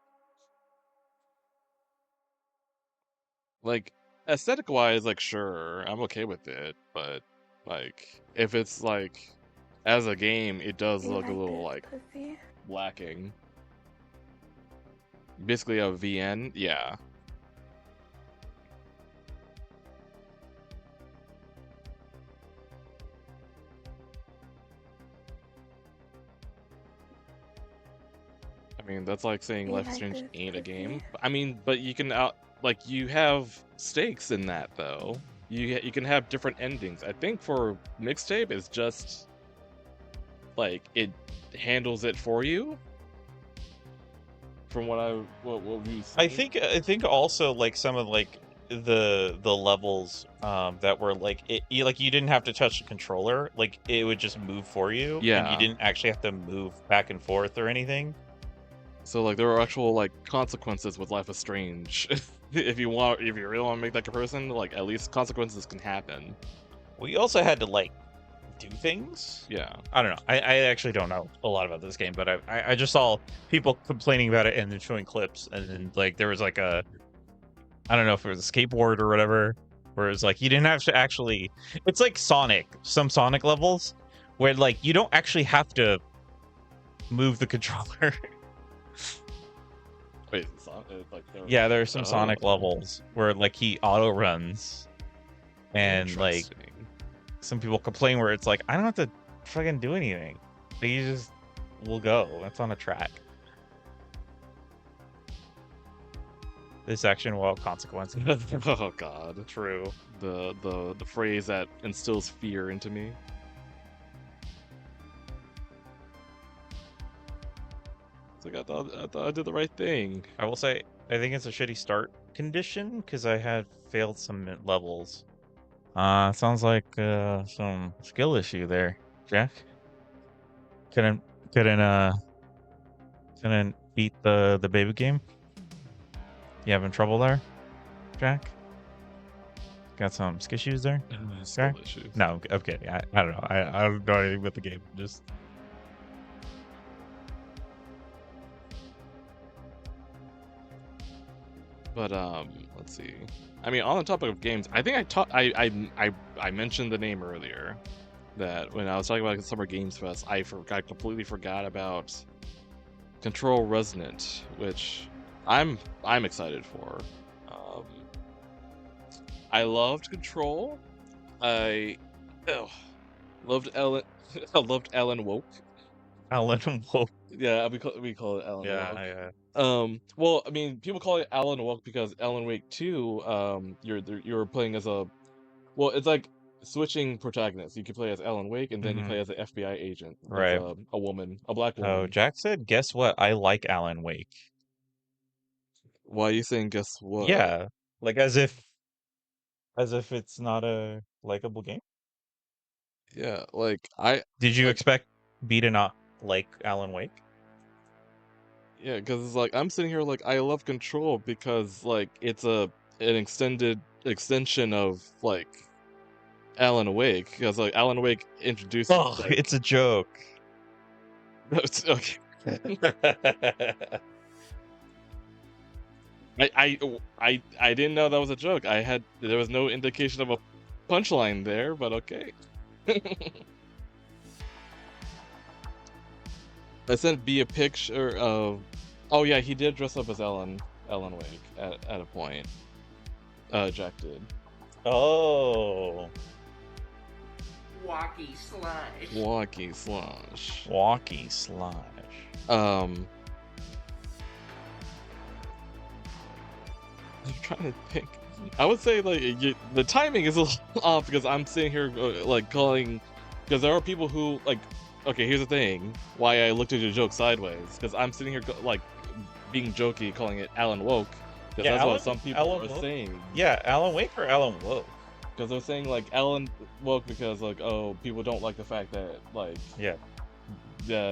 Like aesthetic wise, like sure, I'm okay with it, but like if it's like as a game, it does look a little like lacking. Basically a VN, yeah. I mean, that's like saying Life is Strange ain't a game. I mean, but you can like you have stakes in that though. You can have different endings. I think for mixtape, it's just like it handles it for you. From what we've seen. I think also like some of like the levels that were like you didn't have to touch the controller, like it would just move for you. And Yeah. you didn't actually have to move back and forth or anything. So like there are actual like consequences with Life is Strange. if you really want to make that comparison, like at least consequences can happen. We also had to like do things. Yeah. I don't know. I actually don't know a lot about this game, but I just saw people complaining about it and then showing clips, and then like there was like I don't know if it was a skateboard or whatever, where it's like you didn't have to actually. It's like some Sonic levels, where like you don't actually have to move the controller. Wait, like Yeah, there are some Oh. Sonic levels where like he auto runs, and like Interesting. some people complain where it's like I don't have to fucking do anything. Like, you just will go. That's on a track. This action will have consequences. Oh god. True. The phrase that instills fear into me. It's like I thought I did the right thing. I will say I think it's a shitty start condition because I had failed some levels. Sounds like some skill issue there, Jack. Couldn't beat the baby game. You having trouble there, Jack? Got some skissues there? Skill issues. No, I'm kidding. I don't know. I don't know anything about the game. Just But let's see. I mean, on the topic of games, I think I mentioned the name earlier. that when I was talking about Summer Games Fest, I completely forgot about Control Resonant, which I'm excited for. I loved Control. I loved Ellen. I loved Alan Woke. Alan Woke. Yeah, we call it Alan Woke. Yeah. Well, I mean, people call it Alan Woke because Alan Wake 2, you're playing as well, it's like switching protagonists. You can play as Alan Wake, and then you play as an FBI agent, as Right. a woman, a black woman. Oh, Jack said, guess what? I like Alan Wake. Why are you saying guess what? Yeah. Like as if it's not a likable game. Yeah, like Did you like- expect B to not like Alan Wake? Yeah, because it's like I'm sitting here like I love Control because like it's an extension of like Alan Wake, because like Alan Wake introduced. Oh, it's a joke. Okay. I didn't know that was a joke. There was no indication of a punchline there, but okay. I sent B a picture of. Oh yeah, he did dress up as Alan Wake at a point. Jack did. Oh. Walkie slash. Walkie slash. Walkie slash. I'm trying to think. I would say like the timing is a little off because I'm sitting here like calling, because there are people who like. Okay, here's the thing. Why I looked at your joke sideways, because I'm sitting here like being jokey, calling it Alan Woke, because Yeah, that's Alan- what some people Alan are Woke? saying. Yeah, Alan Wake or Alan Woke? Because they're saying like Alan Woke because like, oh, people don't like the fact that like Yeah.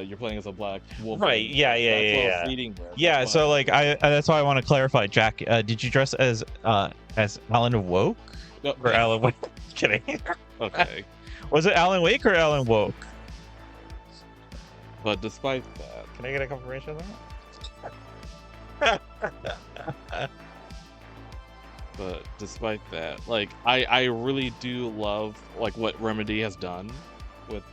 you're playing as a black wolf. Right, yeah. That's what I was leading with. Yeah, That's so why- like that's why I want to clarify, Jack. Did you dress as Alan Woke No, or Alan Wake? Kidding. okay. Was it Alan Wake or Alan Woke? But despite that, Can I get a confirmation of that? like I really do love like what Remedy has done with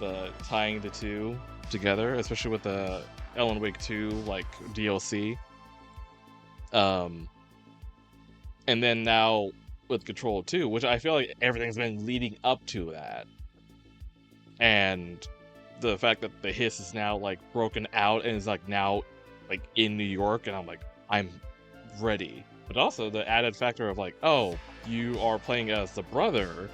tying the two together, especially with the Alan Wake 2 like DLC. And then now with Control 2, which I feel like everything's been leading up to that. And the fact that the hiss is now like broken out and is like now like in New York, and I'm like, I'm ready. But also the added factor of like, oh, you are playing as the brother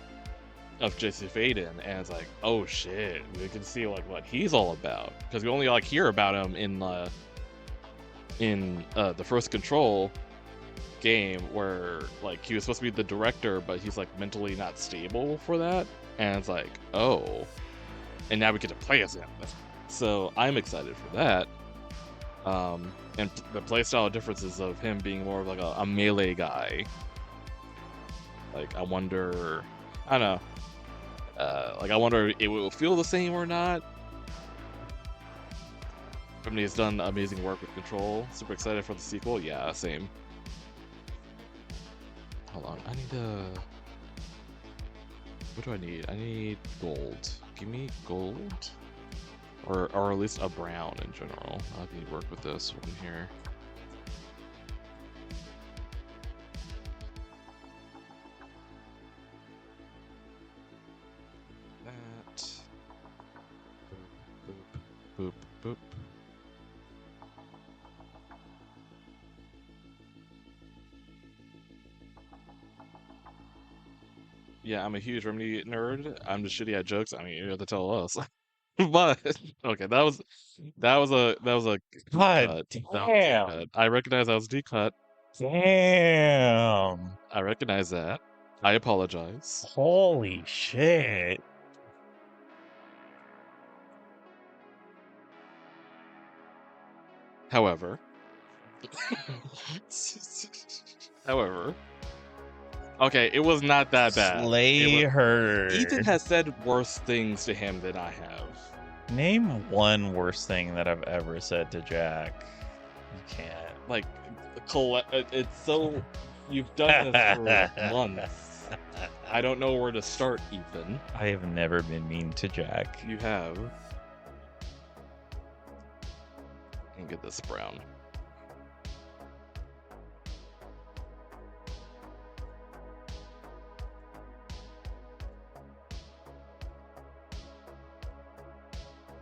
of Jesse Faden, and it's like, oh shit, we can see like what he's all about, because we only like hear about him in the first Control game, where like he was supposed to be the director, but he's like mentally not stable for that, and it's like, oh, and now we get to play as him. So I'm excited for that. And the playstyle differences of him being more of like a melee guy. Like I wonder, I don't know. Like I wonder if it will feel the same or not. Remedy has done amazing work with Control. Super excited for the sequel. Yeah, same. Hold on, I need what do I need? I need gold. Give me gold. Or at least a brown in general. I need to work with this one here. That. Boop, boop, boop. Yeah, I'm a huge Remedy nerd. I'm just shitty at jokes. I mean, you have to tell us. But okay, that was a God damn. I recognize that was a deep cut. Damn. I recognize that. I apologize. Holy shit. However, okay, it was not that bad. Slay her. Ethan has said worse things to him than I have. Name one worst thing that I've ever said to Jack. You can't. Like, it's so you've done this for months. I don't know where to start, Ethan. I have never been mean to Jack. You have. And get this brown.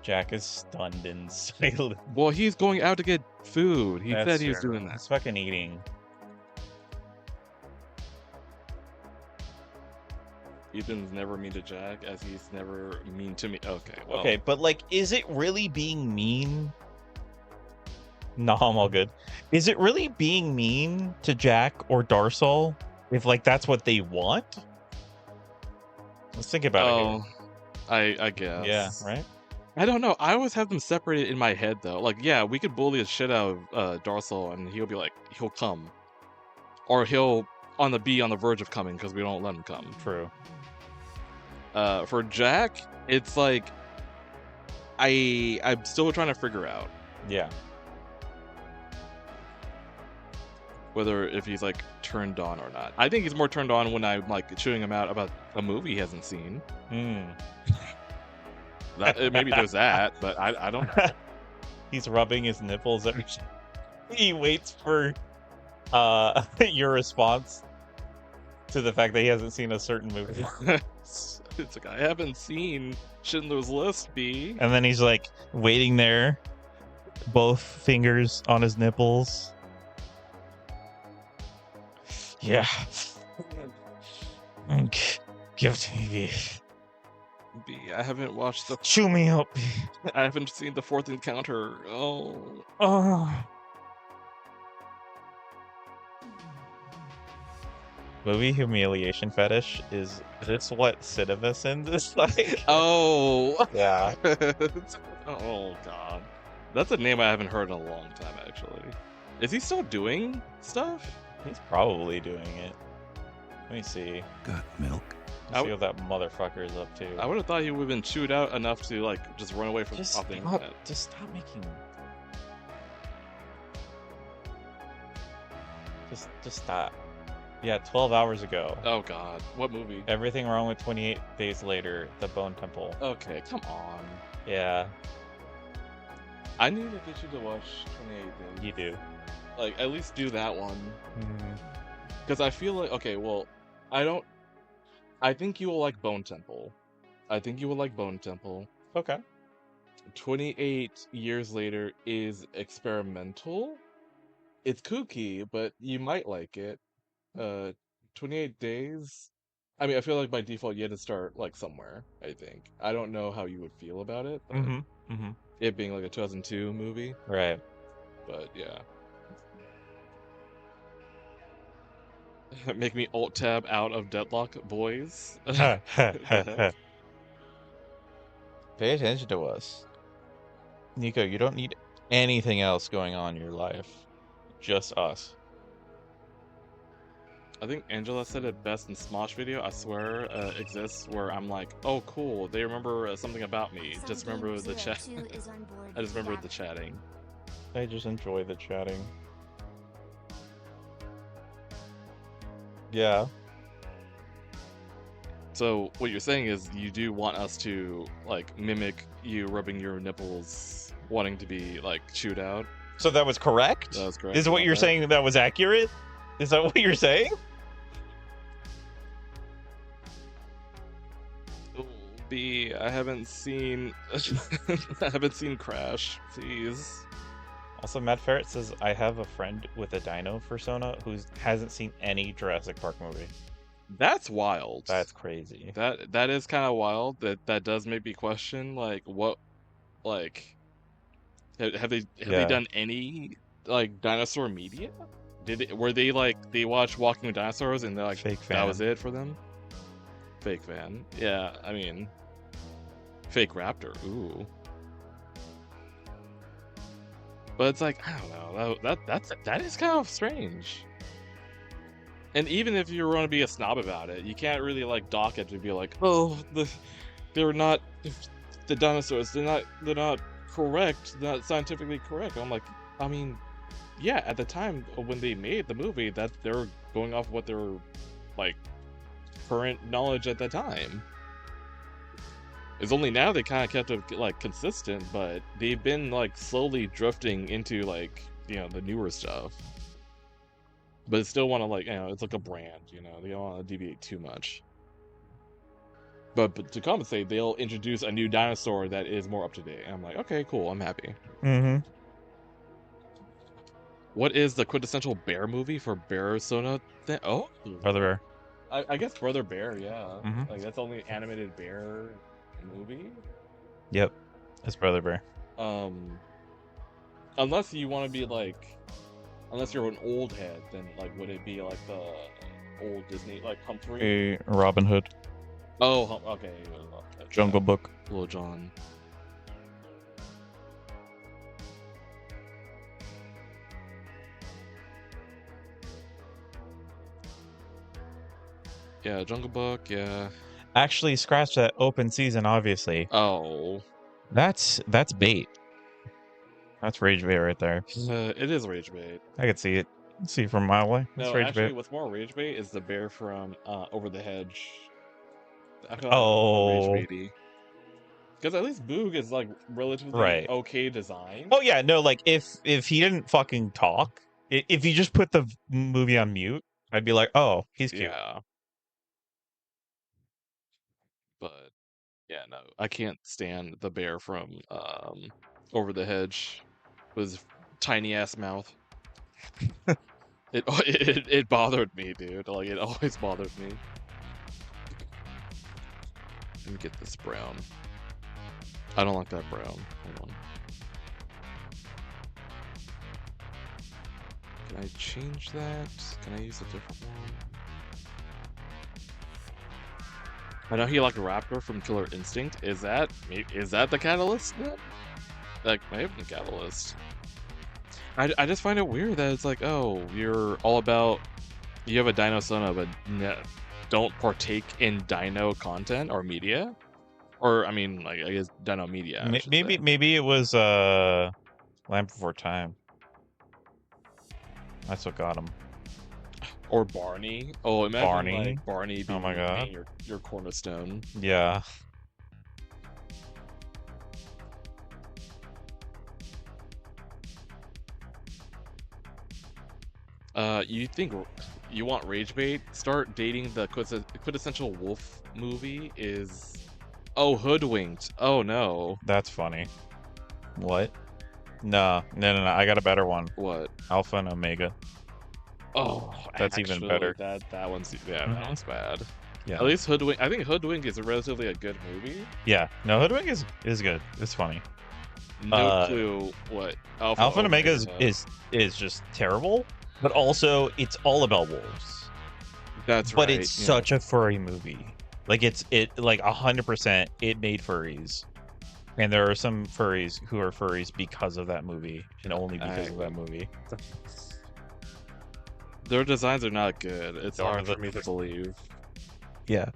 Jack is stunned and silent. Well, he's going out to get food. He said he was doing that. He's fucking eating. Ethan's never mean to Jack, as he's never mean to me. Okay, well. Okay, but like, is it really being mean? No, I'm all good. Is it really being mean to Jack or Darsal if like that's what they want? Let's think about it. Oh, I guess. Yeah, right? I don't know. I always have them separated in my head, though. Like, yeah, we could bully the shit out of Darsal, and he'll be like, he'll come. Or he'll be on the verge of coming, because we don't let him come. True. For Jack, it's like, I'm still trying to figure out Yeah. whether if he's, like, turned on or not. I think he's more turned on when I'm, like, chewing him out about a movie he hasn't seen. Maybe there's that, but I don't know. He's rubbing his nipples every he waits for your response to the fact that he hasn't seen a certain movie. It's like, I haven't seen Schindler's List, B. And then he's like waiting there, both fingers on his nipples. Yeah. Give it to me, B. B, I haven't watched the. Chew me up. I haven't seen the Fourth Encounter. Oh. Oh. Movie humiliation fetish, is this what Cinemasins is like? Oh. Yeah. Oh god, that's a name I haven't heard in a long time. Actually, is he still doing stuff? He's probably doing it. Let me see. Got milk? Let's see what that motherfucker is up to. I would have thought he would have been chewed out enough to like just run away from Just off the stop. internet. Just stop making. Just stop. Yeah, 12 hours ago. Oh god, what movie? Everything Wrong with 28 Days Later, The Bone Temple. Okay, come on. Yeah, I need to get you to watch 28 Days. you do. Like, at least do that one. Because I feel like, okay, well, I think you will like Bone Temple. I think you will like Bone Temple. Okay. 28 Years Later is experimental. It's kooky, but you might like it. 28 Days, I mean, I feel like by default you had to start like somewhere, I think. I don't know how you would feel about it. But it being like a 2002 movie. Right. But yeah. Make me alt tab out of Deadlock, boys. Pay attention to us. Nico, you don't need anything else going on in your life. Just us. I think Angela said it best in Smosh video. I swear exists where I'm like, oh cool, they remember something about me. Just remember the chat. I just remember the chatting. I just enjoy the chatting. Yeah. So what you're saying is you do want us to like mimic you rubbing your nipples, wanting to be like chewed out. So that was correct? That was correct. Is what you're saying that was accurate? Is that what you're saying? B, I haven't seen Crash, please. Also, Matt Ferret says, I have a friend with a dino persona who hasn't seen any Jurassic Park movie. That's wild. That's crazy. That is kind of wild. That does make me question, like, what, like, have they done any like dinosaur media? Were they like they watched Walking with Dinosaurs and they're like Fake fan. that was it for them? Fake fan. Yeah, I mean, fake raptor. Ooh. But it's like, I don't know. That is kind of strange. And even if you want to be a snob about it, you can't really like dock it to be like, oh, they're not the dinosaurs. They're not correct. They're not scientifically correct. I'm like, I mean, yeah, at the time when they made the movie, that they were going off what they were like current knowledge at the time. It's only now they kind of kept it like consistent, but they've been like slowly drifting into like, you know, the newer stuff. But still want to like, you know, it's like a brand, you know, they don't want to deviate too much. But to compensate, they'll introduce a new dinosaur that is more up to date. And I'm like, okay, cool, I'm happy. Mm-hmm. What is the quintessential bear movie for Bear-Sona? Oh, Brother Bear. I guess Brother Bear, yeah. Mhm. Like that's the only animated bear movie. Yep. It's Brother Bear. Unless you want to be like, unless you're an old head, then like would it be like the old Disney like Humphrey? A Robin Hood. Oh, okay. Jungle Book. Little John. Yeah, Jungle Book, yeah. Actually, scratch that open season, obviously. Oh. That's bait. That's rage bait right there. It is rage bait. I could see it. See it from a mile away. That's No, rage actually, bait. what's more rage bait is the bear from Over the Hedge. I feel Oh. rage baity. Because at least Boog is like relatively Right. okay design. Oh yeah, no, like if he didn't fucking talk, if you just put the movie on mute, I'd be like, oh, he's cute. Yeah. But yeah, no, I can't stand the bear from Over the Hedge with his tiny ass mouth. It bothered me, dude. Like it always bothered me. Let me get this brown. I don't like that brown. Hold on. Can I change that? Can I use a different one? I know he liked a raptor from Killer Instinct. Is that the catalyst? That may have been the catalyst. I just find it weird that it's like, oh, you're all about, you have a Dino-Sona, but don't partake in Dino content or media, or I mean, like I guess Dino media. Maybe it was Land Before Time. That's what got him. Or Barney. Oh, imagine Barney. like Barney being Oh my God. your cornerstone. Yeah. You want rage bait? Start dating the quintessential wolf movie is, oh, Hoodwinked. Oh no. That's funny. What? No. I got a better one. What? Alpha and Omega. Oh, That's even better. That one's Mhm. that one's bad. Yeah. At least Hoodwink. I think Hoodwink is relatively a good movie. Yeah. No, Hoodwink is good. It's funny. No clue what Alpha and Omega is just terrible, but also it's all about wolves. That's right. But it's such a furry movie. Like it like 100% it made furries. And there are some furries who are furries because of that movie and only because of that movie. Their designs are not good. It's Darn hard for me to believe. Yeah.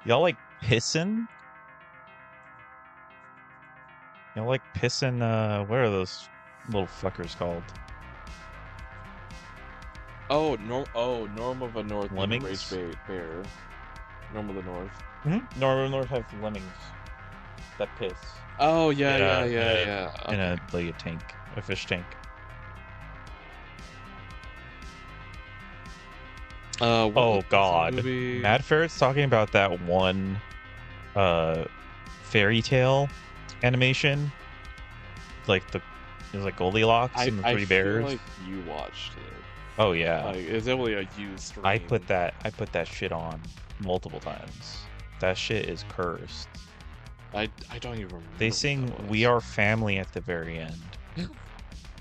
Y'all like pissin'? Y'all like pissin', what are those little fuckers called? Oh, Norm of the North. Lemmings? Rage Bear. Norm of the North. Mm-hmm. North have lemmings that piss. Oh yeah. In a tank, a fish tank. Oh God, Mad Ferret's talking about that one, fairy tale animation, like it was like Goldilocks and the Three Bears. I feel like you watched it. Oh yeah, like it's definitely a used stream. I put that shit on multiple times. That shit is cursed. I don't even remember. They sing "We Are Family" at the very end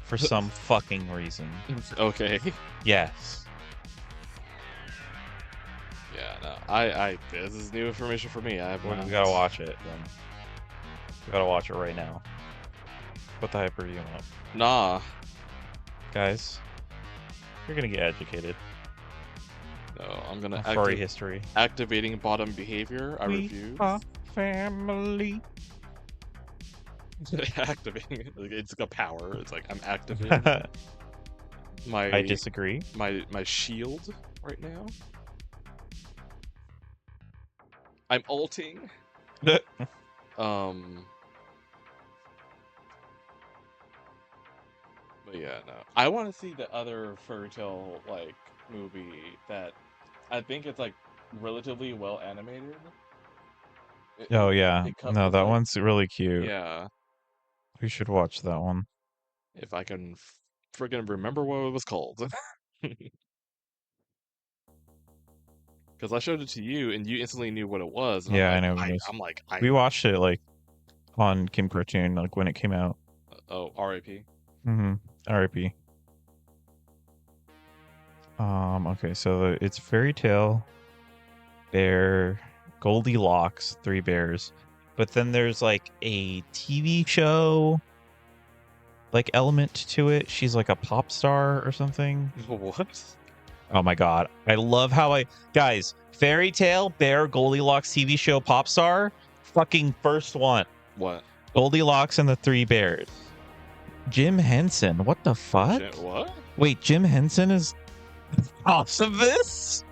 for some fucking reason. Okay. Yes. Yeah, no. This is new information for me. We gotta watch it then. We gotta watch it right now. Put the hyper unit up. Nah. Guys, you're gonna get educated. No, I'm gonna furry history. Activating bottom behavior. I We refuse. are family. Activating it. Like, it's like a power. It's like I'm activating I disagree. My shield right now. I'm ulting. But yeah, no. I want to see the other fairy tale like movie that I think it's like relatively well animated. Oh yeah, It no, covers that like one's really cute. yeah. We should watch that one. If I can friggin' remember what it was called. Because I showed it to you and you instantly knew what it was, and Yeah, I know. We watched it like on Kim Cartoon, like when it came out. Oh, R.I.P. Mm-hmm. R.I.P. Okay, so it's fairy tale, bear, Goldilocks, three bears, but then there's like a TV show like element to it. She's like a pop star or something. What? Oh my god. I love how guys, fairy tale, bear, Goldilocks, TV show, pop star, fucking first one. What? Goldilocks and the Three Bears. Jim Henson. What the fuck? What? Wait, Jim Henson is off of this?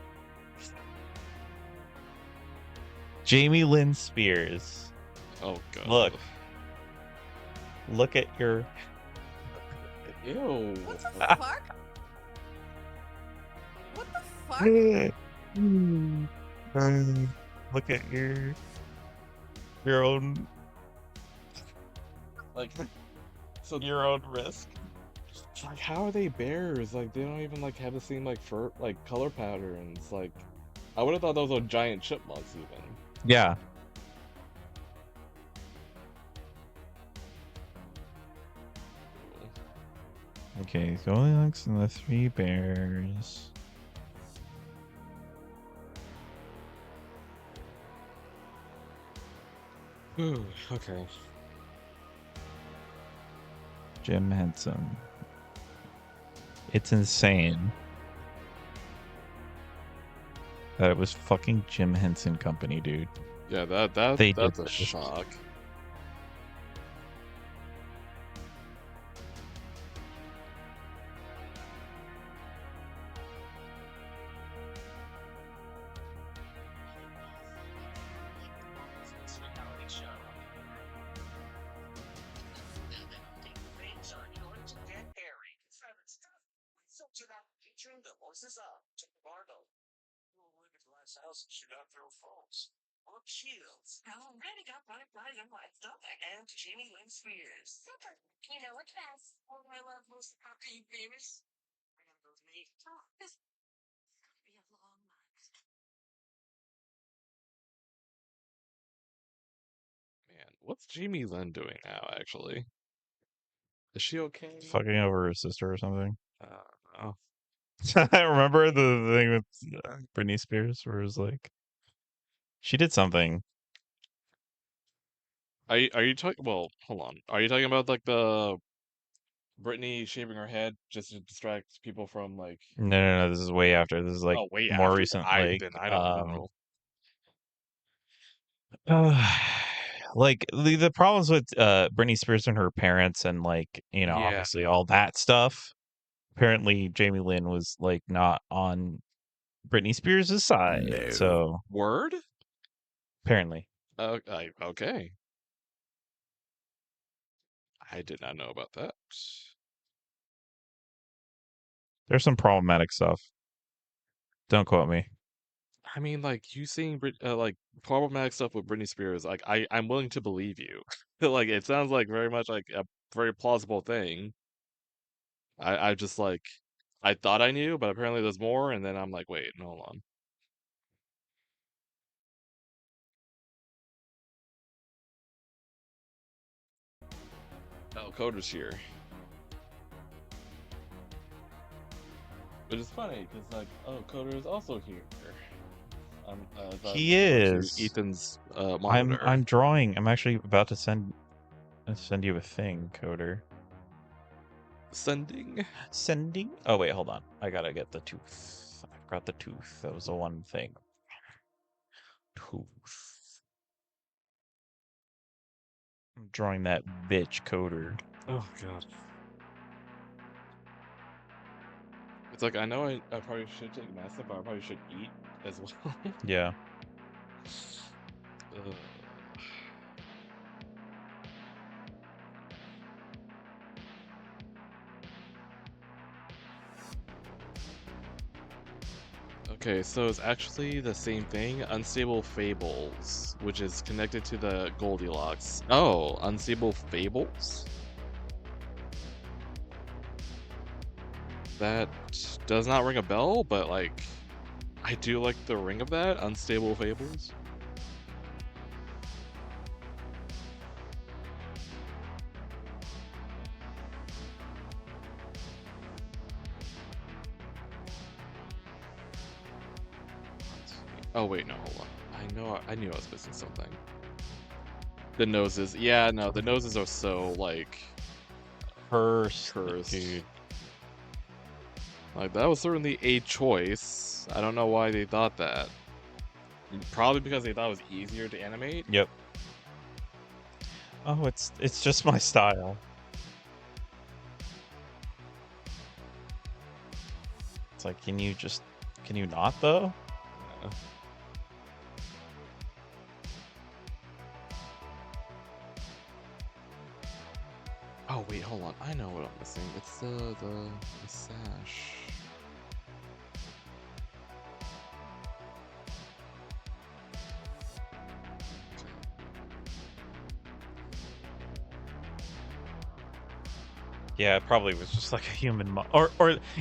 Jamie Lynn Spears. Oh god. Look at your. Ew. What the fuck? What the fuck? Look at your own. Like, so your own risk. like, how are they bears? Like, they don't even like have the same like fur, like color patterns. Like, I would have thought those were giant chipmunks even. Yeah. Okay, Goldilocks and the Three Bears. Ooh, okay. Jim Henson. It's insane that it was fucking Jim Henson Company, dude. Yeah, that's a shock. I already got my and Jamie Lynn Spears. Super. You know what's best? What do I love most about being famous? Remember me. Oh, this is gonna be a long month. Man, what's Jamie Lynn doing now? Actually, is she okay? Fucking over her sister or something. Oh. I remember the thing with Britney Spears where it was like she did something. Are you talking? Well, hold on. Are you talking about like the Britney shaving her head just to distract people from like? No. This is way after. This is like Oh, way more after. recent. I Like, then I don't know. like the problems with Britney Spears and her parents and like Yeah. obviously all that stuff. Apparently, Jamie Lynn was like not on Britney Spears' side. No. So Word? apparently. Okay. I did not know about that. There's some problematic stuff. Don't quote me. I mean, like you seeing like problematic stuff with Britney Spears, like I'm willing to believe you. Like it sounds like very much like a very plausible thing. I just like I thought I knew, but apparently there's more, and then I'm like, wait, hold on. Oh, Coder's here. But it's funny because like, oh, Coder is also here. He is. Ethan's monitor. I'm drawing. I'm actually about to send you a thing, Coder. Sending. Oh wait, hold on. I gotta get the tooth. I forgot the tooth. That was the one thing. Tooth. I'm drawing that bitch, Coder. Oh god. It's like I know I probably should take medicine, but I probably should eat as well. Yeah. Ugh. Okay, so it's actually the same thing, Unstable Fables, which is connected to the Goldilocks. Oh, Unstable Fables? That does not ring a bell, but like, I do like the ring of that, Unstable Fables. Oh wait, no, hold on. I knew I was missing something. The noses, yeah, no, the noses are so like Cursed, cursed. dude. Like that was certainly a choice. I don't know why they thought that. Probably because they thought it was easier to animate. Yep. Oh, it's just my style. It's like, can you not though? Oh wait, hold on. I know what I'm missing. It's the sash. Yeah, it probably was just like a human or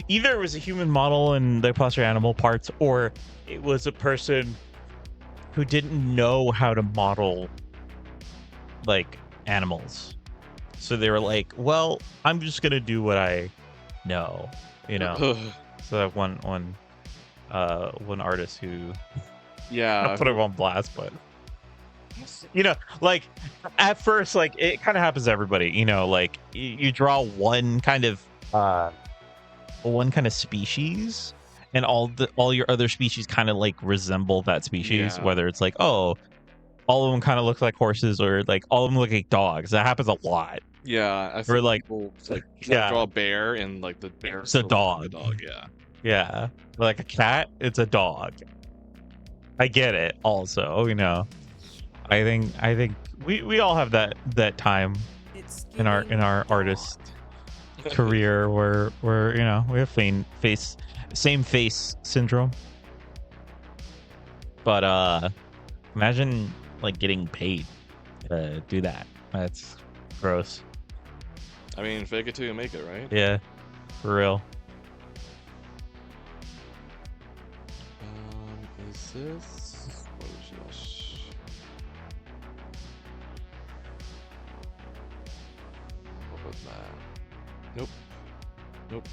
either it was a human model and they plus your animal parts, or it was a person who didn't know how to model like animals. So they were like, well, I'm just gonna do what I know, you know. So that one artist who Yeah, I put him on blast, but you know, like at first, like it kind of happens to everybody, you know, like you draw one kind of species, and all your other species kind of like resemble that species. Yeah. Whether it's like, oh, all of them kind of look like horses, or like all of them look like dogs. That happens a lot. Yeah, I Or see like, people like yeah, draw a bear and like the bear. it's a dog. Yeah. Yeah, like a cat, it's a dog. I get it. Also, you know, I think we all have that time in our artist career where you know we have same face syndrome. But imagine like getting paid to do that. That's gross. I mean, fake it till you make it, right? Yeah, for real. Is this? What is this? What was that? Nope. Nope.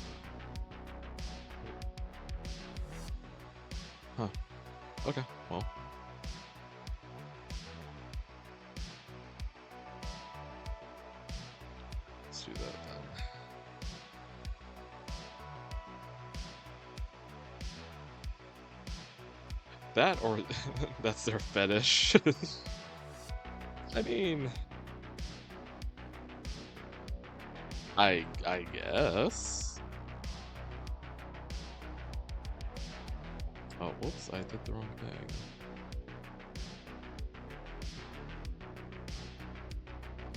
Huh. Okay, well. Let's do that then. That or that's their fetish. I mean, I guess. Oh, whoops! I did the wrong thing.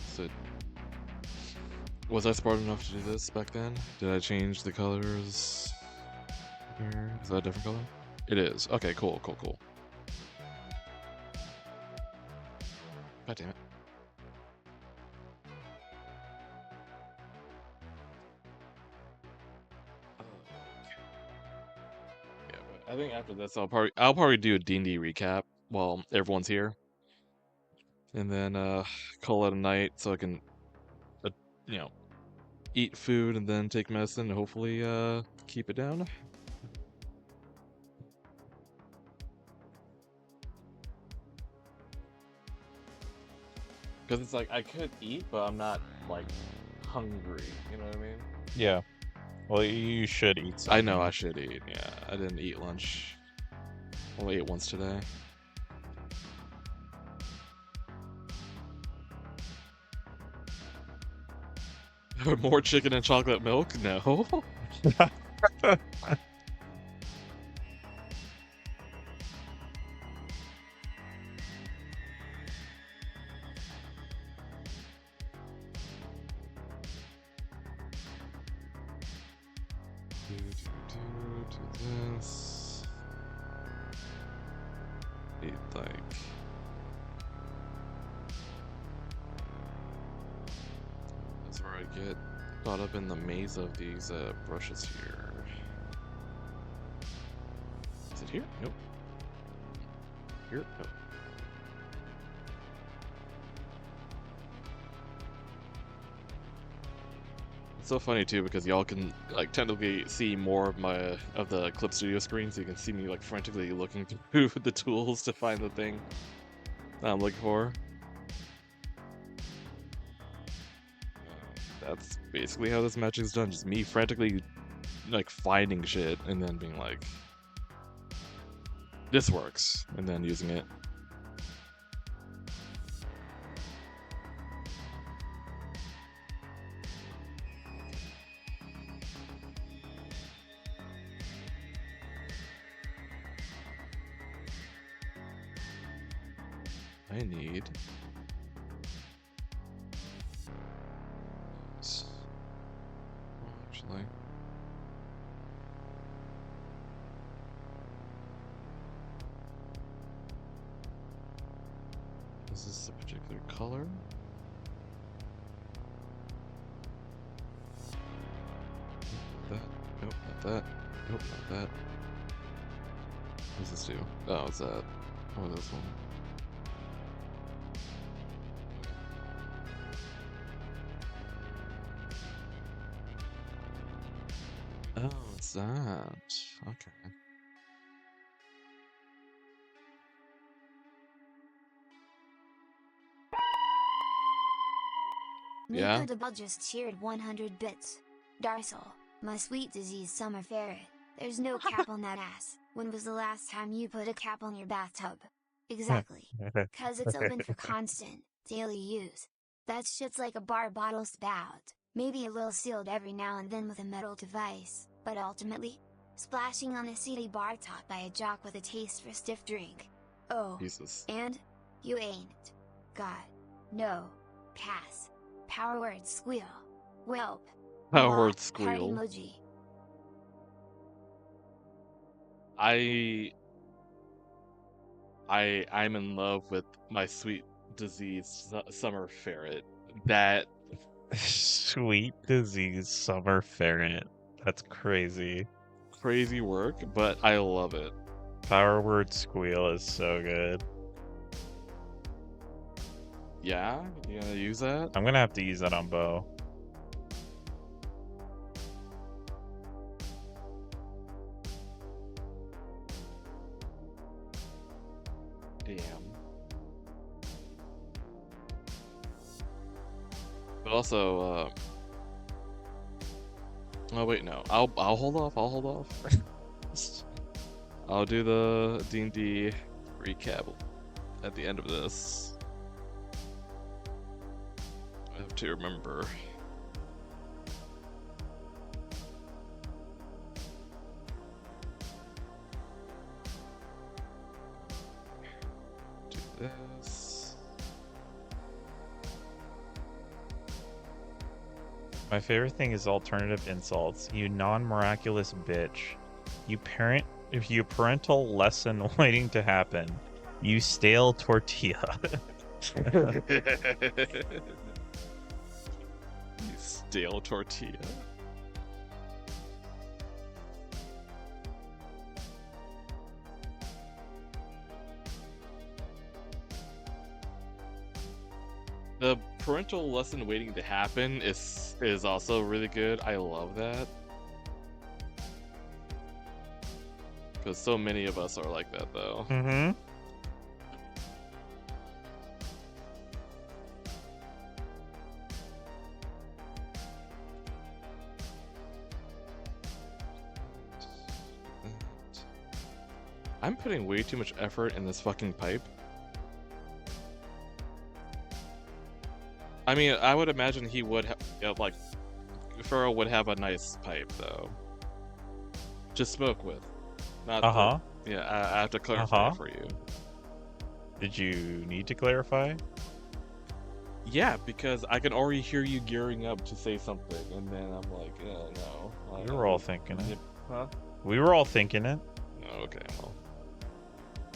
So, was I smart enough to do this back then? Did I change the colors here? Is that a different color? It is. Okay, cool. God damn it. Yeah, but I think after this I'll probably do a D&D recap while everyone's here. And then call it a night so I can you know, eat food and then take medicine and hopefully keep it down. Because it's like, I could eat, but I'm not, like, hungry. You know what I mean? Yeah. Well, you should eat something. I know I should eat, yeah. I didn't eat lunch. Only ate once today. More chicken and chocolate milk? No. Do this. Need like. That's where I get caught up in the maze of these brushes here. Is it here? Nope. Here? Nope. It's so funny too because y'all can like technically see more of the Clip Studio screen, so you can see me like frantically looking through the tools to find the thing that I'm looking for. That's basically how this match is done. Just me frantically like finding shit and then being like, this works, and then using it. I need actually is this a particular color? That nope, not that. Nope, not that. What does this do? Oh, it's that. Oh, this one. Oh, it's that. Okay. Yeah? Nico DeBell just cheered 100 bits. Darsel, my sweet disease summer ferret. There's no cap on that ass. When was the last time you put a cap on your bathtub? Exactly. Cause it's open for constant, daily use. That shit's like a bar bottle spout. Maybe a little sealed every now and then with a metal device, but ultimately, splashing on a seedy bar top by a jock with a taste for stiff drink. Oh, Jesus. and you ain't got no pass. Power word squeal. Whelp. Power word Heart squeal. emoji. I'm in love with my sweet disease summer ferret. That Sweet disease summer ferret. That's crazy. crazy work, but I love it. Power word squeal is so good. Yeah, you gonna use that? I'm gonna have to use that on Bo. Damn. But also, oh wait, no. I'll hold off. I'll hold off. I'll do the DnD recap at the end of this. I have to remember. Do this. My favorite thing is alternative insults. You non-miraculous bitch. You parental lesson waiting to happen. You stale tortilla. You stale tortilla. The parental lesson waiting to happen is also really good. I love that. Because so many of us are like that, though. Mm-hmm. I'm putting way too much effort in this fucking pipe. I mean, I would imagine he would have, like, Furrow would have a nice pipe, though. To smoke with. Not yeah, I have to clarify for you. Did you need to clarify? Yeah, because I can already hear you gearing up to say something, and then I'm like, oh no. We were all thinking it. Huh? We were all thinking it. Oh, okay, well.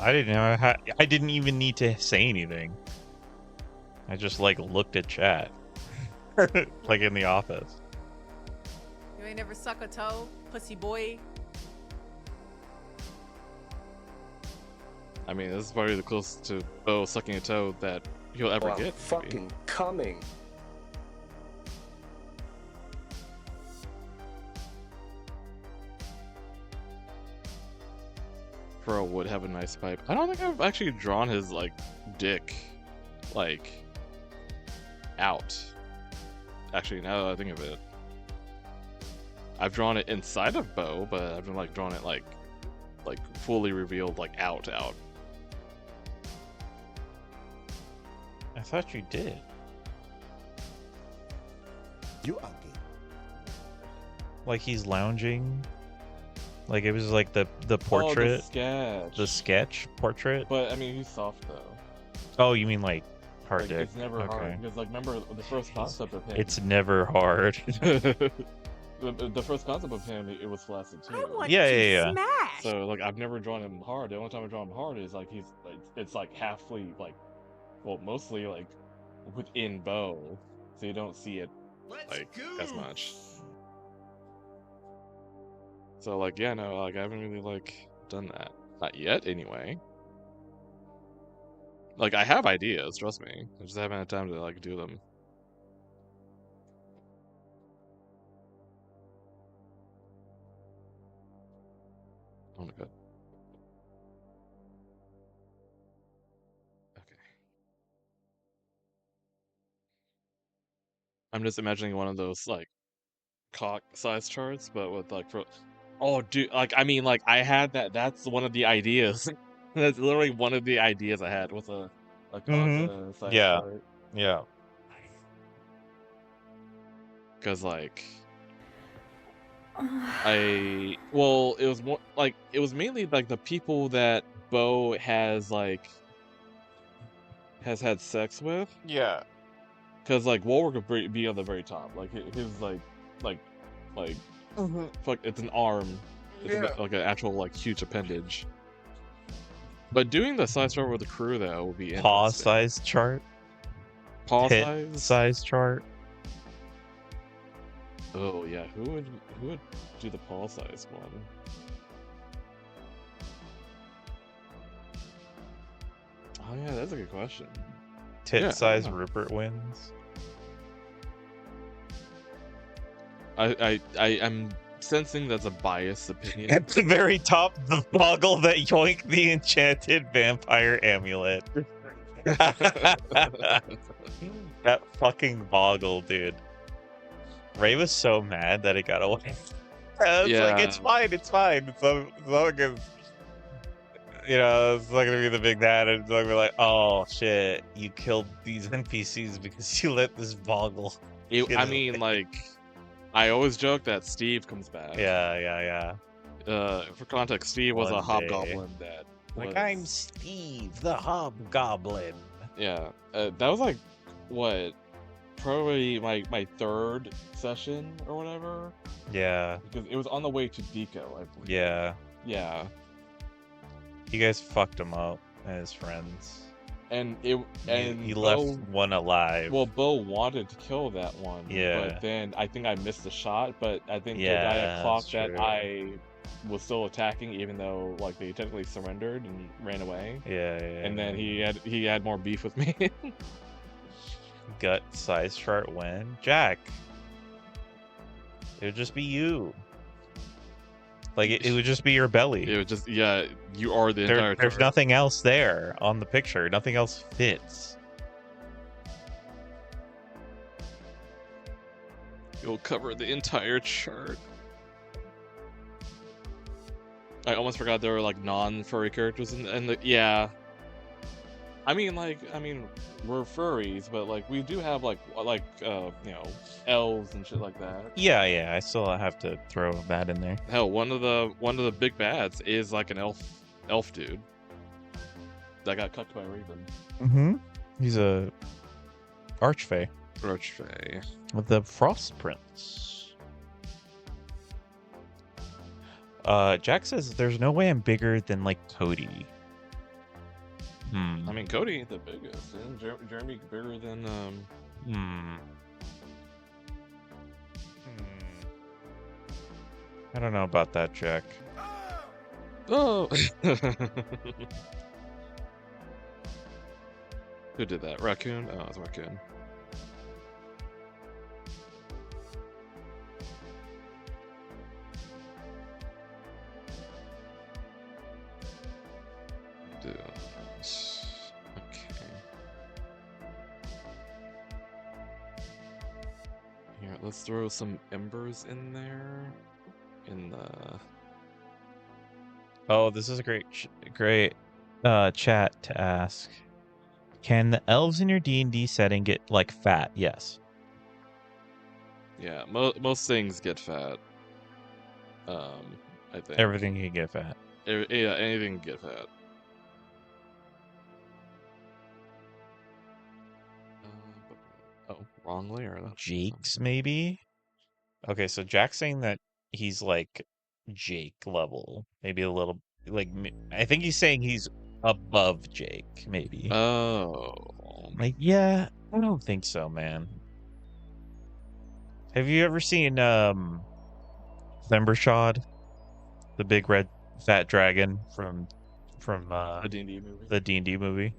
I didn't know. I didn't even need to say anything. I just like looked at chat, like in the office. You ain't never suck a toe, pussy boy. I mean, this is probably the closest to Bo sucking a toe that he'll ever get. Fucking coming. Bro would have a nice pipe. I don't think I've actually drawn his, like, dick, like, out. Actually, now that I think of it. I've drawn it inside of Bo, but I've been, like, drawn it, like fully revealed, like, out. I thought you did. You ugly. Like he's lounging. Like it was like the portrait, the sketch portrait. But I mean, he's soft though. Oh, you mean like hard Like, dick? it's never hard because, like, remember the first concept of him. It's never hard. the first concept of him, it was flaccid too. I want Yeah, to yeah. smash. So like, I've never drawn him hard. The only time I draw him hard is like he's like it's like halfly like, well, mostly like within Bo, so you don't see it like as much. So like, yeah, no, like I haven't really like done that, not yet anyway. Like I have ideas, trust me. I just haven't had time to like do them. Oh my god. Okay. I'm just imagining one of those like cock size charts, but with like oh dude, like I mean like I had that's one of the ideas. That's literally one of the ideas I had with a cock size chart. Yeah. Cause like it was more like it was mainly like the people that Bo has had sex with. Yeah. Cause like Warwick would be on the very top. Like his fuck, it's an arm. It's like an actual like huge appendage. But doing the size chart with the crew though would be interesting. Paw size chart. Paw Tit size chart. Oh yeah, who would do the paw size one? Oh yeah, that's a good question. Tit size Rupert wins. I'm sensing that's a biased opinion. At the very top, the boggle that yoinked the enchanted vampire amulet. That fucking boggle, dude. Ray was so mad that it got away. Like, it's fine. It's not gonna, you know, it's not gonna be the big bad. It's not gonna be like, oh shit, you killed these NPCs because you let this boggle. I mean, like, I always joke that Steve comes back. Yeah. For context, Steve was a hobgoblin that like, I'm Steve, the hobgoblin. Yeah, that was like, what, probably my third session or whatever. Yeah. Because it was on the way to Deco, I believe. Yeah. Yeah. You guys fucked him up and his friends. And you left one alive. Well, Bo wanted to kill that one. Yeah. But then I think I missed the shot. But I think the guy had clocked that I was still attacking, even though like they technically surrendered and ran away. Yeah. And then he had more beef with me. Gut size chart when Jack. It would just be you. Like it would just be your belly. It would just you are the entire. There's nothing else there on the picture. Nothing else fits. You'll cover the entire chart. I almost forgot there were like non-furry characters in the I mean, we're furries, but like we do have like elves and shit like that. Yeah. I still have to throw that in there. Hell, one of the big bads is like an elf dude that got cucked by a raven. Mm-hmm. He's a Archfey. Archfey. The Frost Prince. Jack says there's no way I'm bigger than like Cody. I mean, Cody ain't the biggest. Isn't Jeremy bigger than I don't know about that, Jack. Oh. Who did that? Raccoon? Oh, it's Raccoon. Here, let's throw some embers in there. In the. Oh, this is a great chat to ask. Can the elves in your D&D setting get like fat? Yes. Yeah, most things get fat. I think Everything can get fat. Yeah, anything can get fat. Oh, wrong layer. Jake's maybe? Okay, so Jack's saying that he's like Jake level. Maybe a little like I think he's saying he's above Jake, maybe. Oh. Like, yeah, I don't think so, man. Have you ever seen Thembershad? The big red fat dragon from the D&D movie? The D&D movie?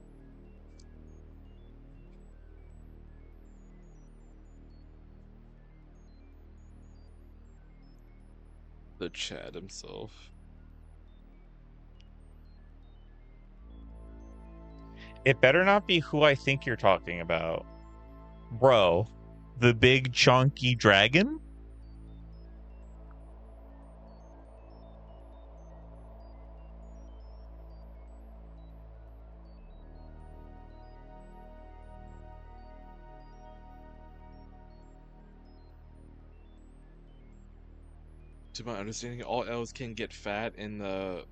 The Chad himself. It better not be who I think you're talking about. Bro, the big chunky dragon? To my understanding, all elves can get fat in the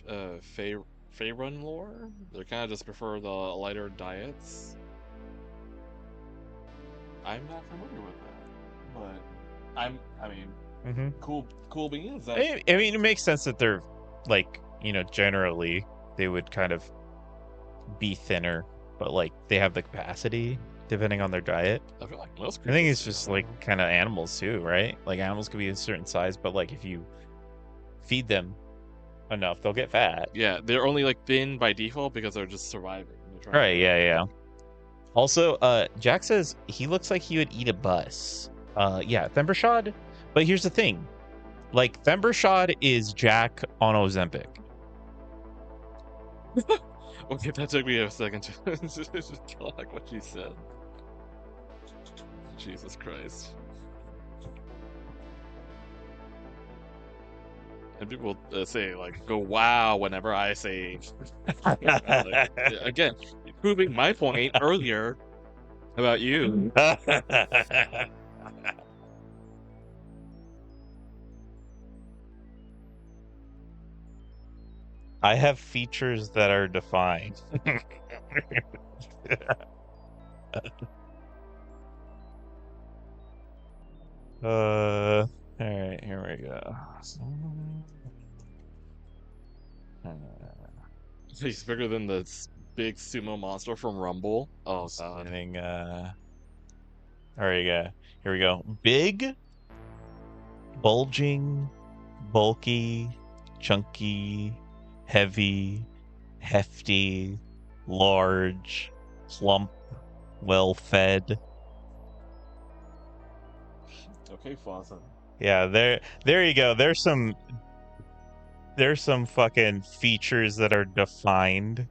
Faerun lore. They kind of just prefer the lighter diets. I'm not familiar with that, but I mean, cool beans. I mean, it makes sense that they're like, generally they would kind of be thinner, but like they have the capacity depending on their diet. I feel like most. I think it's just like kind of animals too, right? Like animals can be a certain size, but like if you feed them enough, they'll get fat. Yeah, they're only like thin by default because they're just surviving. Right? Yeah. Also, Jack says he looks like he would eat a bus. Yeah, Thembershad. But here's the thing, like Thembershad is Jack on Ozempic. Okay, that took me a second to like what you said. Jesus Christ. And people say, like, go wow whenever I say... like, again, proving my point earlier about you. I have features that are defined. All right, here we go. He's bigger than the big sumo monster from Rumble. Oh, God. All right, yeah. Here we go. Big, bulging, bulky, chunky, heavy, hefty, large, plump, well-fed. Okay, Fawson. Yeah, there you go. There's some fucking features that are defined.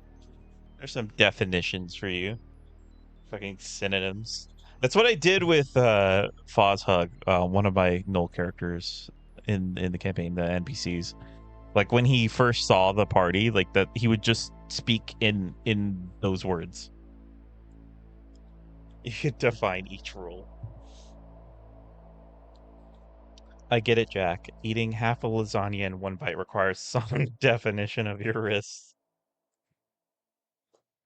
There's some definitions for you. Fucking synonyms. That's what I did with Fozhug, one of my null characters in the campaign, the NPCs. Like when he first saw the party, like that he would just speak in those words. You could define each rule. I get it, Jack. Eating half a lasagna in one bite requires some definition of your wrists.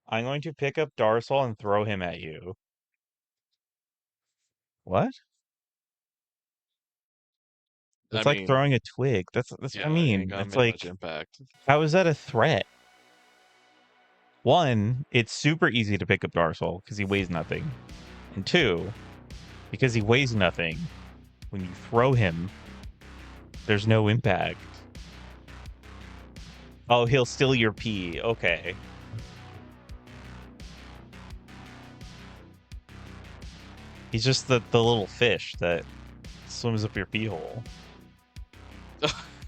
I'm going to pick up Darsal and throw him at you. What? I It's like mean, throwing a twig. That's what yeah, I it mean. ain't gonna It's make like, much impact. how is that a threat? One, it's super easy to pick up Darcel because he weighs nothing. And two, because he weighs nothing, when you throw him, there's no impact. Oh, he'll steal your pee. Okay. He's just the little fish that swims up your pee hole.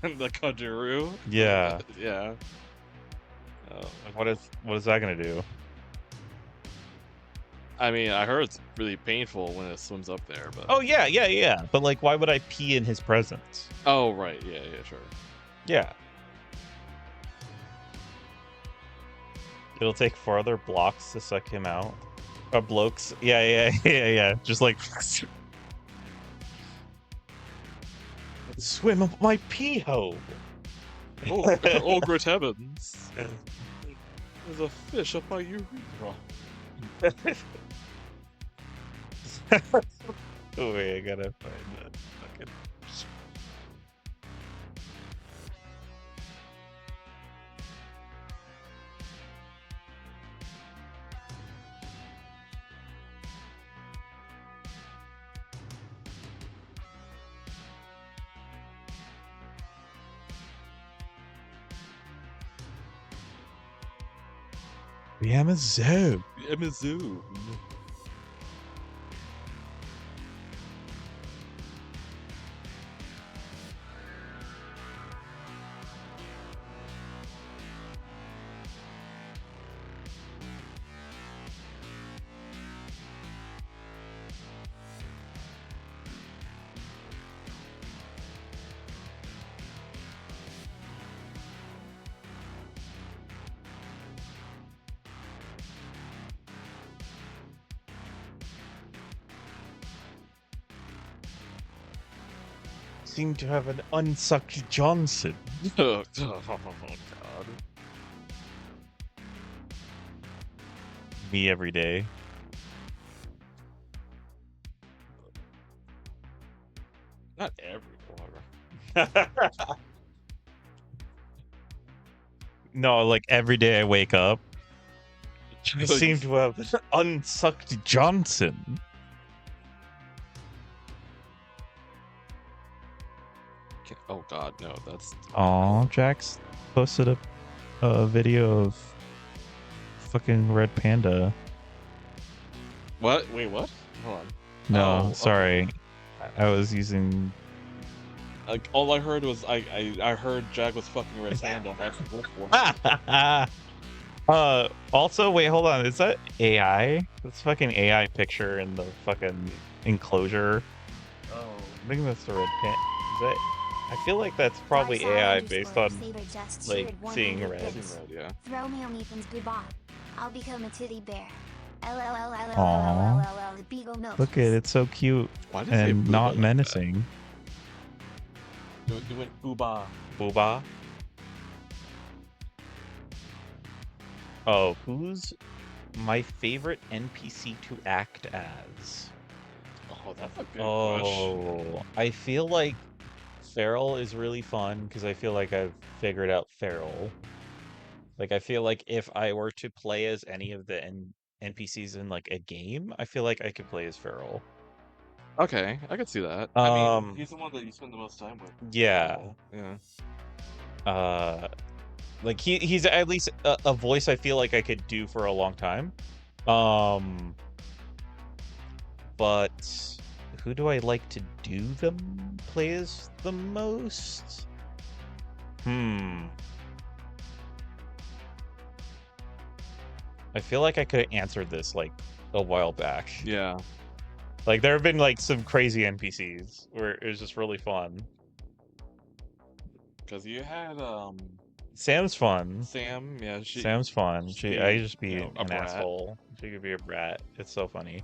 The Kajiru? Yeah. Yeah. What is that gonna do? I mean, I heard it's really painful when it swims up there, but... Oh yeah. But like, why would I pee in his presence? Oh, right. Yeah, sure. Yeah. It'll take 4 other blocks to suck him out. Blokes. Yeah. Just like... Swim up my pee hole! Oh, great heavens. There's a fish up my urethra. Oh wait, I gotta find that fucking... The Amazon. Amazon. Seem to have an unsucked Johnson. Oh, God. Me every day. Not every water. No, like every day I wake up, I Like- seem to have an unsucked Johnson. Oh, God, no, that's... Aw, Jax posted a video of fucking Red Panda. What? Wait, what? Hold on. No, Oh, sorry. I was using... Like, all I heard was, I heard Jack was fucking Red Panda. That's what also, wait, hold on. Is that AI? That's fucking AI picture in the fucking enclosure. Oh. I think that's the Red Panda. Is that... I feel like that's probably AI based on, like, seeing red. Yeah. Throw me on Ethan's booba. I'll become a titty bear. Aw. The beagle milk. Look at it, it's so cute Why does it say and booba not like menacing. Do it, booba. Booba. Oh, who's my favorite NPC to act as? Oh, that's a good question. Oh, I feel like Feral is really fun because I feel like I've figured out Feral. Like, I feel like if I were to play as any of the NPCs in like a game, I feel like I could play as Feral. Okay, I could see that. I mean, He's the one that you spend the most time with. Yeah. Yeah. Like he's at least a voice I feel like I could do for a long time. But who do I like to do play as the most? I feel like I could have answered this like a while back. Yeah. Like there have been like some crazy NPCs where it was just really fun. Because you had Sam's fun. Sam, yeah, Sam's fun. I just be a an brat. asshole. She could be a brat. It's so funny.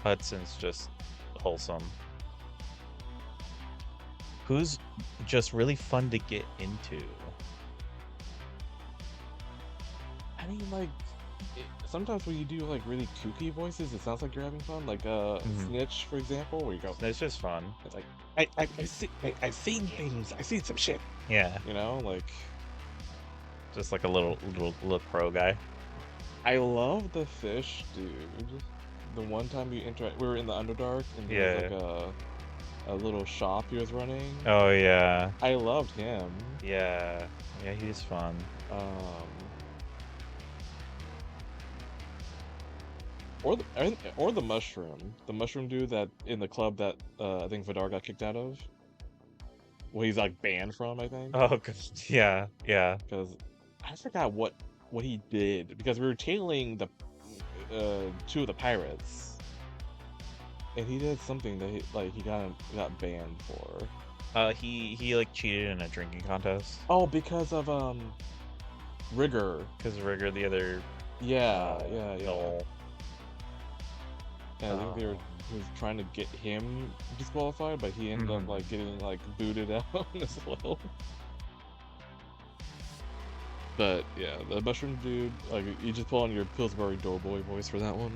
Hudson's just wholesome. Who's just really fun to get into? mean, like, sometimes when you do like really kooky voices, it sounds like you're having fun. Like Snitch, for example, where you go, It's just fun. it's like I've seen things, I've seen some shit. Yeah, You know, like just like a little pro guy. I love the fish, dude. The one time we were in the Underdark, and there was like a little shop he was running. Oh yeah, I loved him. yeah, he's fun. Or the mushroom dude that in the club that I think Vidar got kicked out of. Well, he's like banned from, I think. Oh, yeah. Because I forgot what he did, because we were tailing the two of the pirates, and he did something that he got banned for. He like cheated in a drinking contest. Oh, because of Rigger. Because Rigger, the other. Yeah. No. Yeah, I think he was trying to get him disqualified, but he ended up like getting like booted out as well. But yeah, the mushroom dude, like you just pull on your Pillsbury Doughboy voice for that one.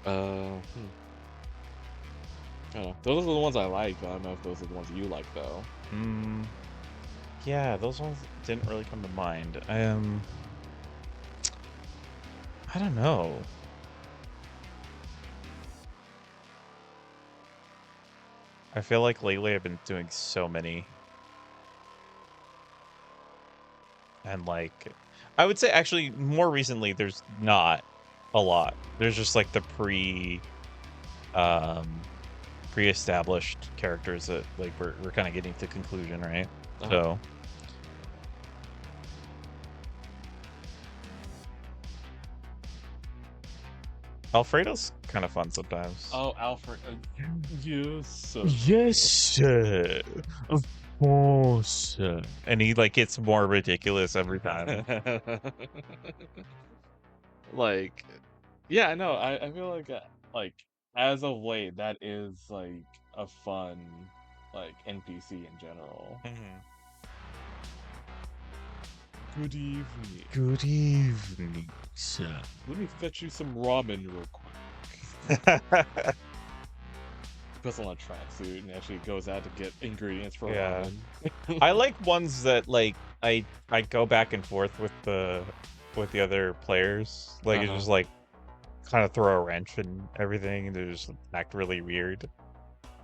I don't know. Those are the ones I like. I don't know if those are the ones you like though. Yeah, those ones didn't really come to mind. I don't know. I feel like lately I've been doing so many. And like, I would say actually more recently there's not a lot. There's just like the pre-established characters that like we're kind of getting to conclusion, right? So Alfredo's kind of fun sometimes. Oh, Alfred. Yes. Yes, sir. Of course. And he like gets more ridiculous every time. Like, yeah, I know. I feel like as of late, that is like a fun like NPC in general. Good evening. Good evening, sir. Let me fetch you some ramen real quick. Puts on a tracksuit and actually goes out to get ingredients for ramen. I like ones that like I go back and forth with the other players. Like it's just like kind of throw a wrench and everything, and they just act really weird.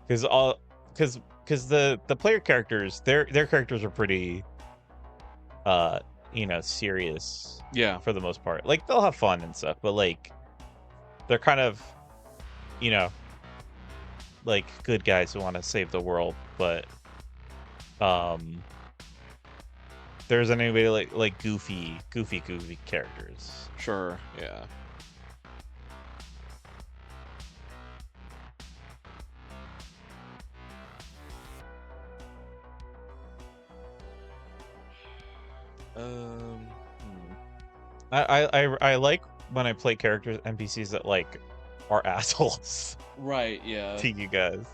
Because the player characters, their characters are pretty serious. Yeah. For the most part. Like they'll have fun and stuff, but like they're kind of like good guys who want to save the world, but there's anybody like goofy characters. Sure, yeah. I like when I play characters NPCs that like are assholes. Right, yeah. To you guys.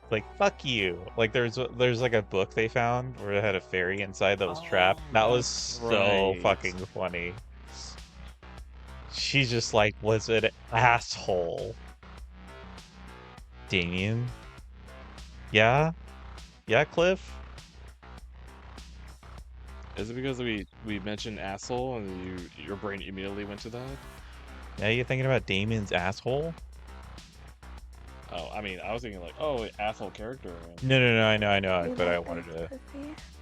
Like fuck you. Like there's like a book they found where it had a fairy inside that was trapped. That was so fucking funny. She's just like was an asshole. Damien. Yeah? Yeah, Cliff? Is it because we mentioned asshole and your brain immediately went to that? Yeah, you thinking about Damien's asshole? Oh, I mean, I was thinking like, oh, asshole character. No, I know, but I wanted to.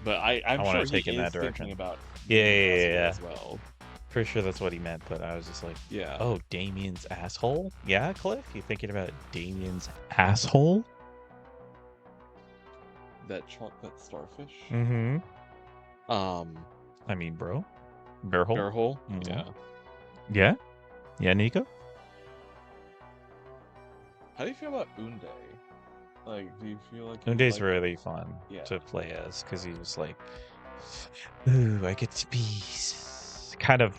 But I'm wanted sure to take he in that is direction. thinking about Yeah. as well. Pretty sure that's what he meant, but I was just like, yeah. Oh, Damien's asshole? Yeah, Cliff? You thinking about Damien's asshole? That chocolate starfish? Mm-hmm. I mean, bro. Bear hole? Bear hole? Mhm. Yeah. Yeah? Yeah, Nico? How do you feel about Unde? Like, do you feel like Unde's really fun to play as, because he was like, ooh, I get to be kind of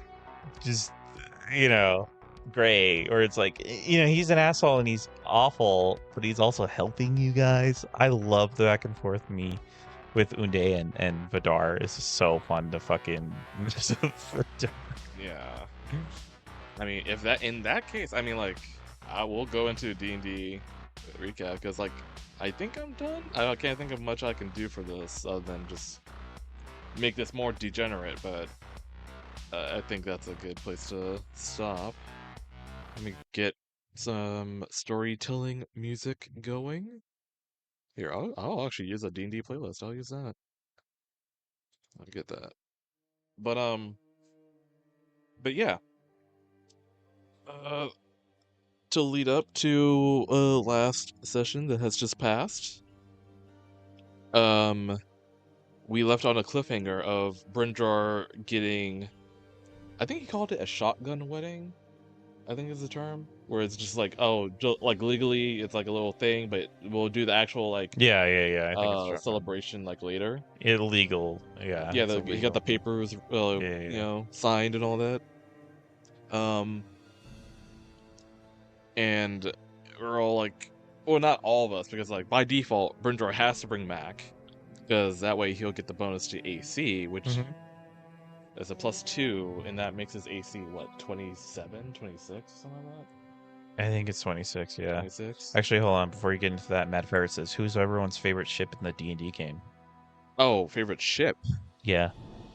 just, gray, or it's like, he's an asshole and he's awful, but he's also helping you guys. I love the back and forth me with Unde and Vidar is so fun to fucking. Yeah. I mean, if that in that case, I mean, like, I will go into D&D recap because, like, I think I'm done. I can't think of much I can do for this other than just make this more degenerate. But I think that's a good place to stop. Let me get some storytelling music going. Here, I'll actually use a D&D playlist. I'll use that. I'll get that. But yeah. To lead up to last session that has just passed, we left on a cliffhanger of Brindrar getting, I think he called it a shotgun wedding, I think is the term, where it's just like, oh, like legally it's like a little thing, but we'll do the actual like yeah. I think it's celebration like later. Illegal. Yeah. Yeah, it's he got illegal. the papers, Yeah. you know, signed and all that. And we're all like, well, not all of us, because like by default, Brindrar has to bring Mac, because that way he'll get the bonus to AC, which is a +2, and that makes his AC what, 27, 26, something like that. I think it's 26. Yeah. 26. Actually, hold on. Before you get into that, Matt Ferris says, "Who's everyone's favorite ship in the D&D game?" Oh, favorite ship Yeah.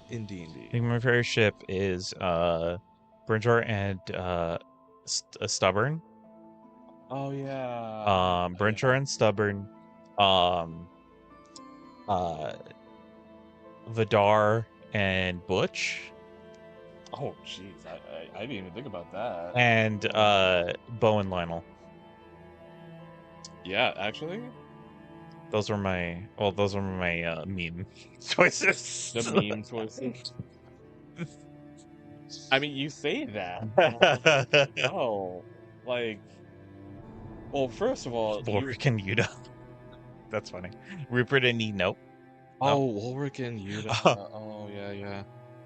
in I D&D. think my favorite ship is Brindrar and Stubborn. Oh yeah. Brindrar and Stubborn. Vidar and Butch. Oh jeez, I didn't even think about that. And Bo and Lionel. Yeah, actually, those were my meme choices. the meme choices. I mean, you say that. Oh, like, well, first of all, Ulrich and Yuda. That's funny. Rupert and Eno. Oh, Ulrich and Yuda. Oh yeah.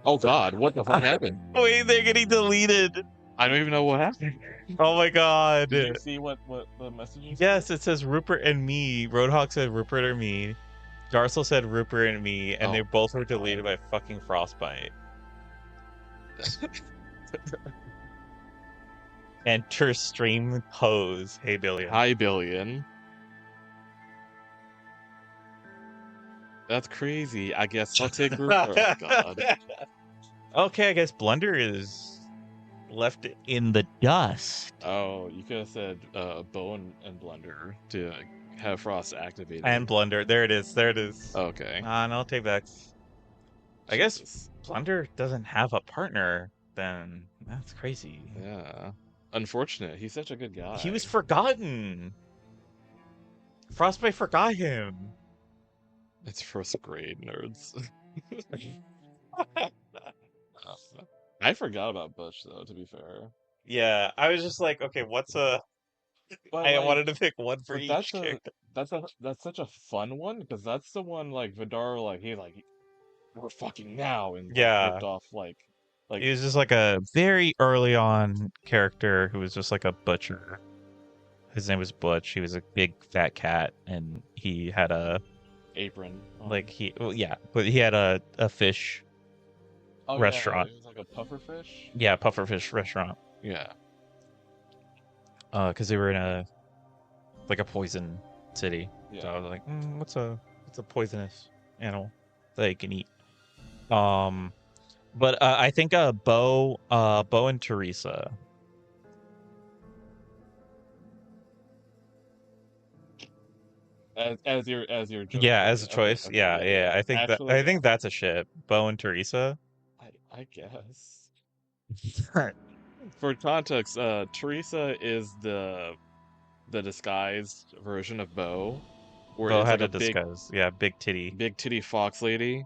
Oh God, what the fuck happened? Wait, they're getting deleted. I don't even know what happened. Oh my God. Did you see what the messages? Yes, it says Rupert and me. Roadhog said Rupert or me. Darcel said Rupert and me, and they both were deleted by fucking Frostbite. Enter stream pose. Hey, Billion. Hi, Billion. That's crazy. I guess I'll take Rupert. Oh, God. Okay, I guess Blunder is left in the dust. Oh, you could have said Bone and Blunder to have Frost activated. And Blunder. There it is. Okay. No, I'll take back. I guess Blunder doesn't have a partner, then that's crazy. Yeah. Unfortunate. He's such a good guy. He was forgotten. Frostbite forgot him. It's first grade, nerds. I forgot about Butch, though, to be fair. Yeah, I was just like, okay, what's a... But, I like, wanted to pick one for each character. That's such a fun one, because that's the one, like, Vidar, like, he's like, we're fucking now, and like, ripped off, like... He was just like a very early on character who was just like a butcher. His name was Butch. He was a big fat cat, and he had a... apron. Like, but he had a fish restaurant. Yeah, it was like a pufferfish? Yeah, pufferfish restaurant. Yeah. Because they were in a poison city. Yeah. So I was like, what's a poisonous animal that you can eat? But I think Bo and Teresa. As your choice. Yeah, as a choice. Okay, Yeah. I think actually, I think that's a ship. Bo and Teresa. I guess. For context, Teresa is the disguised version of Bo. Where Bo it's had like a disguise. Big titty fox lady.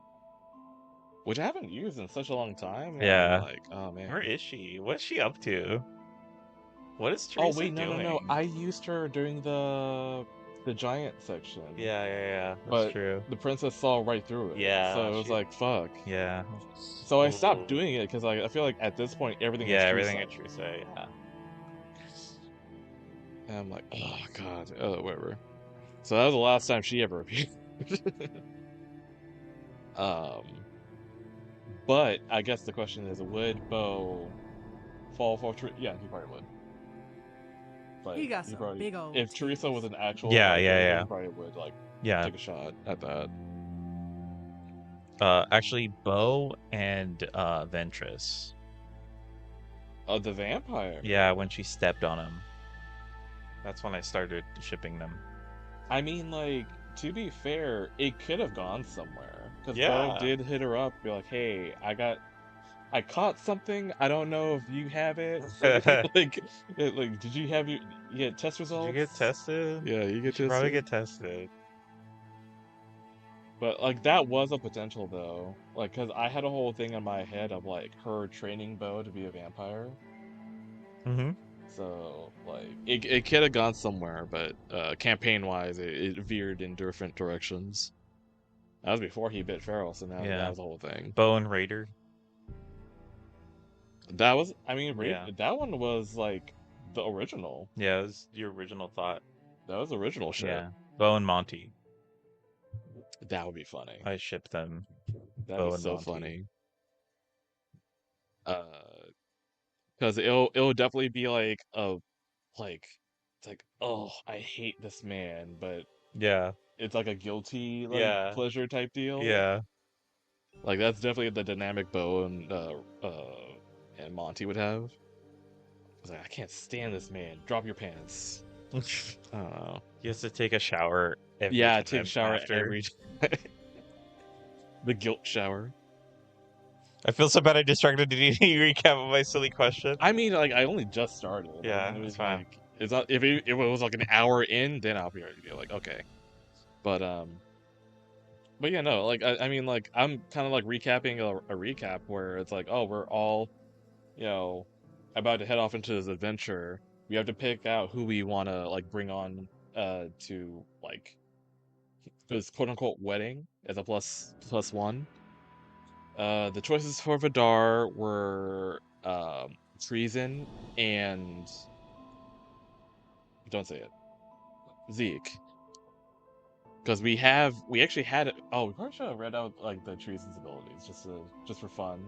Which I haven't used in such a long time. Yeah. I'm like, oh man. Where is she? What's she up to? What is Teresa doing? No. I used her during the giant section. Yeah. But true. the princess saw right through it. Yeah. So it was like, fuck. Yeah. So I stopped doing it because I feel like at this point everything is Teresa, yeah. And I'm like, oh god, whatever. So that was the last time she ever appeared. Um, but I guess the question is, would Bo fall for Yeah, he probably would. Like, He got some probably, big old if Teresa titties. was an actual Yeah, like yeah, raven, yeah. he probably would like Yeah. take a shot at that. Actually, Bo and Ventress. Oh, the vampire. Yeah, when she stepped on him. That's when I started shipping them. I mean, like, to be fair, it could have gone somewhere. Because Yeah. Bo did hit her up, be like, hey, I caught something. I don't know if you have it. Like, did you have you get test Did results? you get tested? Yeah, you You get should probably tested. get tested. But like that was a potential though. Like, cause I had a whole thing in my head of like her training Bo to be a vampire. Mm-hmm. So like it could have gone somewhere, but campaign wise, it veered in different directions. That was before he bit Feral, so now Yeah. that was the whole thing. Bo and Raider. That was, I mean, Yeah. that one was like the original. Yeah, it was your original thought. That was original shit. Yeah. Bo and Monty. That would be funny. I shipped them. That'd Bo be and so Monty. funny. Because it'll definitely be like it's like, oh, I hate this man, but Yeah. it's like a guilty like Yeah. pleasure type deal. Yeah. Like that's definitely the dynamic Bo and Monty would have. It's like, I can't stand this man. Drop your pants. He has to take a shower every Yeah, time take a shower after. every time. The guilt shower. I feel so bad I distracted the DnD recap of my silly question. I mean, like, I only just started. Yeah, it was it's fine. like, it's not, if it was like an hour in, then I'll be ready to be like, okay. But yeah, no, like, I mean, like, I'm kind of like recapping a recap where it's like, oh, we're all, you know, about to head off into this adventure. We have to pick out who we want to, like, bring on to, like, this quote-unquote wedding as a plus one. The choices for Vidar were treason and don't say it, Zeke. Because we actually had it. Oh, we probably should have read out like the treason's abilities just for fun.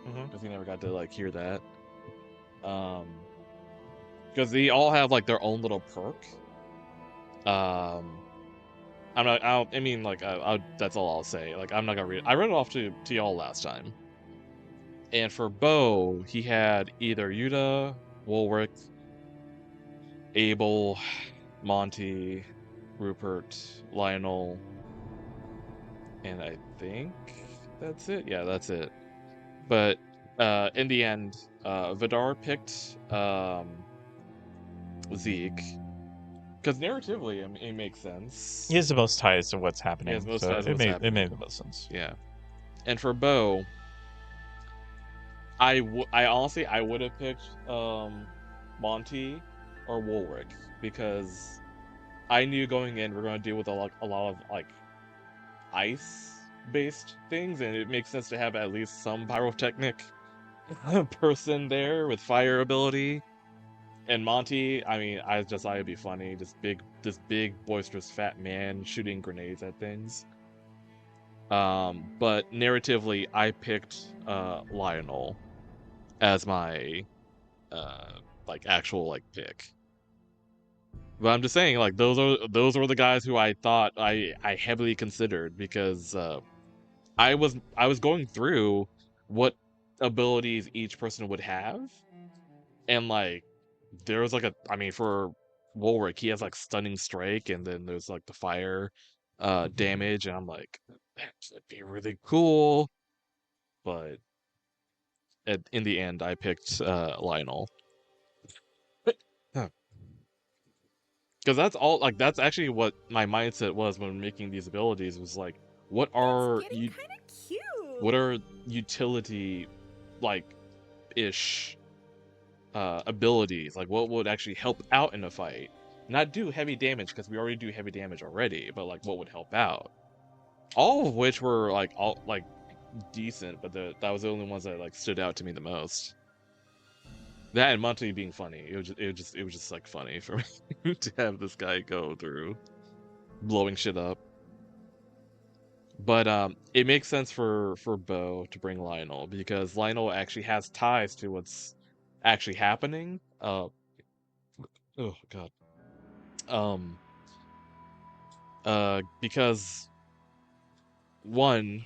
Because we never got to like hear that. Because they all have like their own little perk. That's all I'll say. Like, I'm not gonna read it. I read it off to y'all last time. And for Bo, he had either Yuta, Woolwork, Abel, Monty, Rupert, Lionel, and I think that's it. Yeah, that's it. But in the end, Vidar picked Zeke. Because narratively, I mean, it makes sense. He has the most ties to what's happening. It made the most sense. Yeah. And for Bo, I honestly would have picked Monty or Woolric, because I knew going in we're going to deal with a lot of like ice-based things, and it makes sense to have at least some pyrotechnic person there with fire ability. And Monty, I mean, I thought it'd be funny, this big boisterous fat man shooting grenades at things. But narratively, I picked Lionel as my like actual like pick. But I'm just saying, like, those were the guys who I thought I heavily considered, because I was going through what abilities each person would have, and like there was like for Woolric, he has like stunning strike, and then there's like the fire damage, and I'm like, that'd be really cool. But in the end, I picked Lionel. Because that's all, like, that's actually what my mindset was when making these abilities, was like, what are utility like ish abilities, like what would actually help out in a fight, not do heavy damage, because we already do heavy damage already, but like what would help out, all of which were like all like decent, but that was the only ones that like stood out to me the most. That and Monty being funny. It was just like funny for me to have this guy go through blowing shit up. But it makes sense for Bo to bring Lionel because Lionel actually has ties to what's actually happening. Oh God. Because one,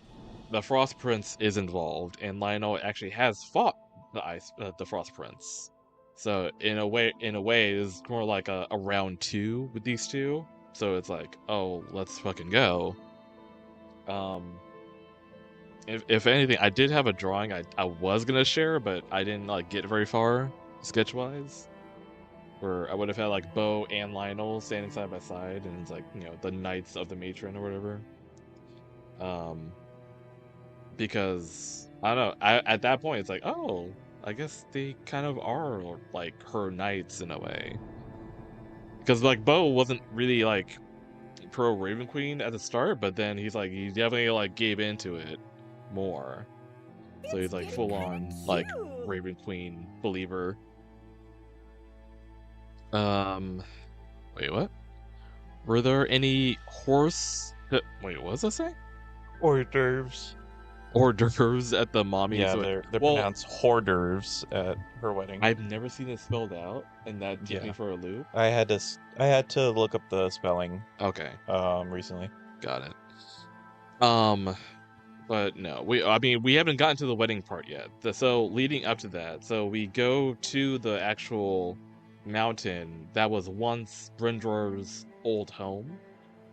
the Frost Prince is involved, and Lionel actually has fought the Frost Prince. So in a way, it's more like a round two with these two. So it's like, oh, let's fucking go. If anything, I did have a drawing I was gonna share, but I didn't like get very far sketch wise. Where I would have had like Bo and Lionel standing side by side, and it's like, you know, the Knights of the Matron or whatever. Because I don't know, at that point it's like, oh, I guess they kind of are like her knights in a way. Because like Bo wasn't really like pro Raven Queen at the start, but then he definitely like gave into it more. So he's like full on like Raven Queen believer. Wait, what? Were there any wait, what does that say? Hors d'oeuvres. Hors d'oeuvres at the mommy? Yeah, so they're well, pronounced hors d'oeuvres at her wedding. I've never seen it spelled out, and that took me Yeah. for a loop. I had to look up the spelling Okay, recently. got it. But no, I mean, we haven't gotten to the wedding part yet. So leading up to that, so we go to the actual mountain that was once Brindor's old home.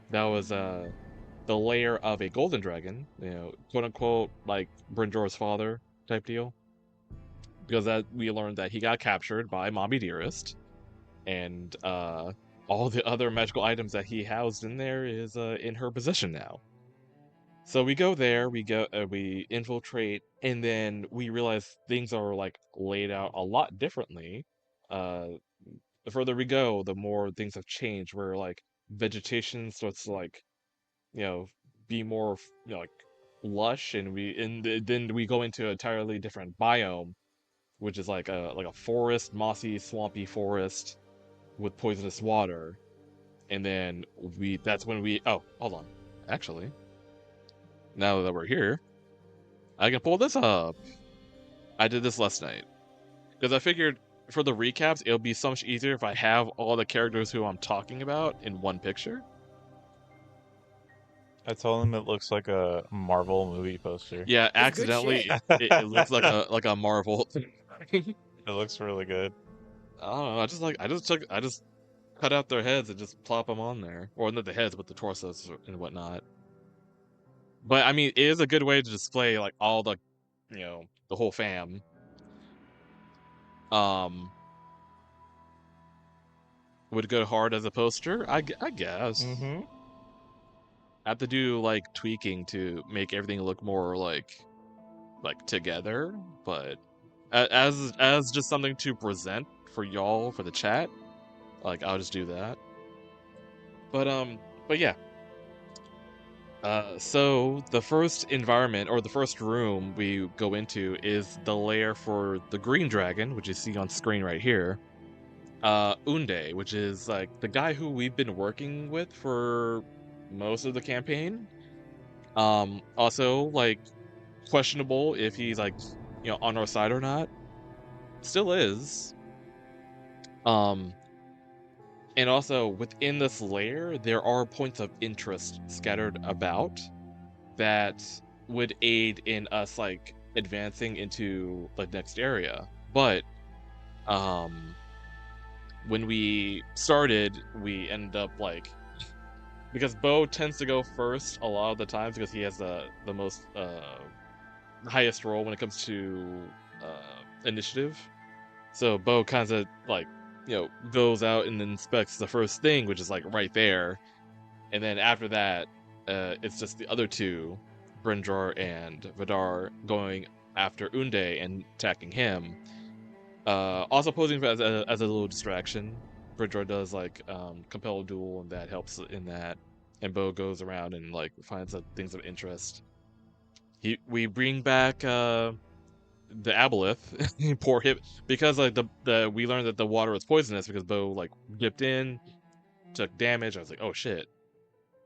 That was the lair of a golden dragon, you know, quote unquote, like Brindor's father type deal. Because that we learned that he got captured by Mommy Dearest, and all the other magical items that he housed in there is in her possession now. So we go there, we infiltrate, and then we realize things are like laid out a lot differently. The further we go, the more things have changed. Where like vegetation starts to like, you know, be more, you know, like lush, and then we go into an entirely different biome, which is like a forest, mossy, swampy forest with poisonous water. And then that's when we oh, hold on. Actually, now that we're here, I can pull this up. I did this last night because I figured for the recaps it'll be so much easier if I have all the characters who I'm talking about in one picture. I told him it looks like a Marvel movie poster. Yeah, It's good accidentally shit. it looks like a Marvel. It looks really good. I don't know. I just cut out their heads and just plop them on there, or not the heads, but the torsos and whatnot. But I mean, it is a good way to display like all the, you know, the whole fam. Would go hard as a poster, I guess. Mm-hmm. I have to do like tweaking to make everything look more like together, but as just something to present for y'all for the chat, like I'll just do that. But yeah. So the first environment or the first room we go into is the lair for the green dragon, which you see on screen right here. Unde, which is like the guy who we've been working with for most of the campaign. Also like questionable if he's like, you know, on our side or not. Still is. And also within this layer, there are points of interest scattered about that would aid in us like advancing into the next area. But when we started, we ended up like, because Bo tends to go first a lot of the times because he has the most highest roll when it comes to initiative. So Bo kind of like, you know, goes out and inspects the first thing, which is like right there, and then after that, it's just the other two, Brindor and Vidar, going after Unde and attacking him. Also posing as a little distraction. Brindor does like compel duel, and that helps in that. And Bo goes around and like finds things of interest. We bring back the aboleth. Poor him, because like we learned that the water was poisonous because Bo like dipped in, took damage. I was like, oh shit.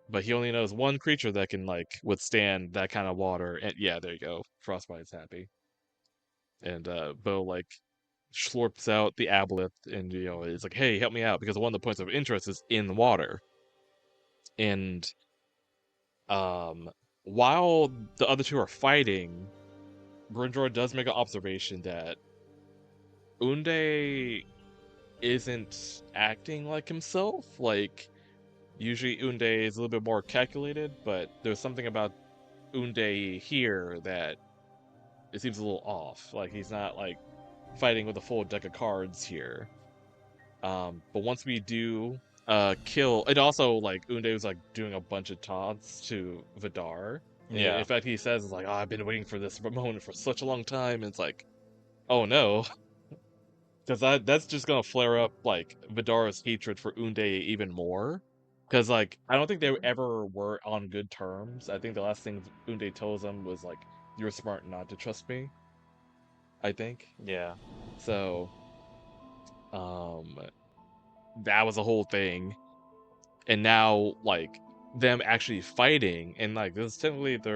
but he only knows one creature that can like withstand that kind of water. And yeah, there you go. Frostbite's happy. And Bo like slurps out the aboleth and it's like, hey, help me out because one of the points of interest is in the water. And while the other two are fighting, Brindor does make an observation that Unde isn't acting like himself. Like, usually Unde is a little bit more calculated, but there's something about Unde here that it seems a little off. Like, he's not, like, fighting with a full deck of cards here. But once we do kill... It also, like, Unde was, like, doing a bunch of taunts to Vidar. Yeah. In fact, he says, like, oh, I've been waiting for this moment for such a long time. And it's like, oh, no. Because that's just gonna flare up like Vidar's hatred for Unde even more. Because like I don't think they ever were on good terms. I think the last thing Unde tells him was like, "You're smart not to trust me." I think. Yeah. So, that was a whole thing, and now like them actually fighting, and like this is technically this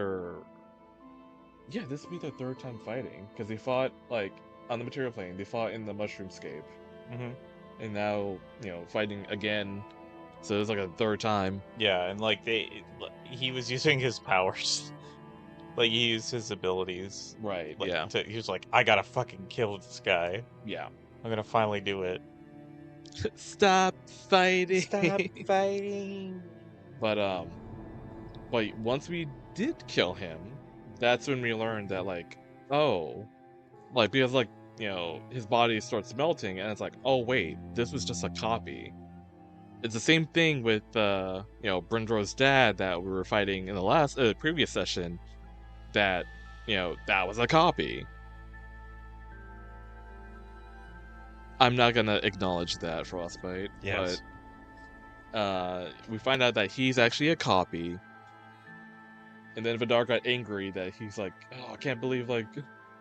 would be their third time fighting because they fought like on the material plane. They fought in the Mushroomscape. Mm-hmm. And now, fighting again. So it was like a third time. Yeah, and like he was using his powers. Like he used his abilities. Right, like, yeah. He was like, I gotta fucking kill this guy. Yeah. I'm gonna finally do it. Stop fighting. Stop fighting. But once we did kill him, that's when we learned that like, oh, like because like, his body starts melting and it's like, oh wait, this was just a copy. It's the same thing with Brindor's dad that we were fighting in the previous session, that that was a copy. I'm not gonna acknowledge that, Frostbite. Yes. But we find out that he's actually a copy. And then Vidar got angry that he's like, oh, I can't believe like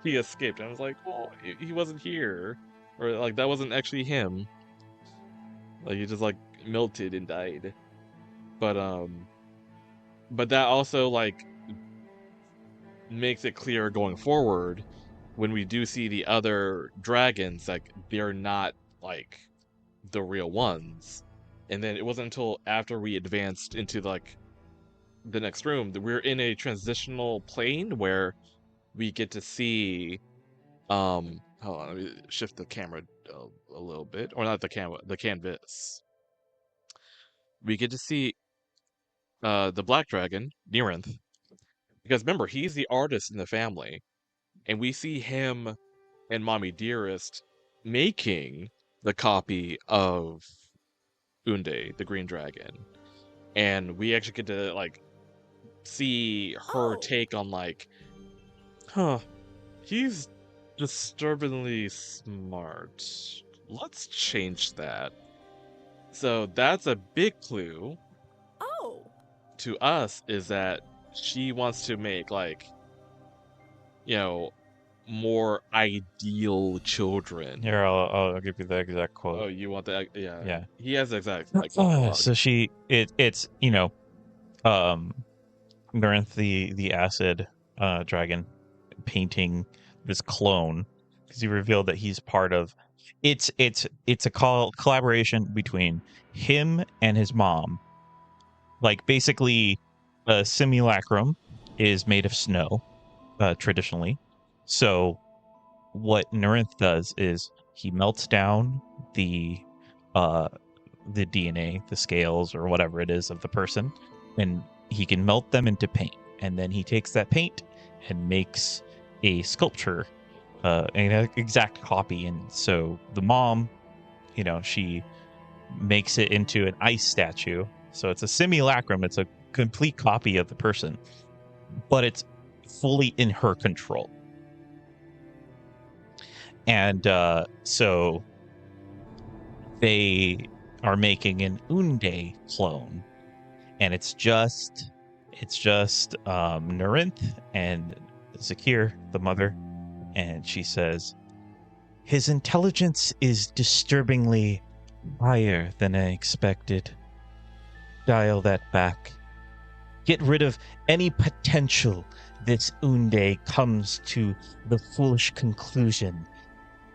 he escaped. And I was like, oh, he wasn't here. Or like that wasn't actually him. Like he just like melted and died. But that also like makes it clear going forward when we do see the other dragons, like they're not like the real ones. And then it wasn't until after we advanced into like the next room that we're in a transitional plane where we get to see hold on, let me shift the camera a little bit, or not the camera, the canvas. We get to see the black dragon, Nerenth, because remember, he's the artist in the family, and we see him and Mommy Dearest making the copy of Unde, the green dragon. And we actually get to like see her take on like, he's disturbingly smart. Let's change that. So that's a big clue to us, is that she wants to make like, more ideal children. Here, I'll give you the exact quote. Oh, you want that? Yeah. Yeah. He has the exact. So it's Narinth, the acid dragon, painting this clone, because he revealed that he's part of. It's a collaboration between him and his mom. Like basically, a simulacrum is made of snow, traditionally. So what Narinth does is he melts down the DNA, the scales or whatever it is of the person, and he can melt them into paint. And then he takes that paint and makes a sculpture, an exact copy. And so the mom, she makes it into an ice statue. So it's a simulacrum. It's a complete copy of the person, but it's fully in her control. And so they are making an Unde clone, and it's just Narinth and Zakir, the mother, and she says, his intelligence is disturbingly higher than I expected. Dial that back get rid of any potential, this Unde comes to the foolish conclusion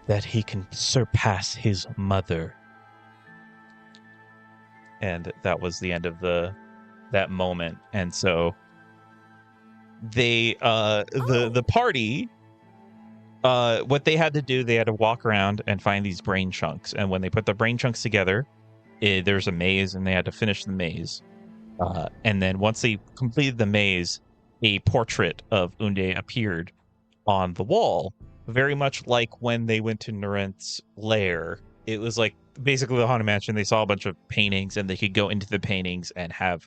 that he can surpass his mother. And that was the end of that moment. And so they the party, what they had to do, they had to walk around and find these brain chunks. And when they put the brain chunks together, there's a maze, and they had to finish the maze. And then once they completed the maze, a portrait of Unde appeared on the wall, very much like when they went to Narent's lair. It was like basically the Haunted Mansion. They saw a bunch of paintings, and they could go into the paintings and have,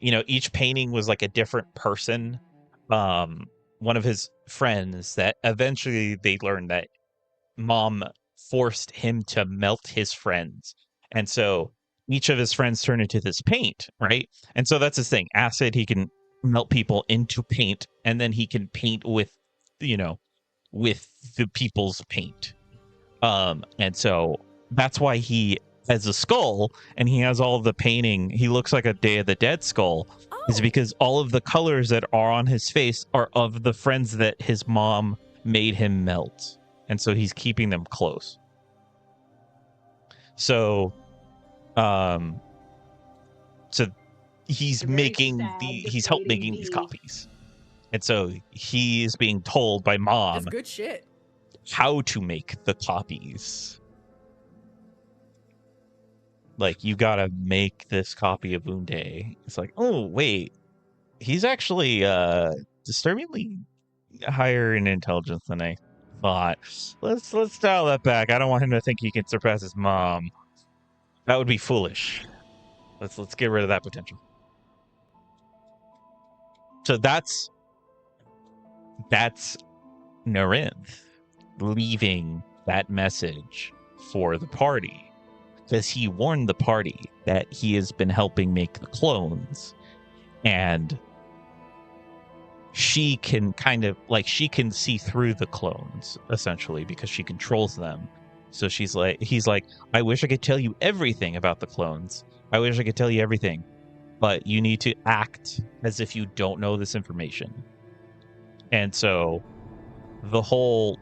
each painting was like a different person. One of his friends that eventually they learned that mom forced him to melt his friends. And so each of his friends turn into this paint, right? And so that's his thing. Acid, he can melt people into paint, and then he can paint with, with the people's paint. And so that's why he has a skull, and he has all of the painting. He looks like a Day of the Dead skull, is because all of the colors that are on his face are of the friends that his mom made him melt. And so he's keeping them close. So, so he's he's helped making these copies. And so he is being told by mom That's good shit. how to make the copies. Like, you gotta make this copy of Unde. It's like, oh wait, he's actually disturbingly higher in intelligence than I thought. Let's dial that back. I don't want him to think he can surpass his mom. That would be foolish. Let's get rid of that potential. So that's Narinth leaving that message for the party, because he warned the party that he has been helping make the clones, and she can she can see through the clones essentially because she controls them. So he's like, I wish I could tell you everything about the clones. I wish I could tell you everything, but you need to act as if you don't know this information. And so the whole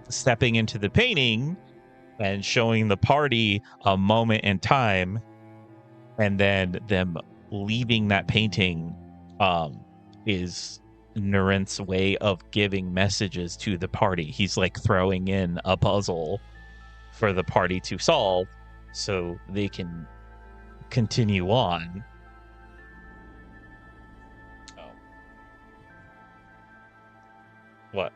stepping into the painting and showing the party a moment in time, and then them leaving that painting, is Narinth's way of giving messages to the party. He's like throwing in a puzzle for the party to solve so they can continue on. Oh. What?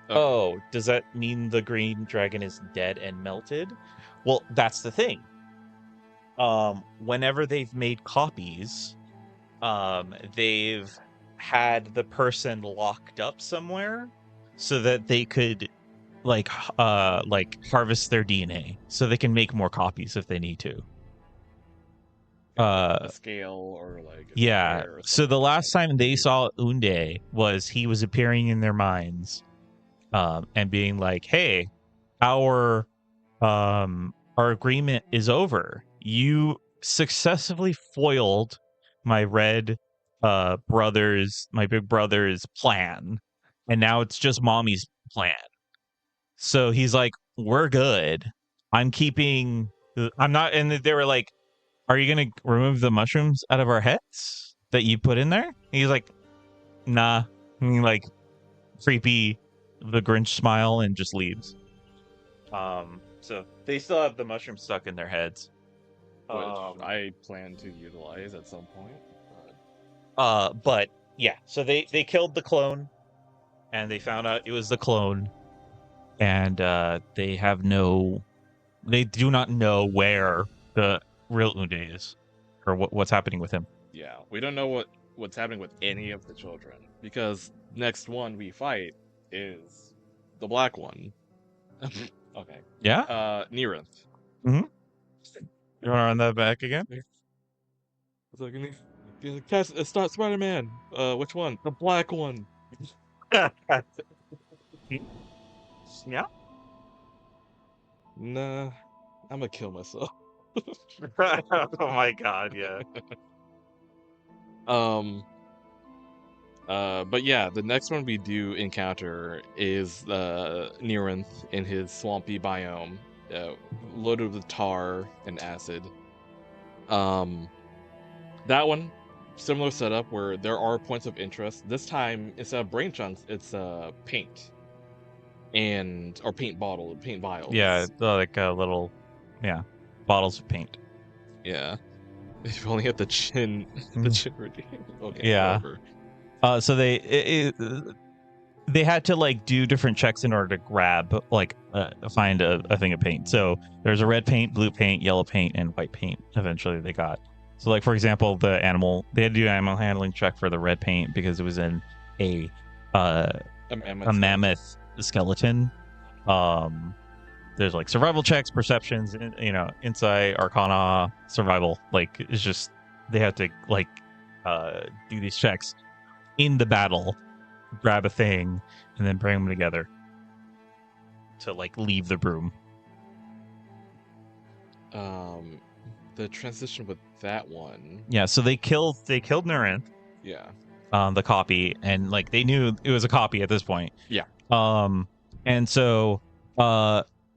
Oh, does that mean the green dragon is dead and melted? Well, that's the thing. Whenever they've made copies, they've had the person locked up somewhere so that they could harvest their DNA so they can make more copies if they need to. A scale or yeah. So the last time they saw Unde was he was appearing in their minds, and being like, "Hey, our agreement is over. You successfully foiled my big brother's plan, and now it's just mommy's plan." So he's like, "We're good. I'm not." And they were like, "Are you gonna remove the mushrooms out of our heads that you put in there?" And he's like, "Nah." I mean, creepy, the Grinch smile, and just leaves. So they still have the mushrooms stuck in their heads, which I plan to utilize at some point. But yeah, so they killed the clone, and they found out it was the clone, and they do not know where the real Unde is, or what's happening with him. Yeah, we don't know what's happening with any of the children, because next one we fight is the black one. Okay. Yeah. Narinth. Mm-hmm. You want to run that back again? It's not Spider-Man. Which one? The black one. Yeah. Nah, I'm gonna kill myself. Oh my god, yeah. But yeah, the next one we do encounter is Niranth in his swampy biome, loaded with tar and acid. That one, similar setup where there are points of interest. This time, instead of brain chunks, it's paint or paint vials. Yeah, like little, bottles of paint. Yeah. If you only had the chin, the chin redeem. Okay, Yeah. whatever. So they had to like do different checks in order to grab find a thing of paint. So there's a red paint, blue paint, yellow paint, and white paint. Eventually they got. So like for example, they had to do an animal handling check for the red paint because it was in a mammoth skeleton. There's like survival checks, perceptions, insight, arcana, survival. Like it's just they had to do these checks in the battle, grab a thing, and then bring them together to like leave the room. The transition with that one. Yeah, so they killed Narinth. Yeah. The copy, and like they knew it was a copy at this point. Yeah. And so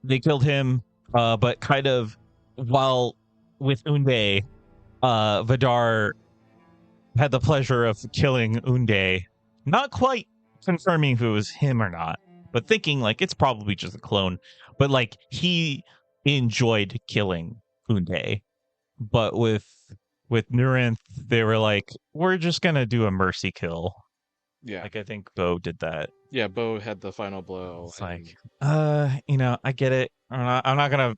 they killed him, but kind of while with Unde, Vidar had the pleasure of killing Unde, not quite confirming if it was him or not, but thinking like it's probably just a clone. But like he enjoyed killing Unde, but with Nurinth, they were like, we're just gonna do a mercy kill. Yeah. Like I think Bo did that. Yeah, Bo had the final blow. It's like, I get it. I'm not gonna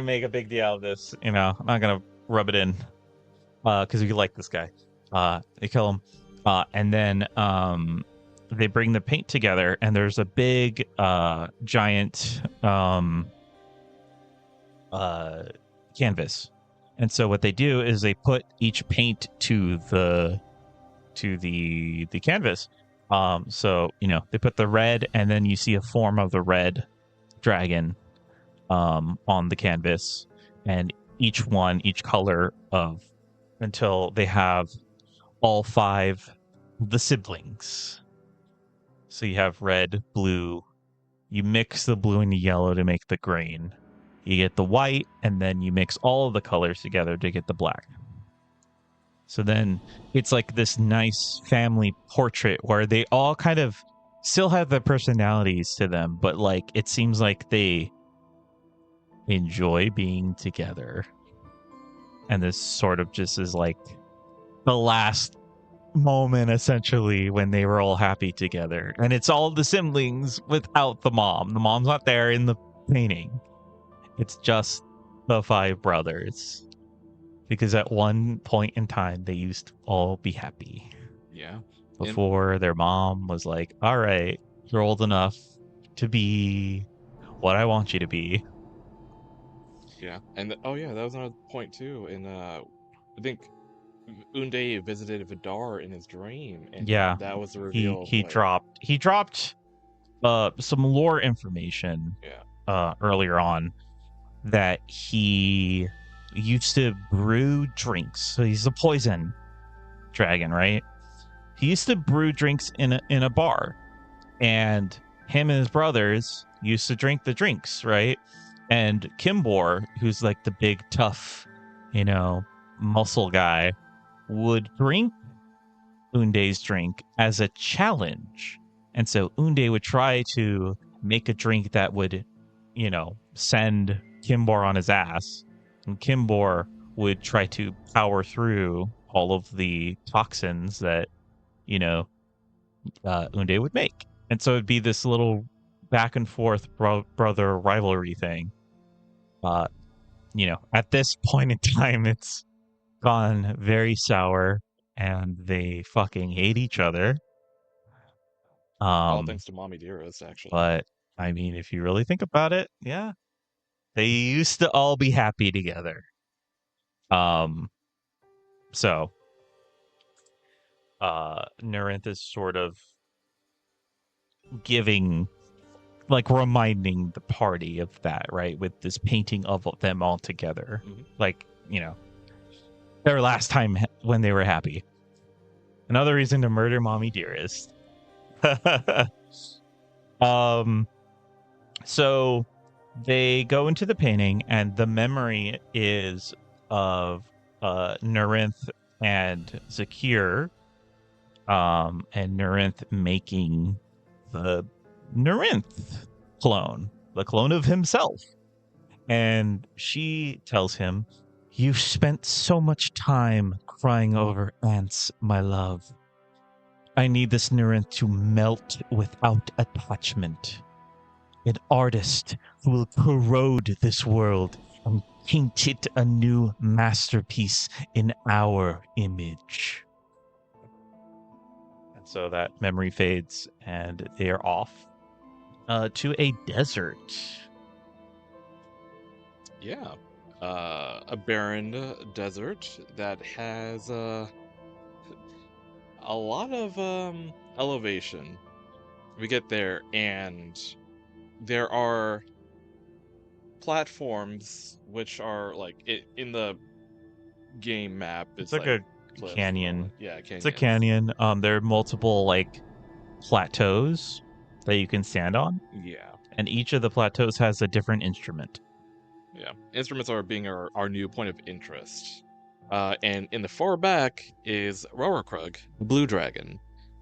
make a big deal out of this. I'm not gonna rub it in, because we like this guy. They kill him, and then they bring the paint together, and there's a big giant canvas. And so what they do is they put each paint to the canvas. So they put the red, and then you see a form of the red dragon on the canvas, and each color of, until they have all 5 of the siblings. So you have red, blue, you mix the blue and the yellow to make the green. You get the white, and then you mix all of the colors together to get the black. So then it's like this nice family portrait where they all kind of still have their personalities to them, but like it seems like they enjoy being together. And this sort of just is like the last moment essentially when they were all happy together. And it's all the siblings without the mom. The mom's not there in the painting. It's just the 5 brothers. Because at one point in time, they used to all be happy. Yeah. Before their mom was like, all right, you're old enough to be what I want you to be. Yeah. And that was another point too. And I think Unde visited Vidar in his dream. And yeah. That was the reveal. He dropped some lore information earlier on that he used to brew drinks. So he's a poison dragon, right? He used to brew drinks in a bar, and him and his brothers used to drink the drinks, right? And Kimbor, who's like the big tough, muscle guy, would drink Unde's drink as a challenge. And so Unde would try to make a drink that would, send Kimbor on his ass. And Kimbor would try to power through all of the toxins that, Unde would make. And so it'd be this little back and forth brother rivalry thing. At this point in time, it's gone very sour, and they fucking hate each other. All thanks to Mommy Dearest, actually. But, I mean, if you really think about it, yeah. They used to all be happy together. So Nurinth is sort of reminding the party of that, right? With this painting of them all together. Mm-hmm. Like, their last time when they were happy. Another reason to murder Mommy Dearest. So they go into the painting, and the memory is of Narinth and Zakir, and Narinth making the Narinth clone, the clone of himself. And she tells him, "You've spent so much time crying over ants, my love. I need this Narinth to melt without attachment. An artist who will corrode this world and paint it a new masterpiece in our image." And so that memory fades, and they are off to a desert. Yeah. A barren desert that has a lot of elevation. We get there, and there are platforms which are like in the game map. It's like a cliffs, canyon. Yeah, It's a canyons. canyon. There are multiple like plateaus that you can stand on, Yeah. and each of the plateaus has a different instrument. Yeah, instruments are being our new point of interest. And in the far back is Rowerkrug, the blue dragon.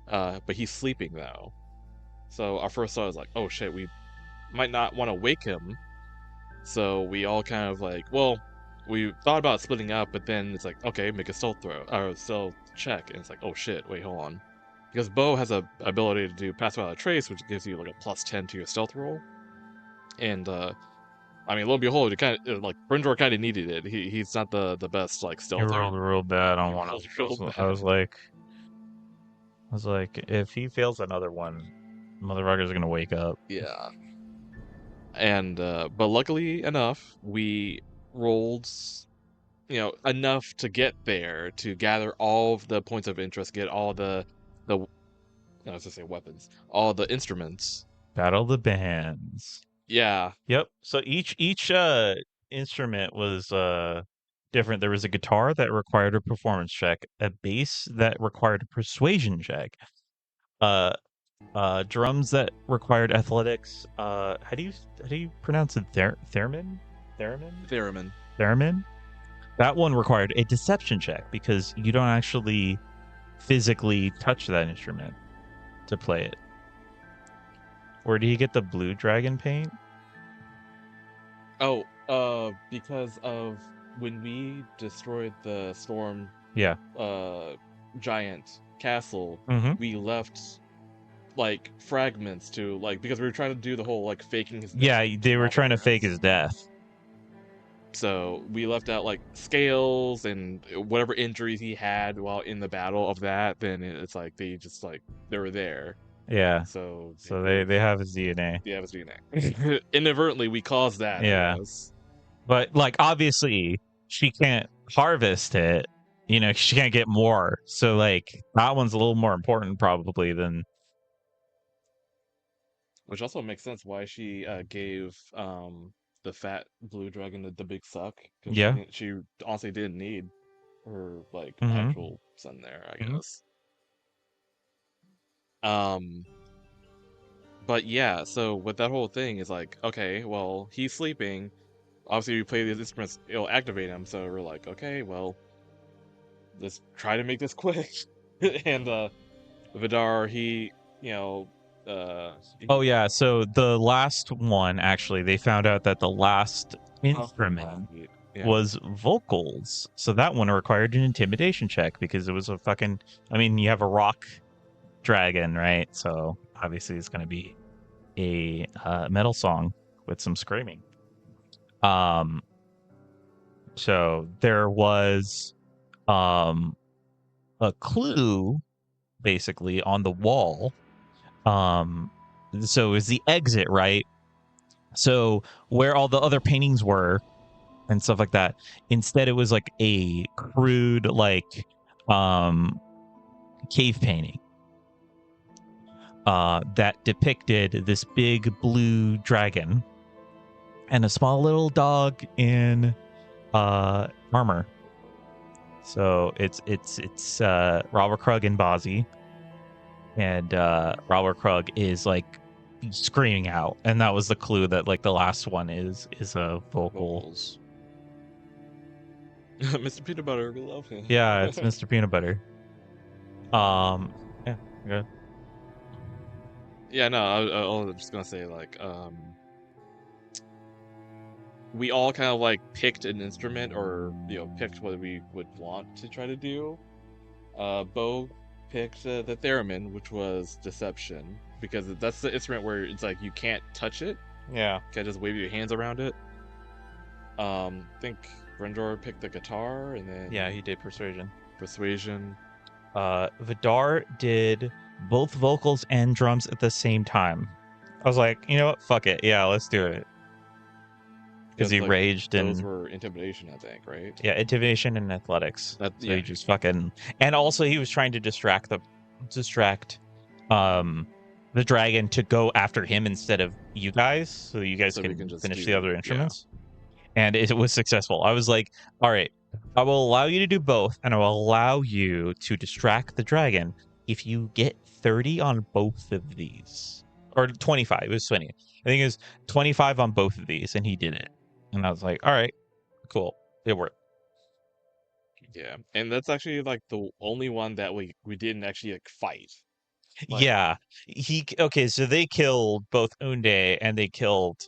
But he's sleeping though. So our first thought is like, oh shit, we might not want to wake him. So we all kind of like, well, we thought about splitting up, but then it's like, okay, make a stealth throw, or stealth check. And it's like, oh shit, wait, hold on. Because Bo has a ability to do Pass Without a Trace, which gives you like a +10 to your stealth roll. And I mean, lo and behold, it kind of like Brindor kind of needed it. He's not the best like You stealther. rolled real bad on He one. rolled real I was bad. like, if he fails another one, motherfucker's gonna wake up. Yeah. And but luckily enough, we rolled, enough to get there, to gather all of the points of interest, get all I was gonna say weapons, all the instruments. Battle the bands. Yeah. Yep. So each instrument was different. There was a guitar that required a performance check, a bass that required a persuasion check, drums that required athletics. How do you pronounce it? Theremin. That one required a deception check because you don't actually physically touch that instrument to play it. Where do you get the blue dragon paint? Oh, because of when we destroyed the storm giant castle, we left like fragments to like, because we were trying to do the whole like faking his death. Yeah, they were trying to fake his death. So we left out like scales and whatever injuries he had while in the battle of that. Then it's like they just like they were there. Yeah. So they have his DNA. They have his DNA. Inadvertently, we caused that. Yeah. But like obviously she can't harvest it. She can't get more. So like that one's a little more important probably than. Which also makes sense why she gave the fat blue dragon the big suck. Yeah. She honestly didn't need her like actual son there, I guess. But yeah, so with that whole thing is like, okay, well, he's sleeping. Obviously, we play these instruments, it'll activate him. So we're like, okay, well, let's try to make this quick. And Vidar, he, oh yeah, so the last one actually, they found out that the last instrument was vocals. So that one required an intimidation check because it was a fucking. I mean, you have a rock dragon, right? So obviously it's going to be a metal song with some screaming. So there was a clue basically on the wall. So is the exit, right? So where all the other paintings were and stuff like that, instead it was like a crude like cave painting that depicted this big blue dragon and a small little dog in armor. So it's Robert Krug and Bozzy, and Robert Krug is like screaming out, and that was the clue that like the last one is a vocal. Vocals. Mr. Peanut Butter, we love him. Yeah, it's Mr. Peanut Butter. Yeah, good. Yeah, no, I was just gonna say like we all kind of like picked an instrument, or picked what we would want to try to do. Bo picked the theremin, which was deception, because that's the instrument where it's like you can't touch it. Yeah. You can't just wave your hands around it. I think Brendor picked the guitar, and then Yeah, he did persuasion. Vidar did both vocals and drums at the same time. I was like, you know what? Fuck it. Yeah, let's do it. Because he like, raged and those were intimidation, I think, right? yeah, intimidation and athletics. That, So yeah. he just fucking, and also he was trying to distract the dragon to go after him instead of you guys, so you guys So we can can just finish do- the other yeah. instruments. And it was successful. I was like, all right, I will allow you to do both, and I will allow you to distract the dragon if you get 30 on both of these. Or 25. It was 20. I think it was 25 on both of these, and he did it. And I was like, all right, cool. It worked. Yeah, and that's actually like the only one that we didn't actually like fight. Like- Yeah. Okay, so they killed both Unde and they killed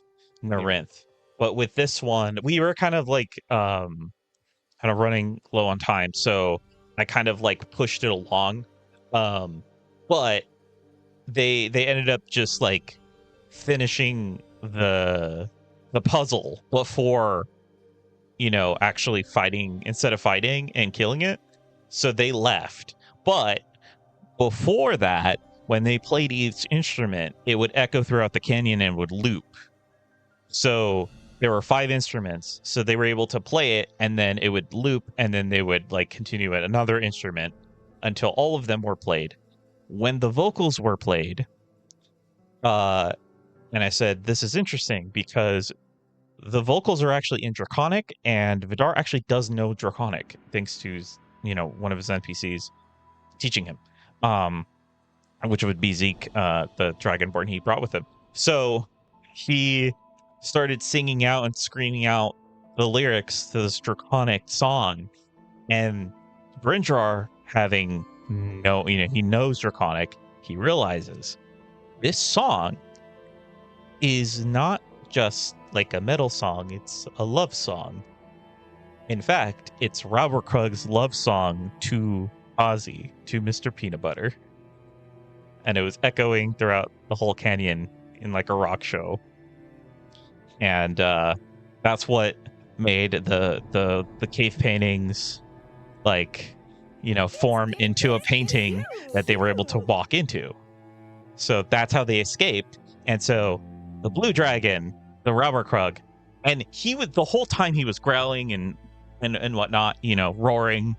Narinth. But with this one, we were kind of like kind of running low on time, so I kind of like pushed it along. But they ended up just like finishing the puzzle before actually fighting, instead of fighting and killing it. So they left. But before that, when they played each instrument, it would echo throughout the canyon and would loop. So there were 5 instruments, so they were able to play it, and then it would loop, and then they would like continue at another instrument until all of them were played. When the vocals were played, and I said, this is interesting because the vocals are actually in Draconic, and Vidar actually does know Draconic thanks to one of his NPCs teaching him, which would be Zeke, the Dragonborn he brought with him. So he started singing out and screaming out the lyrics to this Draconic song, and Brindrar, having he knows Draconic, he realizes this song is not just like a metal song, it's a love song. In fact, it's Robert Krug's love song to Ozzy, to Mr. Peanut Butter. And it was echoing throughout the whole canyon in like a rock show. And that's what made the cave paintings like form into a painting that they were able to walk into. So that's how they escaped. And so the blue dragon, the Robert Krug, and he was, the whole time he was growling and whatnot, roaring.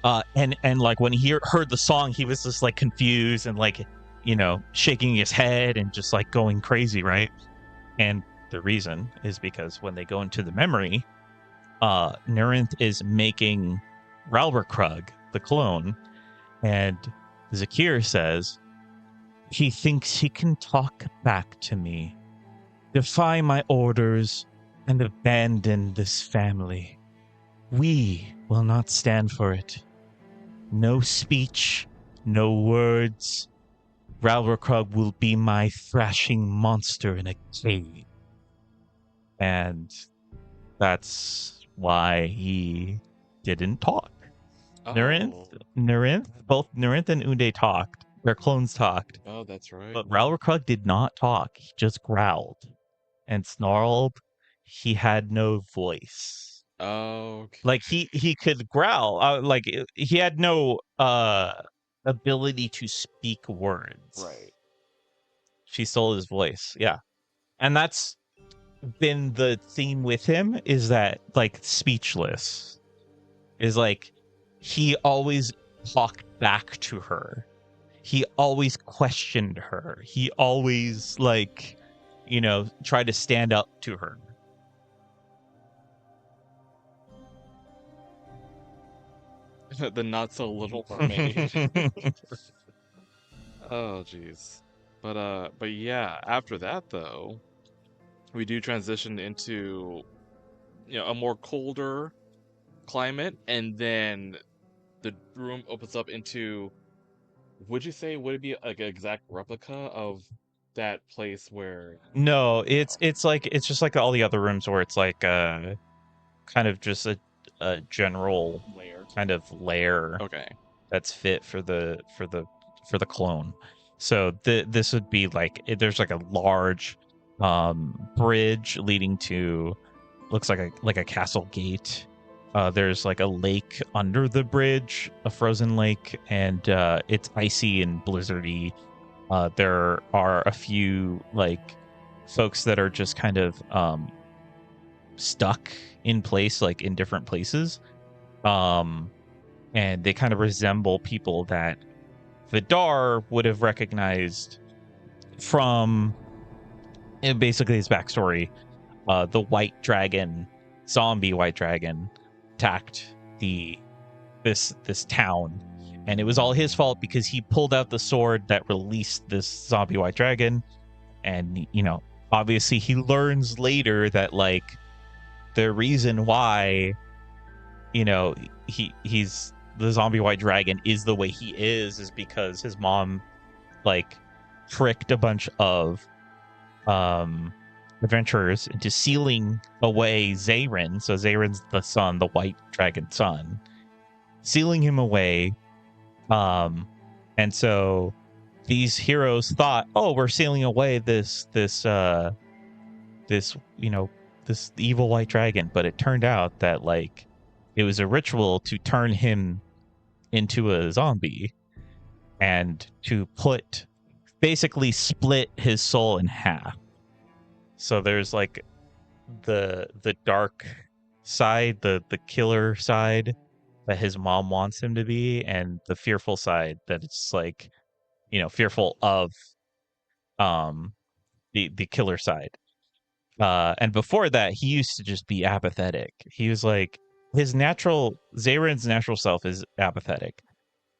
And like when he heard the song, he was just like confused and like, shaking his head and just like going crazy, right? And the reason is because when they go into the memory, Narinth is making Robert Krug, the clone, and Zakir says, he thinks he can talk back to me, defy my orders, and abandon this family. We will not stand for it. No speech, no words. Robert Krug will be my thrashing monster in a cave. And that's why he didn't talk. Oh. Narinth, both Narinth and Unde talked. Their clones talked. Oh, that's right. But Robert Krug did not talk. He just growled and snarled. He had no voice. Oh, okay. Like he could growl. Like he had no ability to speak words. Right. She stole his voice. Yeah. And that's been the theme with him, is that like speechless. Is like he always talked back to her. He always questioned her. He always like, tried to stand up to her. The not so little mermaid. Oh jeez. But yeah, after that though, we do transition into a more colder climate, and then the room opens up into, would you say, would it be like an exact replica of that place where No, it's just like all the other rooms where it's like kind of just a general layer? kind of lair Okay. that's fit for the clone. So this would be like there's like a large bridge leading to, looks like a castle gate. There's like a lake under the bridge, a frozen lake, and it's icy and blizzardy. There are a few like folks that are just kind of stuck in place, like in different places. And they kind of resemble people that Vidar would have recognized from basically his backstory. The white dragon, zombie white dragon, attacked this town, and it was all his fault because he pulled out the sword that released this zombie white dragon. And obviously he learns later that like the reason why he's the zombie white dragon is the way he is because his mom like tricked a bunch of adventurers into sealing away Zarin. So Zarin's the son, the white dragon son, sealing him away. And so these heroes thought, oh, we're sealing away this evil white dragon. But it turned out that like it was a ritual to turn him into a zombie and to basically split his soul in half. So there's like the dark side, the killer side that his mom wants him to be, and the fearful side that it's like fearful of the killer side. And before that, he used to just be apathetic. He was like Zarin's natural self is apathetic,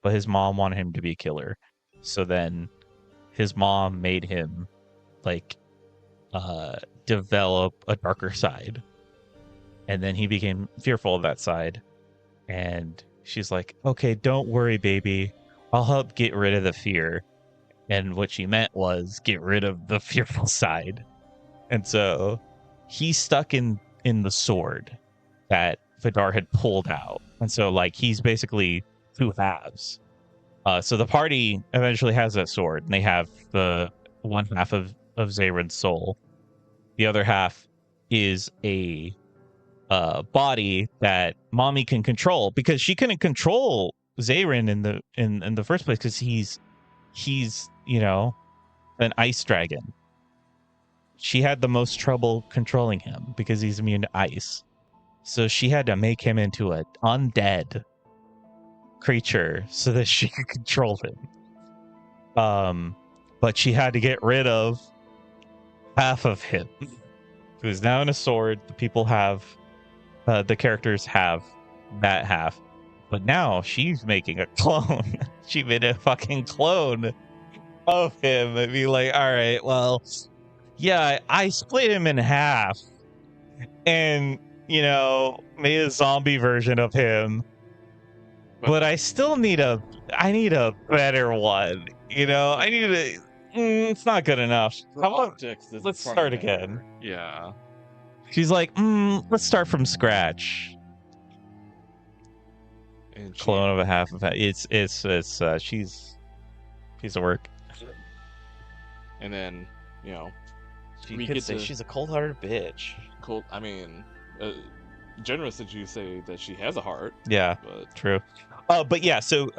but his mom wanted him to be a killer. So then his mom made him like develop a darker side, and then he became fearful of that side. And she's like, okay, don't worry, baby, I'll help get rid of the fear. And what she meant was get rid of the fearful side. And so he's stuck in the sword that Vidar had pulled out. And so like he's basically two halves. So the party eventually has that sword, and they have the one half of Zarin's soul. The other half is a body that mommy can control, because she couldn't control Zarin in the first place because he's an ice dragon. She had the most trouble controlling him because he's immune to ice. So she had to make him into an undead creature so that she could control him. But she had to get rid of half of him, who is now in a sword. The people have, the characters have that half. But now she's making a clone. She made a fucking clone of him and be like, all right, well, yeah, I split him in half and, made a zombie version of him. But I still need a better one. It's not good enough. How about, let's start again. Yeah. She's like, let's start from scratch. And Clone of a half of it's she's piece of work. And then, She we could get say to- she's a cold-hearted bitch. cool. I mean, generous that you say that she has a heart. Yeah, But true. But yeah, so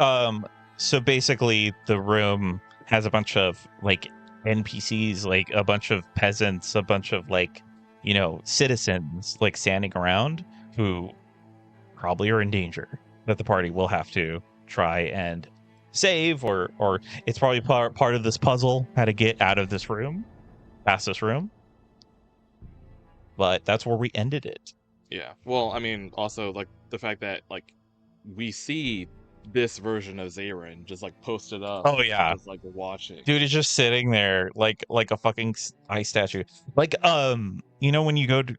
basically the room has a bunch of like NPCs, like a bunch of peasants, a bunch of like, citizens like standing around who probably are in danger that the party will have to try and save, or it's probably part of this puzzle, how to get out of this room, past this room. But that's where we ended it. yeah. Well, I mean, also like the fact that like we see this version of Zarin just like posted up. Oh, yeah. Just like watching. Dude is just sitting there like a fucking ice statue. Like you know when you go to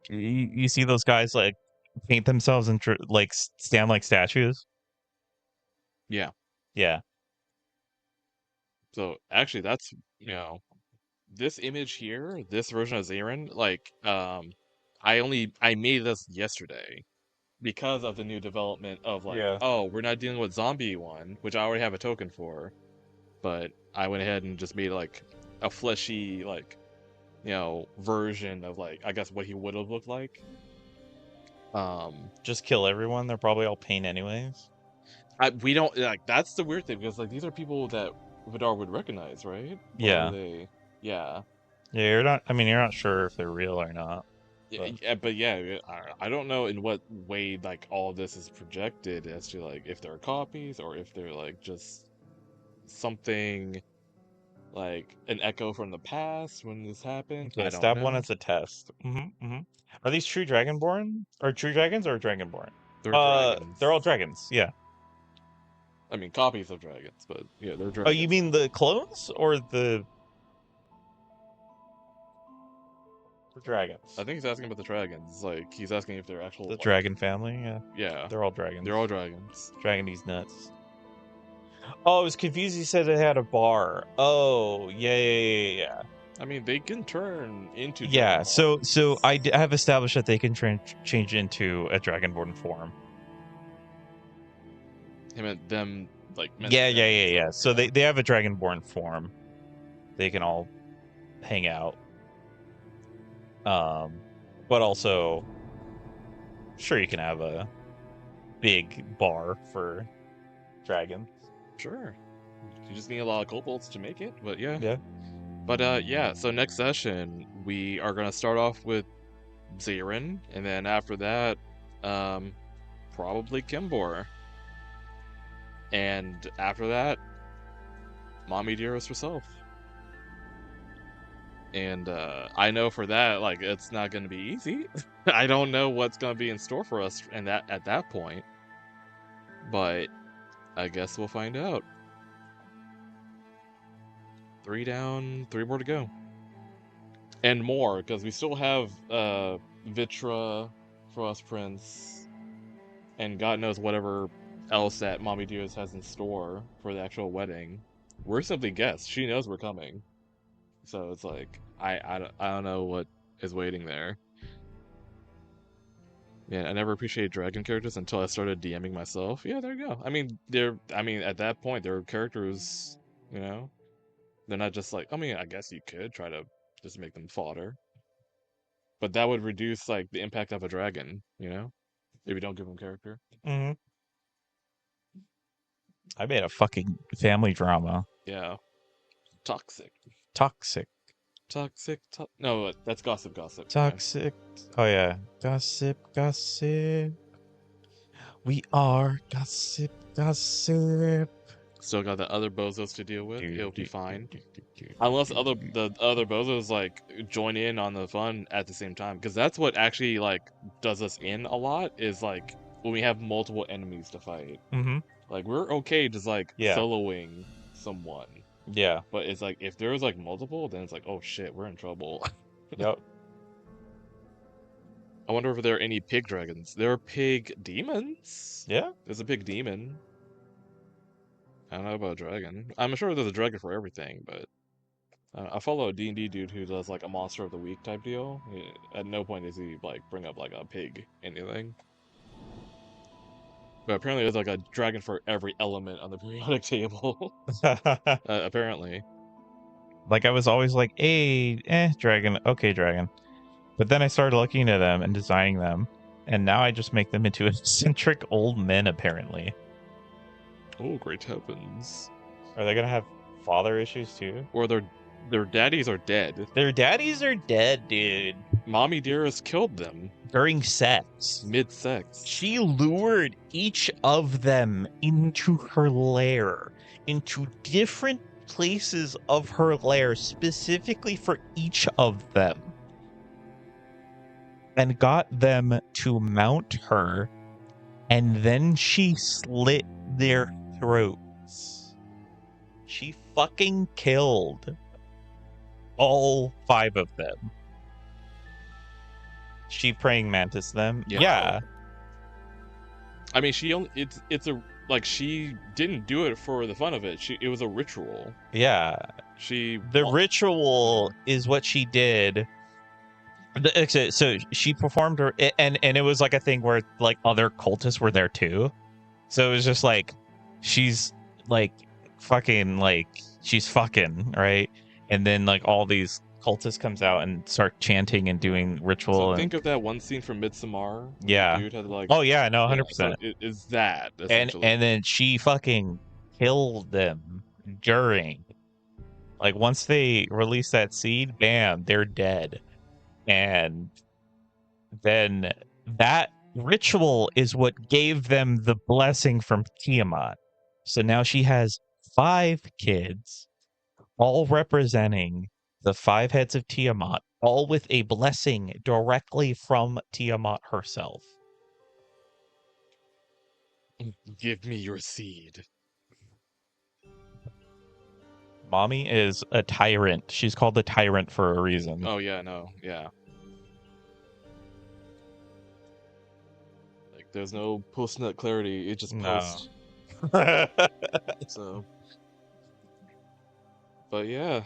you see those guys like paint themselves and like stand like statues? Yeah. Yeah. So actually, that's this image here, this version of Zarin, like I made this yesterday because of the new development of like, Yeah. oh, we're not dealing with zombie one, which I already have a token for, but I went ahead and just made like a fleshy like version of like I guess what he would have looked like. Just kill everyone. They're probably all pain anyways. We don't like that's the weird thing because like these are people that Vidar would recognize, right? Yeah. Or they, yeah. Yeah, you're not. I mean, you're not sure if they're real or not. But yeah, I don't know in what way like all of this is projected as to like if they're copies or if they're like just something like an echo from the past when this happened. Okay, I don't stab know. one as a test. Are these true dragonborn or true dragons or dragonborn? They're dragons. They're all dragons. Yeah. I mean copies of dragons, but yeah, they're dragons. Oh, you mean the clones or the dragons? I think he's asking about the dragons. Like he's asking if they're actual The dragon family. Yeah. Yeah. They're all dragons. They're all dragons. Dragging these nuts. Oh, I was confused. He said it had a bar. Oh, yeah. I mean, they can turn into. Yeah. So I have established that they can change into a dragonborn form. Him and them, like. Yeah. So they have a dragonborn form. They can all hang out. But also, sure, you can have a big bar for dragons. Sure. You just need a lot of kobolds to make it, but yeah. Yeah. But yeah, so next session we are gonna start off with Zarin, and then after that, probably Kimbor. And after that, Mommy Dearest herself. And I know for that, like, it's not gonna be easy. I don't know what's gonna be in store for us and that at that point. But I guess we'll find out. 3 down, 3 more to go. And more, because we still have Vitra, Frost Prince, and God knows whatever else that Mommy Dearest has in store for the actual wedding. We're simply guests. She knows we're coming. So it's like, I don't know what is waiting there. Yeah, I never appreciated dragon characters until I started DMing myself. Yeah, there you go. I mean, at that point, they're characters, They're not just like, I mean, I guess you could try to just make them fodder. But that would reduce, like, the impact of a dragon, if you don't give them character. Mm-hmm. I made a fucking family drama. Yeah. Toxic. No, that's gossip. Toxic. Oh, yeah. Gossip. We are gossip. Still got the other bozos to deal with. It'll be fine. Unless the other bozos, like, join in on the fun at the same time. Because that's what actually, like, does us in a lot, is, like, when we have multiple enemies to fight. Mm-hmm. Like, we're okay just, like, soloing someone. Yeah. But it's like, if there's, like, multiple, then it's like, oh shit, we're in trouble. Yep. I wonder if there are any pig dragons. There are pig demons? Yeah? There's a pig demon. I don't know about a dragon. I'm sure there's a dragon for everything, but... I follow a D&D dude who does, like, a Monster of the Week type deal. At no point does he, like, bring up, like, a pig anything. But apparently there's, like, a dragon for every element on the periodic table. Apparently. Like, I was always like, hey, dragon. Okay, dragon. But then I started looking at them and designing them. And now I just make them into eccentric old men, apparently. Oh, great heavens. Are they going to have father issues, too? Or their daddies are dead. Their daddies are dead, dude. Mommy Dearest killed them. During sex. Mid-sex. She lured each of them into her lair. Into different places of her lair, specifically for each of them. And got them to mount her and then she slit their throats. She fucking killed all 5 of them. She praying mantis them. Yeah. I mean, she only it's a like she didn't do it for the fun of it. It was a ritual. Yeah. She The ritual is what she did. So she performed her, and it was like a thing where like other cultists were there too. So it was just like she's like fucking like she's fucking right, and then like all these cultists comes out and start chanting and doing ritual. So and think of that one scene from Midsommar. Where Yeah. the dude had like. Oh yeah, no, 100%. So it is that And essentially. then she fucking killed them during. Like once they release that seed, bam, they're dead. And then that ritual is what gave them the blessing from Tiamat. So now she has 5 kids, all representing the 5 heads of Tiamat, all with a blessing directly from Tiamat herself. Give me your seed. Mommy is a tyrant. She's called the tyrant for a reason. Oh yeah, no, yeah. Like there's no post-nut clarity. It just post. So. But yeah,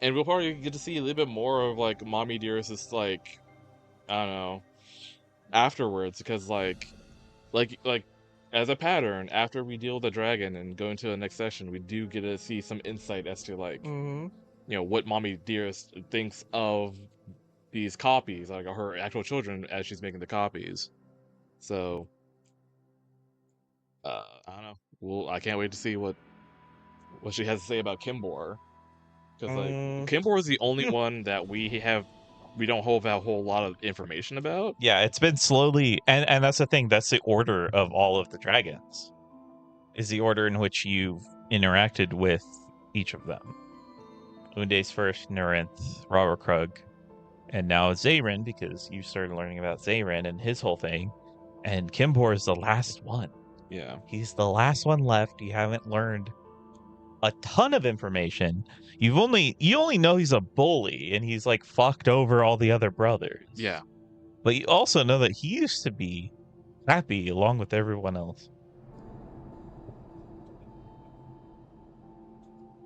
and we'll probably get to see a little bit more of like Mommy Dearest's like, I don't know, afterwards because like as a pattern, after we deal with the dragon and go into the next session, we do get to see some insight as to like, you know, what Mommy Dearest thinks of these copies, like her actual children as she's making the copies. So, I don't know. Well, I can't wait to see what she has to say about Kimbor, because like Kimbor is the only one that we don't have a whole lot of information about. Yeah, it's been slowly, and that's the thing. That's the order of all of the dragons. Is the order in which you've interacted with each of them. Unde's first, Nurinth, Raurkrug, and now Zayrin, because you started learning about Zayrin and his whole thing. And Kimbor is the last one. Yeah. He's the last one left. You haven't learned a ton of information. You only know he's a bully and he's like fucked over all the other brothers. Yeah. But you also know that he used to be happy along with everyone else.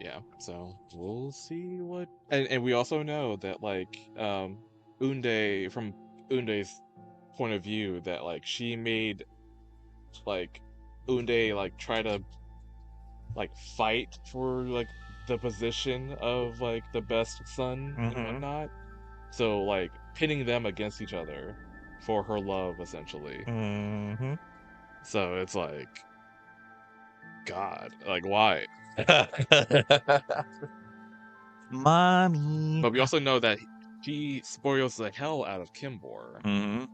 Yeah, so we'll see what, and we also know that like Unde, from Unde's point of view, that like she made like Unde like try to like fight for like the position of like the best son and whatnot. So like pitting them against each other for her love, essentially. So it's like, God, like why? Mommy. But we also know that she spoils the hell out of Kimbor.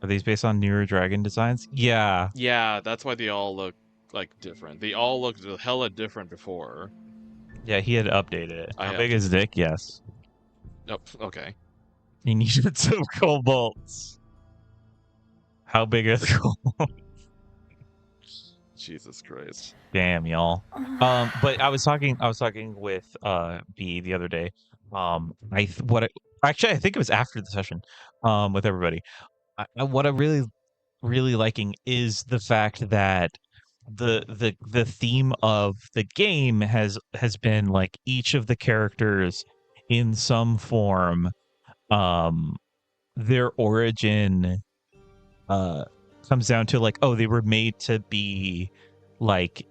Are these based on newer dragon designs? Yeah. Yeah, that's why they all look like different. They all looked hella different before. Yeah, he had updated it. I How big is Dick? Yes. Nope. Okay. He needed some cobalts. How big are the cobalts? Jesus Christ. Damn, y'all. But I was talking with B the other day. I think it was after the session with everybody. What I really liking is the fact that the theme of the game has been like each of the characters in some form, their origin comes down to like, oh, they were made to be like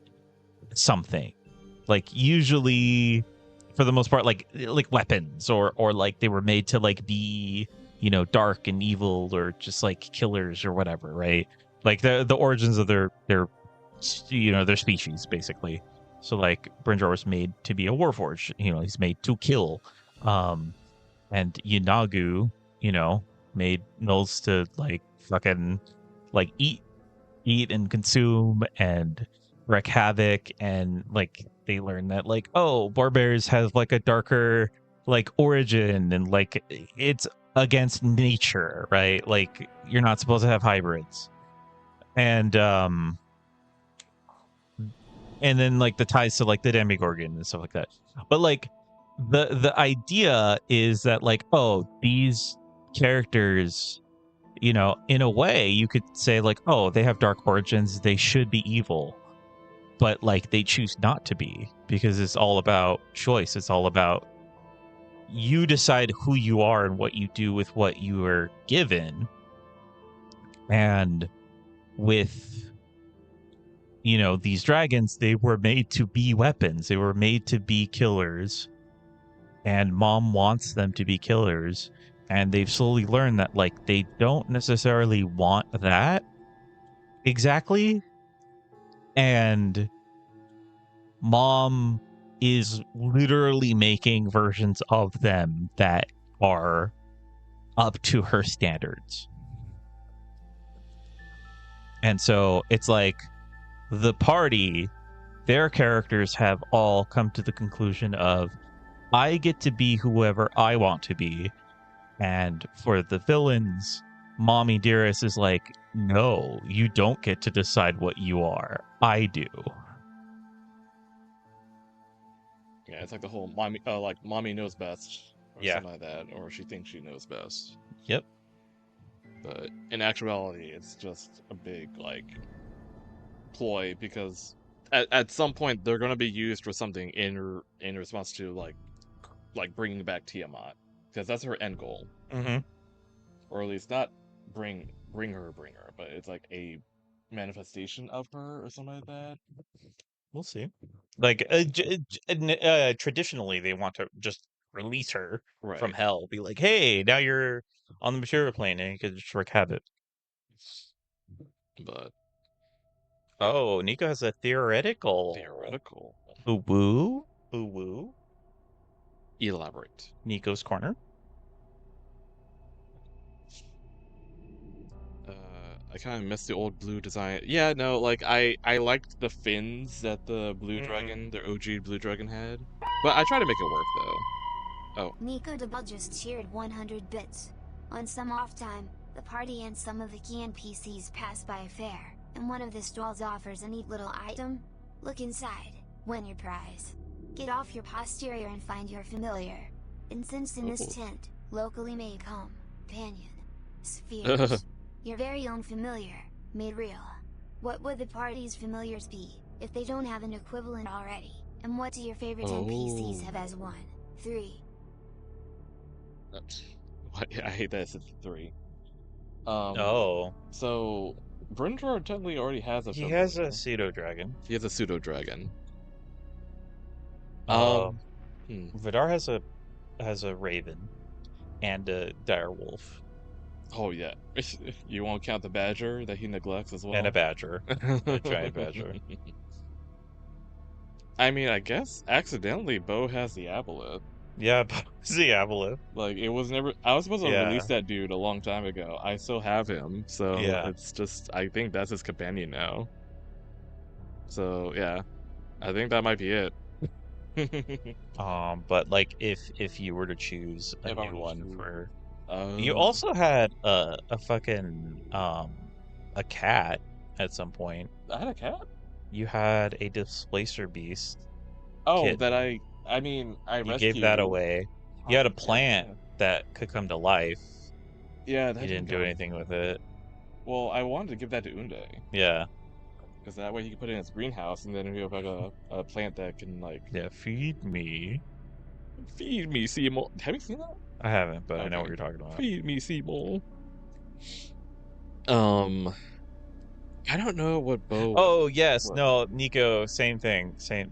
something, like usually for the most part like weapons, or like they were made to like be, you know, dark and evil, or just like killers or whatever, right? Like the origins of their you know, their species basically. So like Brynjar was made to be a warforged, you know, he's made to kill, and Yinagu, you know, made knows to like fucking like eat and consume and wreak havoc, and like they learn that like, oh, barbarians have like a darker like origin, and like it's against nature, right? Like you're not supposed to have hybrids. and then like the ties to like the Demigorgon and stuff like that. But like the idea is that like, oh, these characters, you know, in a way you could say like, oh, they have dark origins, they should be evil, but like they choose not to be, because it's all about choice. It's all about you decide who you are and what you do with what you are given. And with, you know, these dragons, they were made to be weapons. They were made to be killers. And mom wants them to be killers. And they've slowly learned that, like, they don't necessarily want that exactly. And mom is literally making versions of them that are up to her standards. And so it's like the party, their characters have all come to the conclusion of, I get to be whoever I want to be. And for the villains, Mommy Dearest is like, no, you don't get to decide what you are. I do. Yeah, it's like the whole mommy, like mommy knows best, or Yeah. something like that, or she thinks she knows best. Yep. But in actuality, it's just a big like ploy, because at some point they're going to be used for something in response to like bringing back Tiamat, because that's her end goal, Mm-hmm. or at least not bring her, but it's like a manifestation of her or something like that. We'll see. Like, traditionally, they want to just release her from Right. hell. Be like, hey, now you're on the material plane and you can just wreak havoc. But Oh, Nico has a theoretical. theoretical. Ooh woo. Ooh woo. Elaborate. Nico's corner. I kind of miss the old blue design. Yeah, no, like I liked the fins that the blue dragon, the OG blue dragon had, but I try to make it work though. Oh, Nico Double just cheered 100 bits. On some off time, the party and some of the key NPCs pass by a fair, and one of the stalls offers a neat little item. Look inside, win your prize. Get off your posterior and find your familiar. Incensed in this Ooh. tent, locally made companion spheres. Your very own familiar, made real. What would the party's familiars be, if they don't have an equivalent already? And what do your favorite NPCs have as one? 3. I hate that it's 3. Oh, So Brindra technically already has a. he has a familiar. pseudo dragon. He has a pseudo dragon. Vidar has a raven and a dire wolf Oh yeah. You won't count the badger that he neglects as well. and a badger, a giant badger. I mean, I guess accidentally Bo has the aboleth. Yeah, the aboleth. Like it was never. I was supposed to Yeah. release that dude a long time ago. I still have him, so Yeah. it's just. I think that's his companion now. So yeah, I think that might be it. But like if you were to choose a If I were new to one choose- for, you also had a fucking a cat at some point. I had a cat. You had a displacer beast. Oh, Kitten. that I mean, I You rescued. gave that away. You had a Yeah, plant that could come to life. Yeah, that You didn't do go. anything with it. Well, I wanted to give that to Unde, Yeah. because that way he can put it in his greenhouse, and then we have like a plant that can like Yeah, feed me. feed me, Seymour. Have you seen that? I haven't, but I know what Okay. you're talking about. Feed me, Seymour. I don't know what Bo. Oh yes, What? no, Nico, same thing, same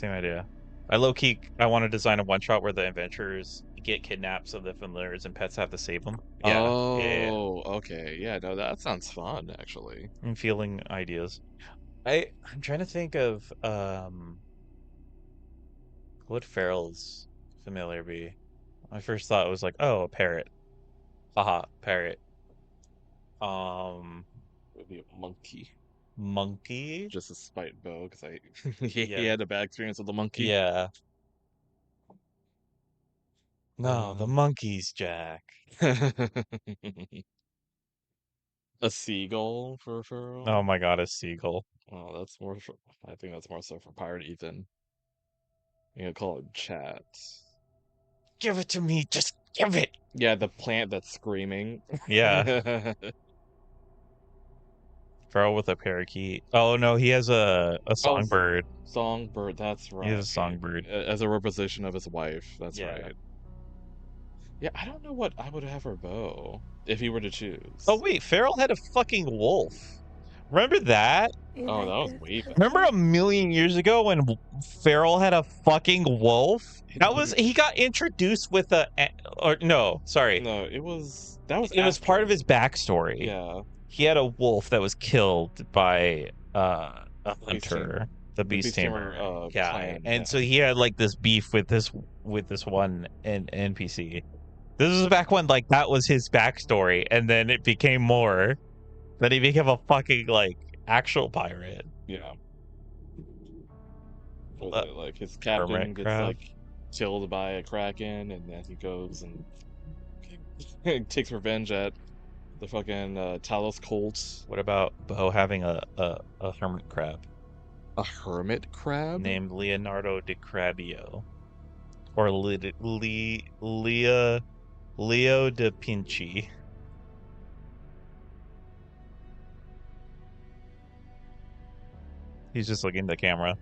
idea. I low key, I want to design a one shot where the adventurers get kidnapped, so the familiars and pets have to save them. Yeah, yeah. Oh, okay. Yeah, no, that sounds fun actually. I'm feeling ideas. I'm trying to think of what Farrell's familiar be. My first thought was like, oh, a parrot. Haha, parrot. It'd be a monkey. Monkey. Just to spite Bo, because he Yeah. had a bad experience with the monkey. Yeah. No, the monkeys, Jack. A seagull for a feral? Oh my god, a seagull. Oh, that's more for, I think that's more so for Pirate Ethan. You know, call it chat. Give it to me, just give it. Yeah, the plant that's screaming. Yeah. Feral with a parakeet. Oh no, he has a songbird. Songbird, that's right. He has a songbird. As a representation of his wife, that's Yeah. right. Yeah, I don't know what I would have for Bo if he were to choose. Oh wait, Feral had a fucking wolf. Remember that? Oh, that was way back. Remember a million years ago when Feral had a fucking wolf? That was he got introduced with or no, sorry. No, it was part of his backstory. Yeah. He had a wolf that was killed by a Beast hunter, tamer. the beast Beast tamer. tamer, Yeah, clan, and yeah. so he had like this beef with this one NPC. This was back when like that was his backstory, and then it became more. Then he became a fucking like actual pirate. Yeah. Was it, like his captain gets crab. like killed by a kraken, and then he goes and takes revenge at the fucking Talos Colts. What about Bo having a hermit crab A hermit crab? named Leonardo DiCrabio, or Leo da Vinci? He's just looking at the camera.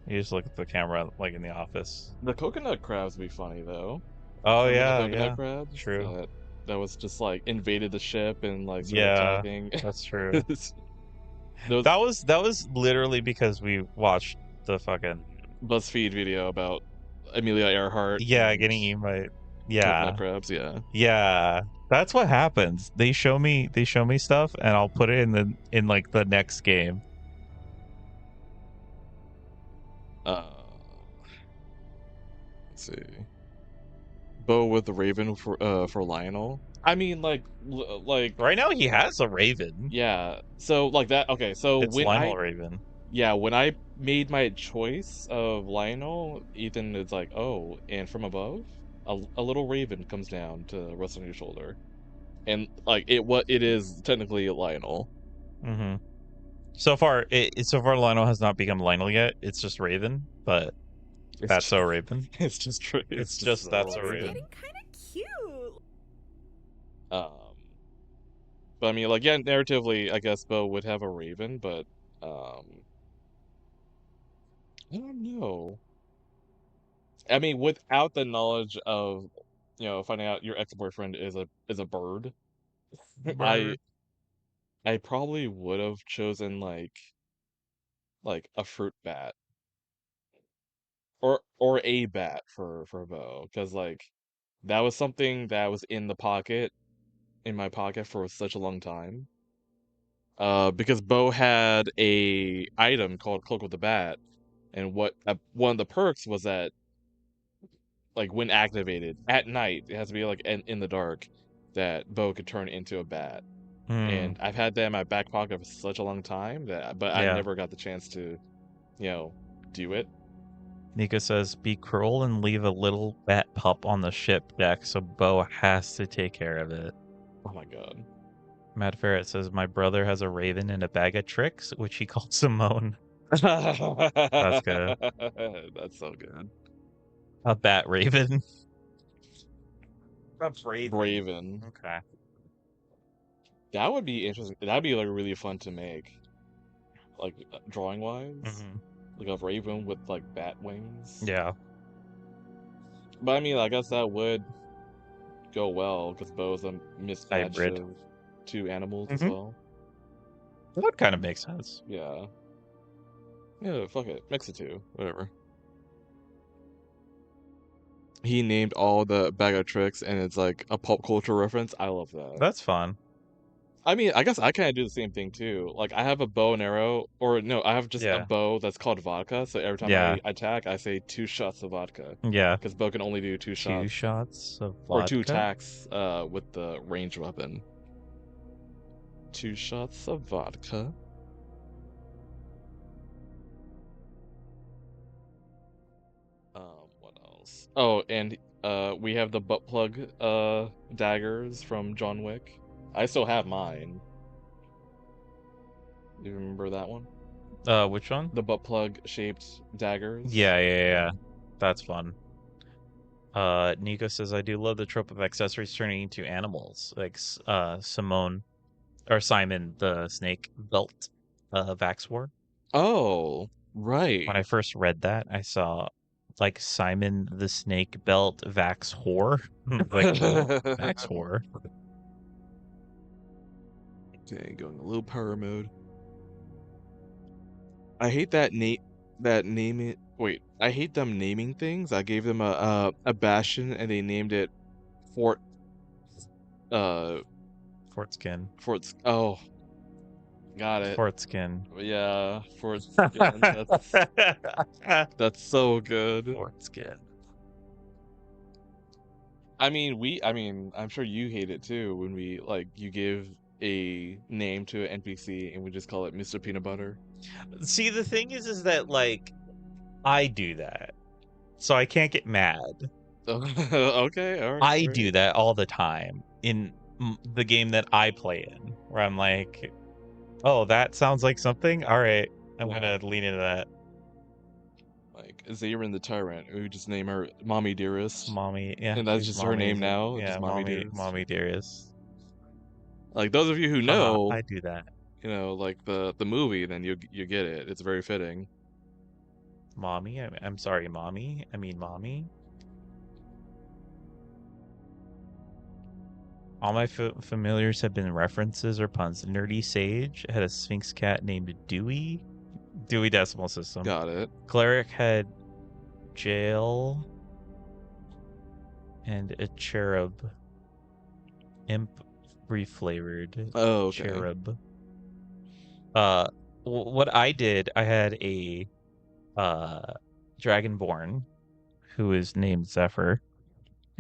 He just look at the camera like in the office. The coconut crabs would be funny though. Oh Remember the yeah, coconut yeah. crabs? True. That was just like invaded the ship and like started Yeah, attacking. that's true. Those That was literally because we watched the fucking BuzzFeed video about Amelia Earhart. yeah and getting eaten by coconut crabs. Yeah. yeah. That's what happens. They show me stuff and I'll put it in like the next game. Let's see. Bo with the Raven for Lionel. I mean, like Right now he has a Raven. yeah. So like that. Okay. So It's when Lionel Raven. yeah, when I made my choice of Lionel, Ethan is like, oh, and from above, a little raven comes down to rest on your shoulder, and like it is technically Lionel. Mm-hmm. So far Lionel has not become Lionel yet. It's just Raven, but that's so Raven. It's just It's just that's a It's Raven. getting kind of cute. But I mean, like, yeah, narratively, I guess Bo would have a raven, but I don't know. I mean, without the knowledge of, finding out your ex-boyfriend is a bird, I probably would have chosen like a fruit bat or a bat for Bo, because like that was something that was in my pocket for such a long time. Because Bo had a item called Cloak with the Bat, and one of the perks was that, like, when activated at night, it has to be like in the dark, that Bo could turn into a bat. And I've had that in my back pocket for such a long time but I never got the chance to, do it. Nika says, be cruel and leave a little bat pup on the ship deck so Bo has to take care of it. Oh my god. Mad Ferret says, my brother has a raven and a bag of tricks, which he calls Simone. That's good. That's so good. A bat raven. That's Raven. Okay. That would be interesting. That'd be like really fun to make, like drawing wise. Mm-hmm. Like a raven with like bat wings. Yeah. But I mean, I guess that would go well because Bo's a mismatch Hybrid. of two animals as Mhm. well. That would kind of make sense. Yeah. Yeah, fuck it. Mix the two. Whatever. He named all the bag of tricks and it's like a pop culture reference. I love that. That's fun. I mean, I guess I kind of do the same thing too. Like, I have a bow and arrow, or no, I have just a bow that's called vodka. So every time I attack, I say 2 shots of vodka. Yeah. Because bow can only do 2 shots. 2 shots of vodka? Or 2 attacks with the ranged weapon. 2 shots of vodka. What else? Oh, and we have the butt plug daggers from John Wick. I still have mine. Do you remember that one? Which one? The butt plug shaped daggers. Yeah. That's fun. Nico says, I do love the trope of accessories turning into animals, like Simone or Simon the Snake Belt Vax War. Oh, right. When I first read that, I saw like Simon the Snake Belt Vax Whore. Like Vax Whore. Okay, going a little power mode. I hate that naming. Wait, I hate them naming things. I gave them a bastion and they named it Fort. Fort Skin. Oh, got it. Fort Skin. Yeah, Fort Skin. That's so good. Fort Skin. I mean, I'm sure you hate it too when you give a name to an NPC and we just call it Mr. Peanut Butter. See, the thing is that like I do that, so I can't get mad. Okay, all right. I do that all the time in the game that I play in, where I'm like, oh, that sounds like something. All right, I'm gonna lean into that. Like Zarin the Tyrant, we just name her Mommy Dearest. Mommy, yeah. And that's just her name now. Yeah, just Mommy Dearest. Like those of you who know, I do that. You know, like the movie, then you get it. It's very fitting. Mommy, I'm sorry, Mommy. I mean, Mommy. All my familiars have been references or puns. Nerdy Sage had a Sphinx cat named Dewey. Dewey Decimal System. Got it. Cleric had Jail and a Cherub. Imp reflavored. Oh, okay. Cherub. What I did, I had a Dragonborn who is named Zephyr.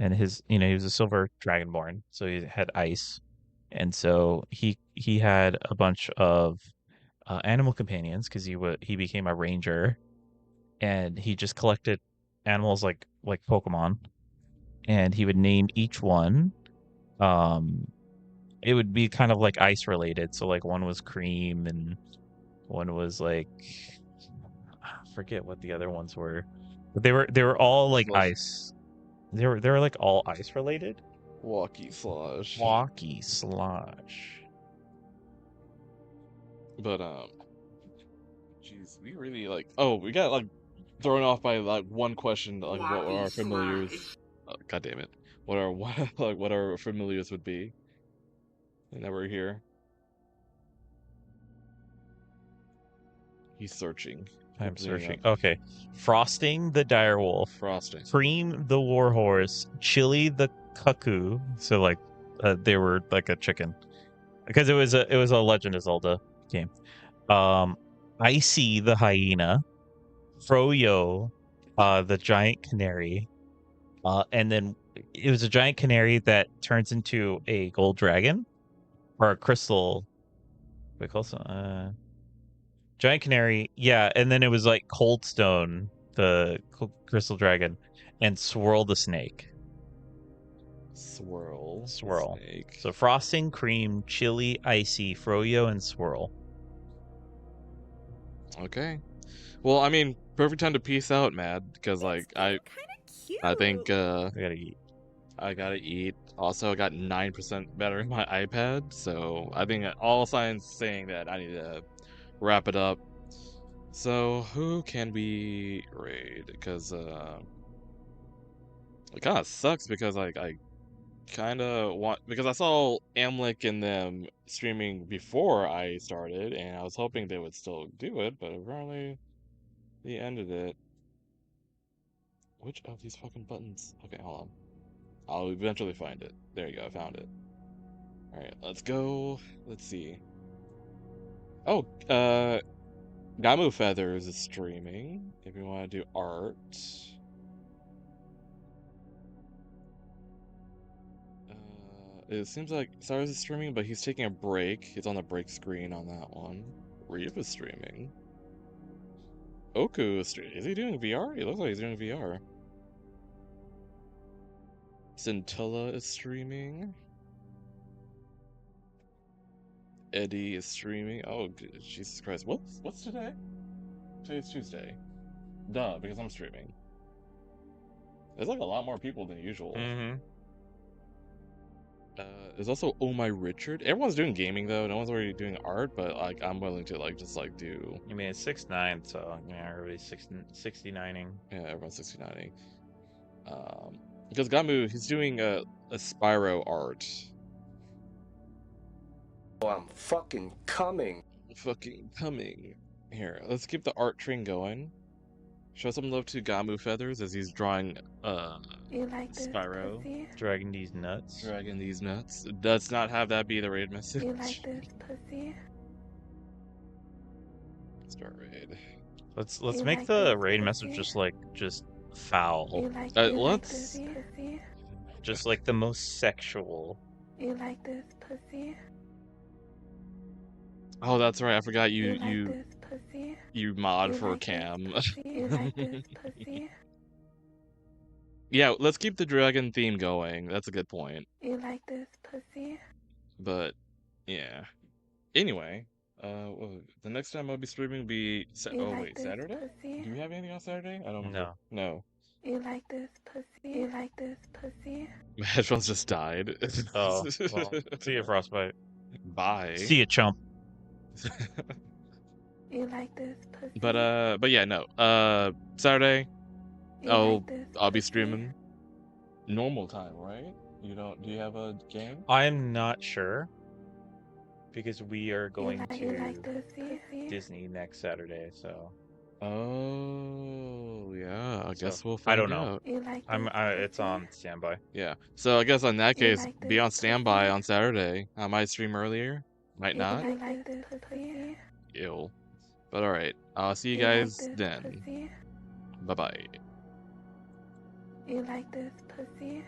And his, he was a silver dragonborn, so he had ice, and so he had a bunch of animal companions because he became a ranger, and he just collected animals like Pokemon, and he would name each one. It would be kind of like ice related, so like one was cream and one was like I forget what the other ones were, but they were all like ice. They were like all ice related. Walkie Slosh. But jeez, we really we got thrown off by one question, what our familiars. God damn it! What our familiars would be. And now we're here. He's searching. I'm searching. Okay. Frosting the direwolf. Frosting. Cream the warhorse. Chili the cuckoo. So they were like a chicken. Because it was a Legend of Zelda game. Icy the hyena. Froyo the giant canary. And then it was a giant canary that turns into a gold dragon. Or a crystal. What do we call it? Giant canary, yeah, and then it was like Coldstone, the crystal dragon, and Swirl the snake. Swirl. Snake. So frosting, cream, chili, icy, froyo, and swirl. Okay. Well, I mean, perfect time to peace out, Mad, because I think I gotta eat. I gotta eat. Also, I got 9% better in my iPad, so I think all signs saying that I need to wrap it up. So who can we raid? Because it kind of sucks because I kind of want, because I saw Amlik and them streaming before I started, and I was hoping they would still do it, but apparently they ended it. Which of these fucking buttons? Okay, hold on. I'll eventually find it. There you go, I found it. Alright, let's go. Let's see. Oh, Gamu Feathers is streaming. If you want to do art. It seems like Cyrus is streaming, but he's taking a break. He's on the break screen on that one. Reeve is streaming. Oku is streaming. Is he doing VR? He looks like he's doing VR. Scintilla is streaming. Eddie is streaming. Oh, Jesus Christ. What's today? Today's Tuesday. Duh, because I'm streaming. There's like a lot more people than usual. Mm-hmm. There's also Oh My Richard. Everyone's doing gaming though. No one's already doing art, but like I'm willing to like just like do. I mean, it's 6'9", so yeah, everybody's 69ing. Yeah, everyone's 69ing. Because Gamu, he's doing a Spyro art. Oh, I'm fucking coming. Fucking coming. Here, let's keep the art train going. Show some love to Gamu Feathers as he's drawing You like this Spyro. pussy? Dragging these nuts. Dragging these nuts. Let's not have that be the raid message. You like this pussy? Start raid. Let's You make like the this raid pussy? message just foul. You like let's- this pussy? Just like the most sexual. You like this pussy? Oh, that's right. I forgot You like you this pussy? you mod You for like this Cam. pussy? You like this pussy? Yeah, let's keep the dragon theme going. That's a good point. You like this pussy? But yeah. Anyway, well, the next time I'll be streaming will be You oh like wait, this Saturday? pussy? Do you have anything on Saturday? I don't know. No. No. You like this pussy? You like this pussy? My headphones just died. Oh, well, see you, Frostbite. Bye. See ya, chump. You like this pussy? But yeah, no. Saturday, You oh, like this I'll be pussy? streaming normal time, right? Do you have a game? I'm not sure because we are going You like to this pussy? Disney next Saturday, so Oh, yeah. I guess So, we'll I find don't know. out. You like I'm this it's pussy? on standby. Yeah. So I guess in that You case, like be this on standby pussy? on Saturday. I might stream earlier. Might not. You like this pussy? Ew. But alright. I'll see you You like guys this then. pussy? Bye bye. You like this pussy?